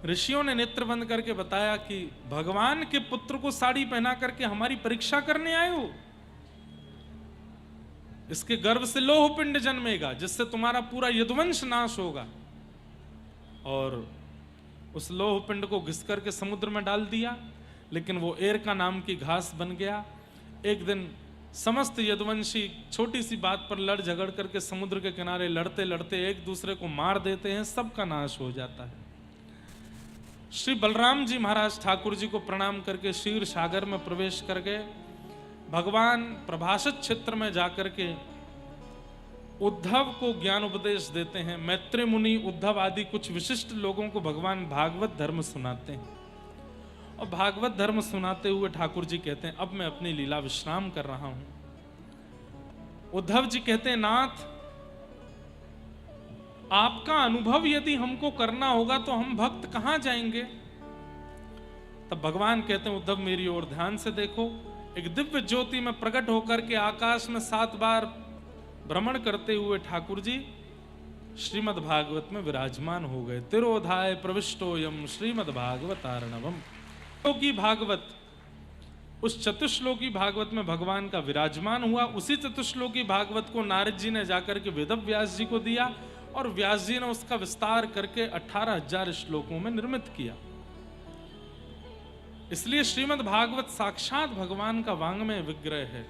ऋषियों ने नेत्र बंद करके बताया कि भगवान के पुत्र को साड़ी पहना करके हमारी परीक्षा करने आए हो। इसके गर्भ से लोह पिंड जन्मेगा, जिससे तुम्हारा पूरा यदुवंश नाश होगा। और उस लोह पिंड को घिस करके समुद्र में डाल दिया, लेकिन वो एरका नाम की घास बन गया। एक दिन समस्त यदुवंशी छोटी सी बात पर लड़ झगड़ करके समुद्र के किनारे लड़ते लड़ते एक दूसरे को मार देते हैं, सबका नाश हो जाता है। श्री बलराम जी महाराज ठाकुर जी को प्रणाम करके क्षीर सागर में प्रवेश कर गए। भगवान प्रभाषित क्षेत्र में जाकर के उद्धव को ज्ञान उपदेश देते हैं। मैत्री मुनि, उद्धव आदि कुछ विशिष्ट लोगों को भगवान भागवत धर्म सुनाते हैं। और भागवत धर्म सुनाते हुए ठाकुर जी कहते हैं, अब मैं अपनी लीला विश्राम कर रहा हूं। उद्धव जी कहते हैं, नाथ आपका अनुभव यदि हमको करना होगा तो हम भक्त कहां जाएंगे? तब भगवान कहते हैं, उद्धव मेरी ओर ध्यान से देखो। एक दिव्य ज्योति में प्रकट होकर के आकाश में 7 बार भ्रमण करते हुए ठाकुर जी श्रीमद् भागवत में विराजमान हो गए। तिरोधाय प्रविष्टोयम श्रीमद् भागवतार्णवम। की भागवत, उस चतुश्लोकी भागवत में भगवान का विराजमान हुआ। उसी चतुश्लोकी भागवत को नारद जी ने जाकर के वेद व्यास जी को दिया, और व्यास जी ने उसका विस्तार करके 18,000 श्लोकों में निर्मित किया। इसलिए श्रीमद् भागवत साक्षात भगवान का वांग्मय विग्रह है।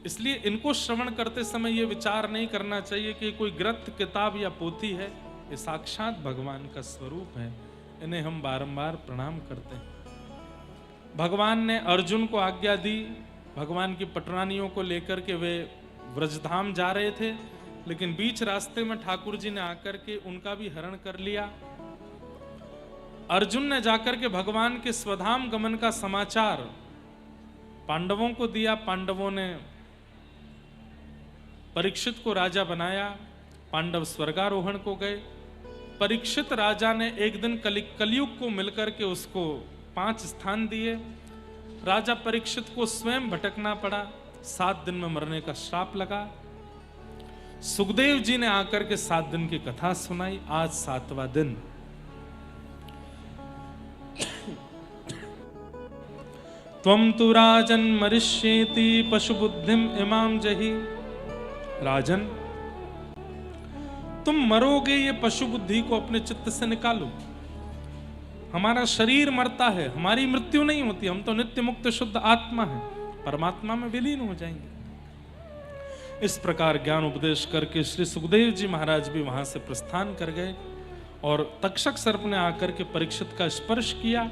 इसलिए इनको श्रवण करते समय यह विचार नहीं करना चाहिए कि कोई ग्रंथ, किताब या पोथी है। ये साक्षात भगवान का स्वरूप है। इन्हें हम बारंबार प्रणाम करते हैं। भगवान ने अर्जुन को आज्ञा दी, भगवान की पटरानियों को लेकर के वे व्रजधाम जा रहे थे, लेकिन बीच रास्ते में ठाकुर जी ने आकर के उनका भी हरण कर लिया। अर्जुन ने जाकर के भगवान के स्वधाम गमन का समाचार पांडवों को दिया। पांडवों ने परीक्षित को राजा बनाया। पांडव स्वर्गारोहण को गए। परीक्षित राजा ने एक दिन कलयुग को मिलकर के उसको 5 स्थान दिए। राजा परीक्षित को स्वयं भटकना पड़ा। 7 दिन में मरने का श्राप लगा। सुखदेव जी ने आकर के 7 दिन की कथा सुनाई। आज 7वां दिन। त्वं तु राजन मरिष्येति पशु बुद्धिम इमाम जहि। राजन, तुम मरोगे, ये पशु बुद्धि को अपने चित्त से निकालो। हमारा शरीर मरता है, हमारी मृत्यु नहीं होती। हम तो नित्य मुक्त शुद्ध आत्मा है, परमात्मा में विलीन हो जाएंगे। इस प्रकार ज्ञान उपदेश करके श्री सुखदेव जी महाराज भी वहां से प्रस्थान कर गए। और तक्षक सर्प ने आकर के परीक्षित का स्पर्श किया।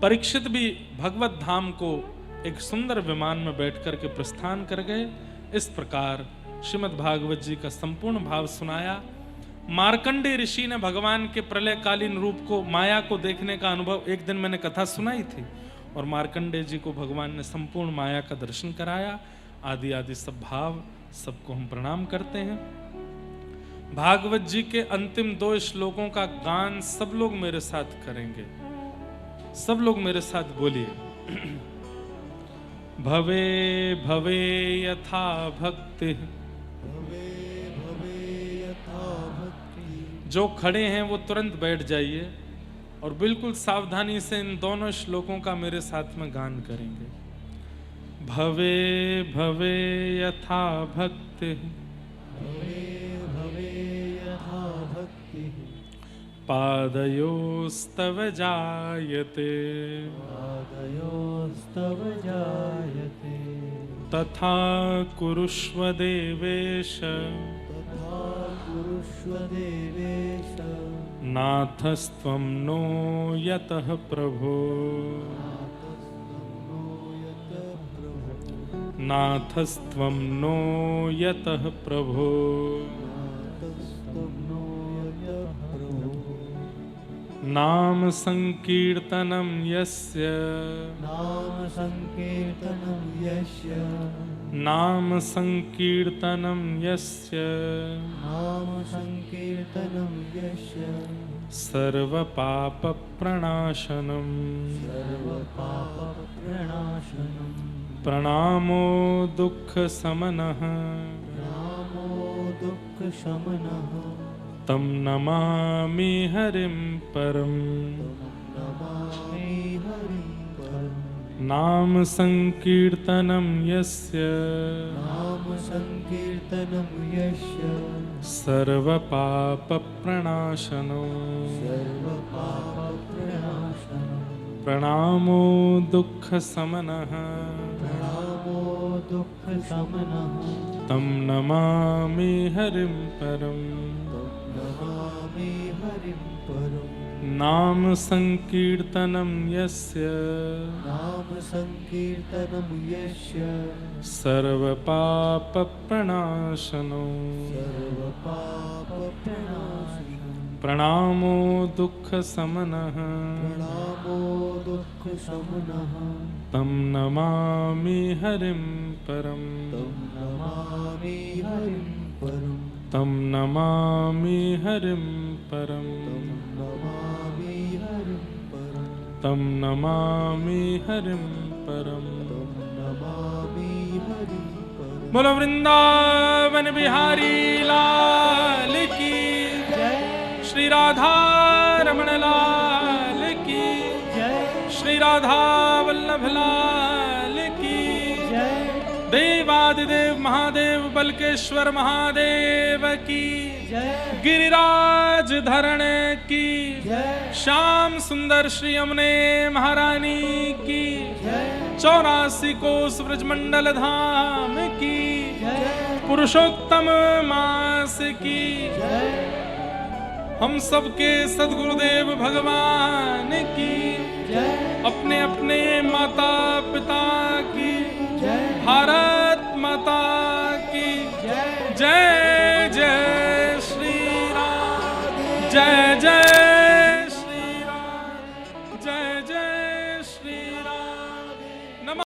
परीक्षित भी भगवत धाम को एक सुंदर विमान में बैठ करके प्रस्थान कर गए। इस प्रकार श्रीमद् भागवत जी का संपूर्ण भाव सुनाया। मार्कंडेय ऋषि ने भगवान के प्रलयकालीन रूप को, माया को देखने का अनुभव, एक दिन मैंने कथा सुनाई थी, और मार्कंडेय जी को भगवान ने संपूर्ण माया का दर्शन कराया। आदि आदि सब भाव, सबको हम प्रणाम करते हैं। भागवत जी के अंतिम 2 श्लोकों का गान सब लोग मेरे साथ करेंगे। सब लोग मेरे साथ बोलिए। भवे भवे यथा भक्ति। भवे भवे यथा भक्ति। जो खड़े हैं वो तुरंत बैठ जाइए और बिल्कुल सावधानी से इन दोनों श्लोकों का मेरे साथ में गान करेंगे। भवे भवे यथा भक्ति। भवे भवे यथा भक्ति। पादयोस्तव जायते। पादयोस्तव जायते। तथा कुरुष्व देवेश। तथा कुरुष्व देवेश। नाथस्त्वं नो यतः प्रभो। नाथस्त्वं नो यतः प्रभो। नाथस्त्वं यतः प्रभो। नाम संकीर्तनं यस्य नाम संकीर्तनं यस्य नाम संकीर्तनं यस्य नाम संकीर्तनं यस्य सर्वपापप्रणाशनं सर्वपापप्रणाशनं प्रणामो दुःखशमनः नामो दुःखशमनः तं नमामि हरिं परम्। नमामि हरिं परम्। नाम संकीर्तनं यस्य नाम संकीर्तनं यस्य सर्वपापप्रणाशनो सर्वपापप्रणाशनं प्रणामो दुःखशमनः प्रणामो दुःखशमनः तं नमामि हरिं परम्। नमामि हरिं परम्। नाम संकीर्तनं यस्य नाम संकीर्तनं यस्य सर्वपापप्रणाशनो सर्वपापप्रणाशनं प्रणामो दुःखशमनः प्रणामो दुःखशमनः तं नमामि हरिं परम्। तं नमामि हरिं परम्। तं नमामि हरिं परम्। नमामि हरिं परम्। तं नमामि हरिं परम्। नमामि हरिं परम्। बोलो वृंदावन बिहारी लाल की जय श्री राधा रमण लाल की जय श्री राधा वल्लभ लाल की जय देवादिदेव महादेव बलकेश्वर महादेव की जय गिरिराज धरण की जय श्याम सुंदर श्री यमुने महारानी की जय 84 कोस ब्रजमंडल धाम की जय पुरुषोत्तम मास की जय हम सबके सद्गुरुदेव भगवान की जय अपने अपने माता पिता की जय भारत माता की जय जय जय श्री राम जय